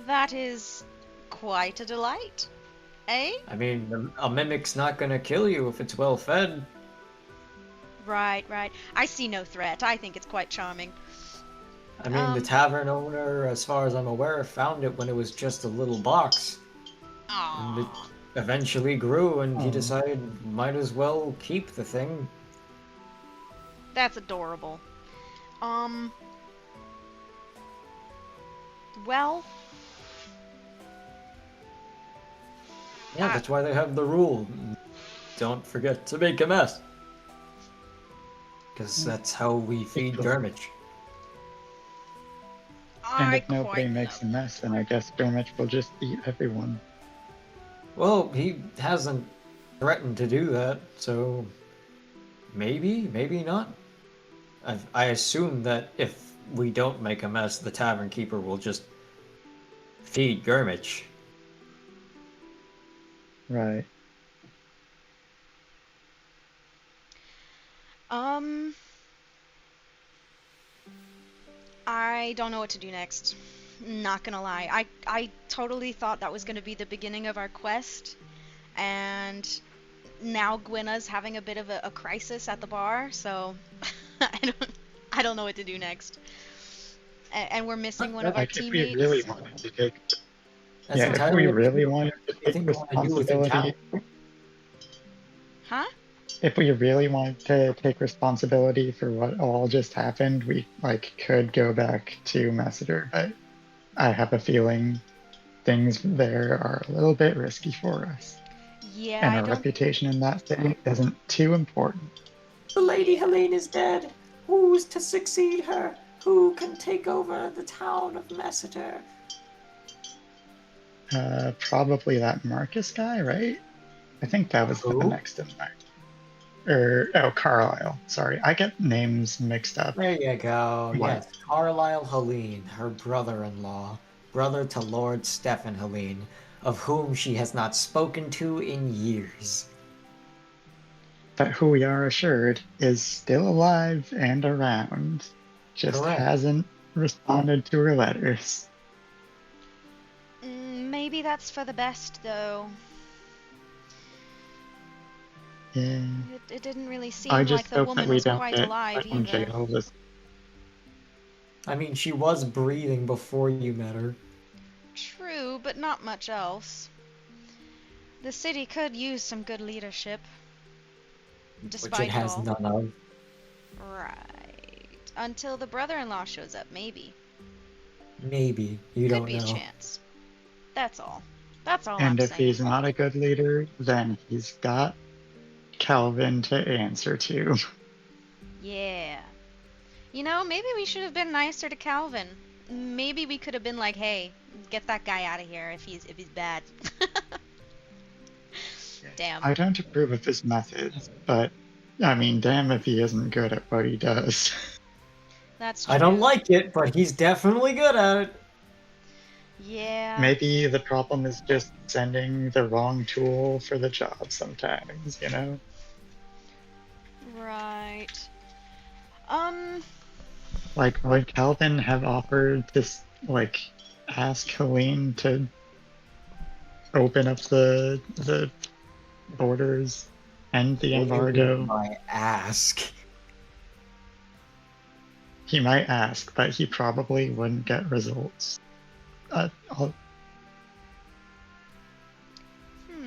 That is quite a delight. Eh? I mean, a mimic's not gonna kill you if it's well fed. Right, right. I see no threat. I think it's quite charming. I mean, the tavern owner, as far as I'm aware, found it when it was just a little box. And it Aww. eventually grew, and he Aw. decided might as well keep the thing. That's adorable. Well, Yeah, that's why they have the rule. Don't forget to make a mess. Because that's how we feed Gurmich. And I if nobody quite makes a love mess, then I guess Gurmich will just eat everyone. Well, he hasn't threatened to do that, so maybe, maybe not. I assume that if we don't make a mess, the tavern keeper will just feed Gurmich. Right. I don't know what to do next. Not gonna lie. I totally thought that was gonna be the beginning of our quest, and now Gwenna's having a bit of a crisis at the bar, so I don't know what to do next. and we're missing one of our Like, if we really teammates. wanted to take, That's yeah, if we entirely up to really you. wanted to What do you take think you want to do with your responsibility, talent? Huh? if we really wanted to take responsibility for what all just happened, we like could go back to Messeter, but I have a feeling things there are a little bit risky for us. Yeah, And I our don't. reputation in that city isn't too important. The Lady Yeah. Helene is dead. Who's to succeed her? Who can take over the town of Messeter? Probably that Marcus guy, right? I think that was the Who? next in line. Or, oh, Carlisle. Sorry, I get names mixed up. There you go. What? Yes, Carlisle Helene, her brother-in-law, brother to Lord Stephen Helene, of whom she has not spoken to in years. But who we are assured is still alive and around. Just Correct. hasn't responded to her letters. Maybe that's for the best, though. Yeah. It didn't really I seem just like the hope that woman we was don't quite get alive put in either. jail this. I mean, she was breathing before you met her. True, but not much else. The city could use some good leadership. Which Despite it has all. none of. Right. Until the brother-in-law shows up, maybe. Maybe. You Could don't be a know. chance. That's all. That's all And I'm if saying. he's not a good leader, then he's got Calvin to answer to. Yeah. You know, maybe we should have been nicer to Calvin. Maybe we could have been like, "Hey, get that guy out of here if he's bad." Damn. I don't approve of his methods, but I mean, damn if he isn't good at what he does. That's true. I don't like it, but he's definitely good at it. Yeah. Maybe the problem is just sending the wrong tool for the job sometimes, you know? Right. Like, would Calvin have offered to, like, ask Helene to open up the borders, end the What do you mean embargo? by ask? He might ask, but he probably wouldn't get results.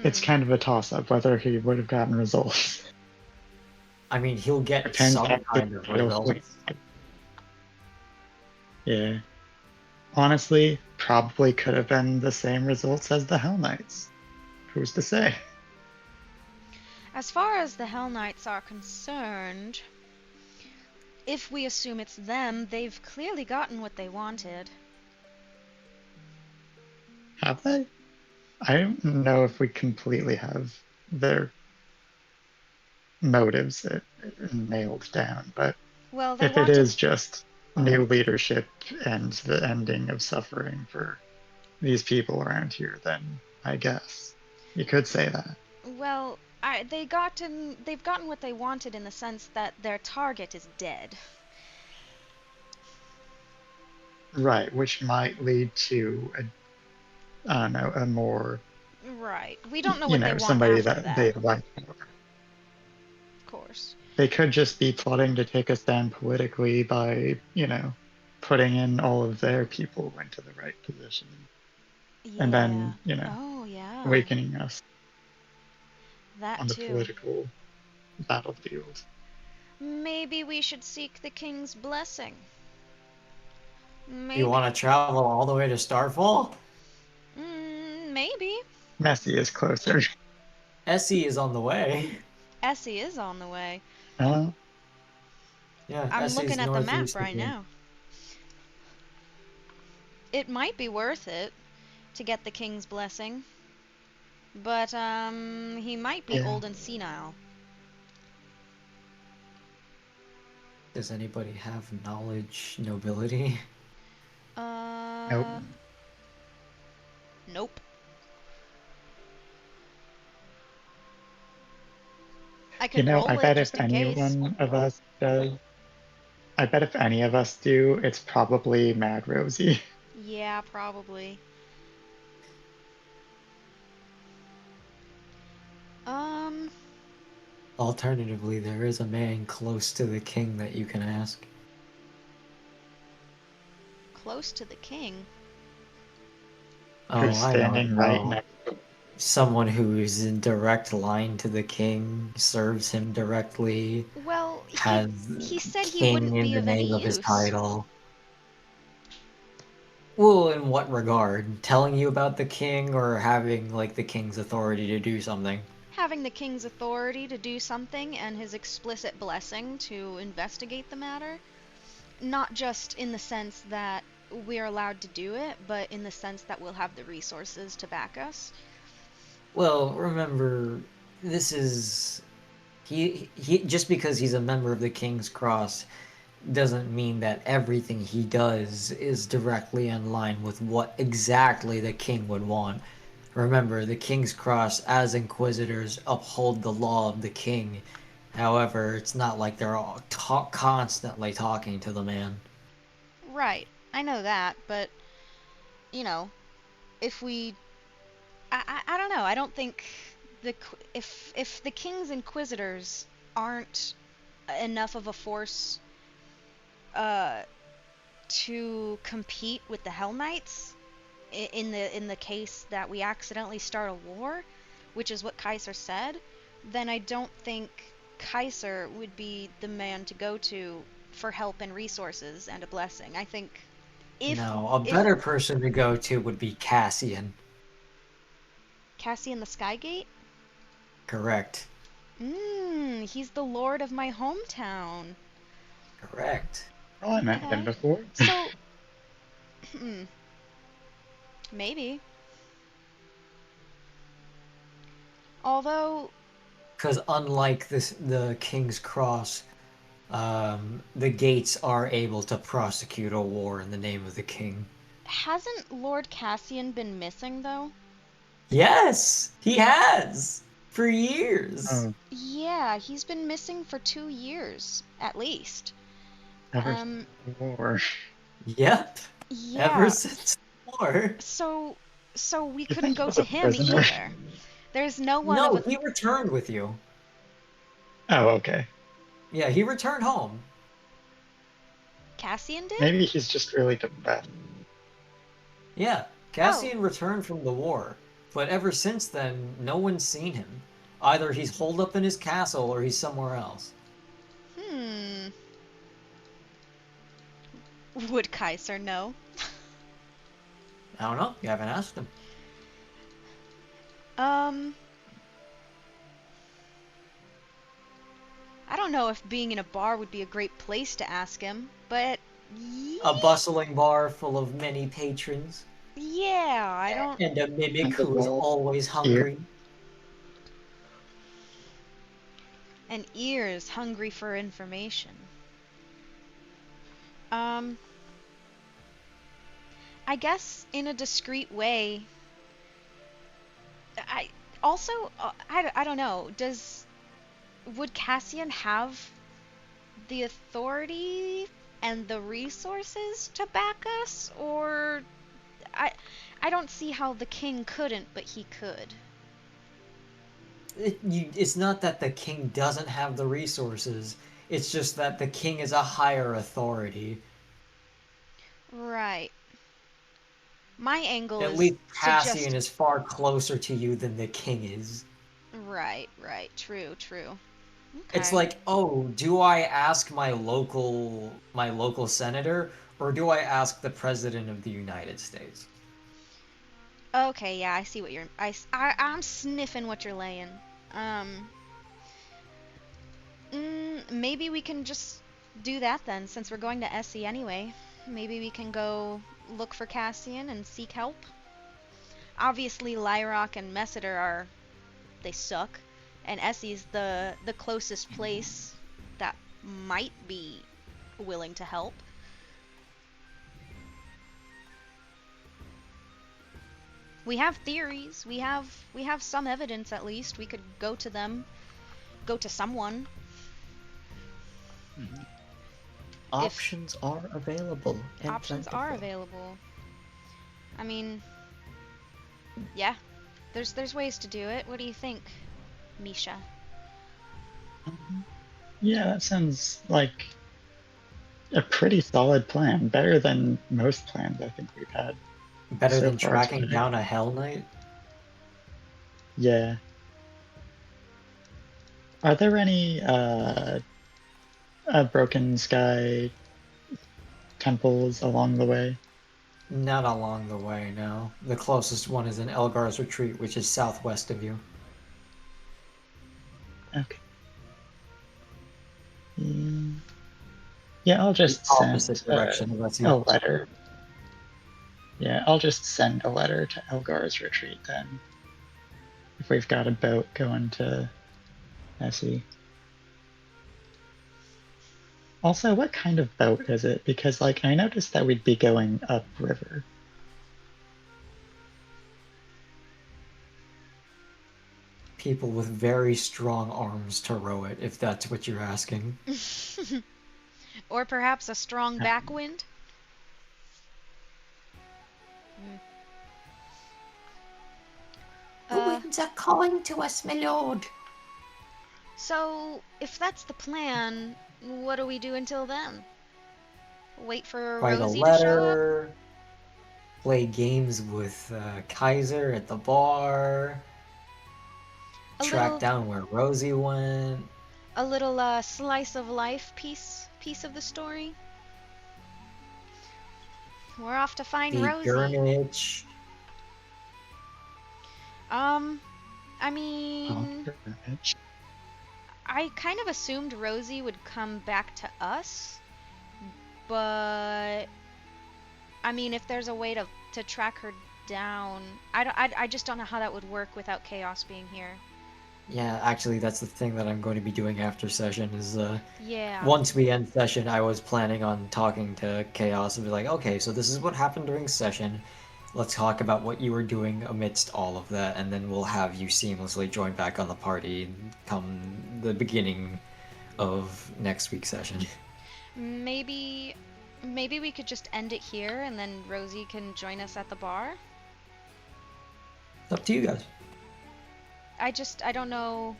It's kind of a toss-up whether he would have gotten results. I mean, he'll get Depends some on the kind of real results. Yeah. Honestly, probably could have been the same results as the Hell Knights. Who's to say? As far as the Hell Knights are concerned, if we assume it's them, they've clearly gotten what they wanted. Have they? I don't know if we completely have their motives nailed down, but Well, they if it wanted. is just new leadership and the ending of suffering for these people around here, then I guess you could say that. Well, they've gotten what they wanted in the sense that their target is dead. Right, which might lead to I don't know, a more, Right. We don't know you what they know, want somebody after that that. they like more. Of course. They could just be plotting to take a stand politically by, you know, putting in all of their people into the right position. Yeah. And then, you know, Oh, yeah. awakening us That on the too. political battlefield. Maybe we should seek the king's blessing. Maybe. You want to travel all the way to Starfall? Maybe. Messi is closer. Essie is on the way. Essie is on the way. Uh, Yeah, I'm Essie's looking at the map northeast of right you. now. It might be worth it to get the king's blessing. But, he might be Yeah. old and senile. Does anybody have knowledge, nobility? Nope. Nope. I You can know, roll I it bet just if in any case. one of us does, I bet if any of us do, it's probably Mad Rosie. Yeah, probably. Alternatively, there is a man close to the king that you can ask. close to the king. Oh, Who's I standing don't right know. next to Someone who's in direct line to the king, serves him directly, Well, has he said he king wouldn't in be the of any name of his use. title. Well, in what regard? Telling you about the king or having, like, the king's authority to do something? Having the king's authority to do something and his explicit blessing to investigate the matter. Not just in the sense that we're allowed to do it, but in the sense that we'll have the resources to back us. Well, remember, this is... He just because he's a member of the King's Cross doesn't mean that everything he does is directly in line with what exactly the king would want. Remember, the King's Cross, as inquisitors, uphold the law of the king. However, it's not like they're all constantly talking to the man. Right, I know that, but, you know, if we... I don't know, I don't think if the king's inquisitors aren't enough of a force uh, to compete with the Hell Knights in the case that we accidentally start a war, which is what Kaiser said, then I don't think Kaiser would be the man to go to for help and resources and a blessing. I think No, a if better person to go to would be Cassian. Cassian the Skygate, Correct. He's the lord of my hometown. Correct. Oh, I met him Okay. before. So, maybe. Although, Because unlike the King's Cross, the gates are able to prosecute a war in the name of the king. hasn't Lord Cassian been missing, though? Yes, he has for years. Oh, Yeah, he's been missing for 2 years, at least. ever since the war. Yep. Ever Yeah, since the war. so we You couldn't think he go was to a him prisoner? either. There's no one of No, a... he returned with you. Oh, okay. Yeah, he returned home. Cassian did? Maybe he's just really depressed. Yeah, Oh. Cassian returned from the war, but ever since then, no one's seen him. Either he's holed up in his castle or he's somewhere else. Would Kaiser know? I don't know. You haven't asked him. I don't know if being in a bar would be a great place to ask him, but A bustling bar full of many patrons. yeah, I don't... And a mimic And the who is wall always here. hungry. And ears hungry for information. I guess in a discreet way. I also, I don't know, would Cassian have the authority and the resources to back us? Or, I don't see how the king couldn't, but he could. It's not that the king doesn't have the resources. It's just that the king is a higher authority. Right. My angle At is least to Cassian just... is far closer to you than the king is. Right, true. Okay. It's like, oh, do I ask my local senator or do I ask the president of the United States? Okay, yeah, I see what I'm sniffing what you're laying. Maybe we can just do that then, since we're going to Essie anyway. Maybe we can go look for Cassian and seek help. Obviously, Lyrock and Messiter they suck, and Essie's the closest place that might be willing to help. We have theories. We have some evidence at least. We could go to them. Go to someone. Options are available. And Options are available. I mean, yeah. There's ways to do it. What do you think, Misha? Yeah, that sounds like a pretty solid plan. Better than most plans I think we've had. Better So than far tracking today. down a Hell Knight? Yeah. Are there any Broken Sky temples along the way? Not along the way, no. The closest one is in Elgar's Retreat, which is southwest of you. Okay. Yeah, I'll just The send opposite direction of us. a letter. Yeah, I'll just send a letter to Elgar's Retreat then. If we've got a boat going to Essie. Also, what kind of boat is it? Because, like, I noticed that we'd be going upriver. People with very strong arms to row it, if that's what you're asking. Or perhaps a strong backwind? The winds are calling to us, my lord. So, if that's the plan, what do we do until then? Wait for Write a Rosie to show up? letter, play games with Kaiser at the bar, track down where Rosie went. A little slice of life piece of the story. We're off to find The Rosie. Gurnage. I mean, I kind of assumed Rosie would come back to us, but I mean, if there's a way to track her down, I just don't know how that would work without Chaos being here. Yeah, actually, that's the thing that I'm going to be doing after session is, Yeah. once we end session, I was planning on talking to Chaos and be like, okay, so this is what happened during session. Let's talk about what you were doing amidst all of that, and then we'll have you seamlessly join back on the party come the beginning of next week's session. Maybe we could just end it here, and then Rosie can join us at the bar? It's up to you guys. I don't know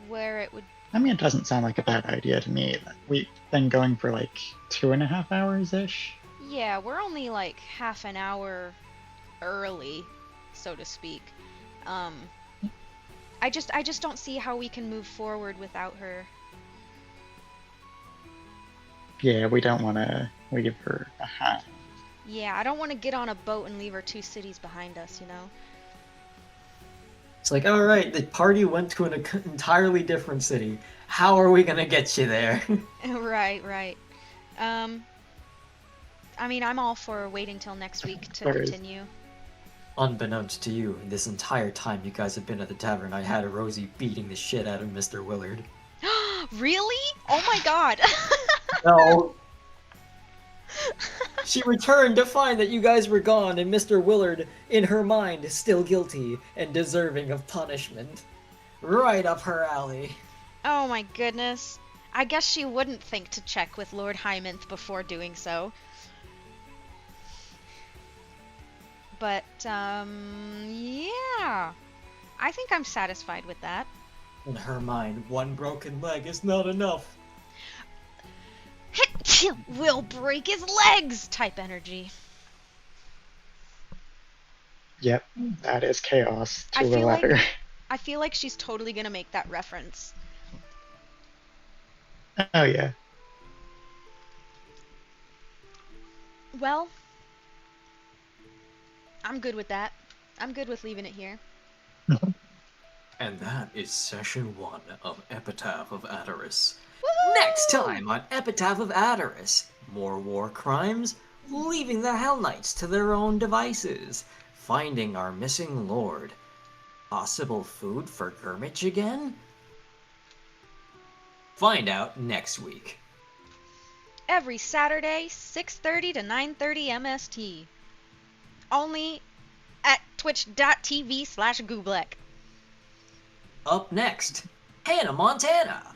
where it would... I mean, it doesn't sound like a bad idea to me. We've been going for like 2.5 hours-ish. Yeah, we're only like half an hour early, so to speak. I just don't see how we can move forward without her. Yeah, we don't want to leave her behind. Yeah, I don't want to get on a boat and leave her 2 cities behind us, you know? It's like, alright, the party went to an entirely different city. How are we gonna get you there? Right. I mean, I'm all for waiting till next week to continue. Unbeknownst to you, this entire time you guys have been at the tavern, I had Rosie beating the shit out of Mr. Willard. Really? Oh my god! No. She returned to find that you guys were gone and Mr. Willard, in her mind, still guilty and deserving of punishment. Right up her alley. Oh my goodness. I guess she wouldn't think to check with Lord Hymanth before doing so. But, yeah. I think I'm satisfied with that. In her mind, 1 broken leg is not enough. We'll break his legs! Type energy. Yep, that is chaos to a letter. I feel like she's totally gonna make that reference. Oh yeah. Well, I'm good with that. I'm good with leaving it here. And that is session 1 of Epitaph of Adoris. Woo-hoo! Next time on Epitaph of Adoris, more war crimes, leaving the Hell Knights to their own devices, finding our missing lord, possible food for Gurmich again? Find out next week. Every Saturday, 6:30 to 9:30 MST. Only at twitch.tv/Gooblek. Up next, Hannah Montana.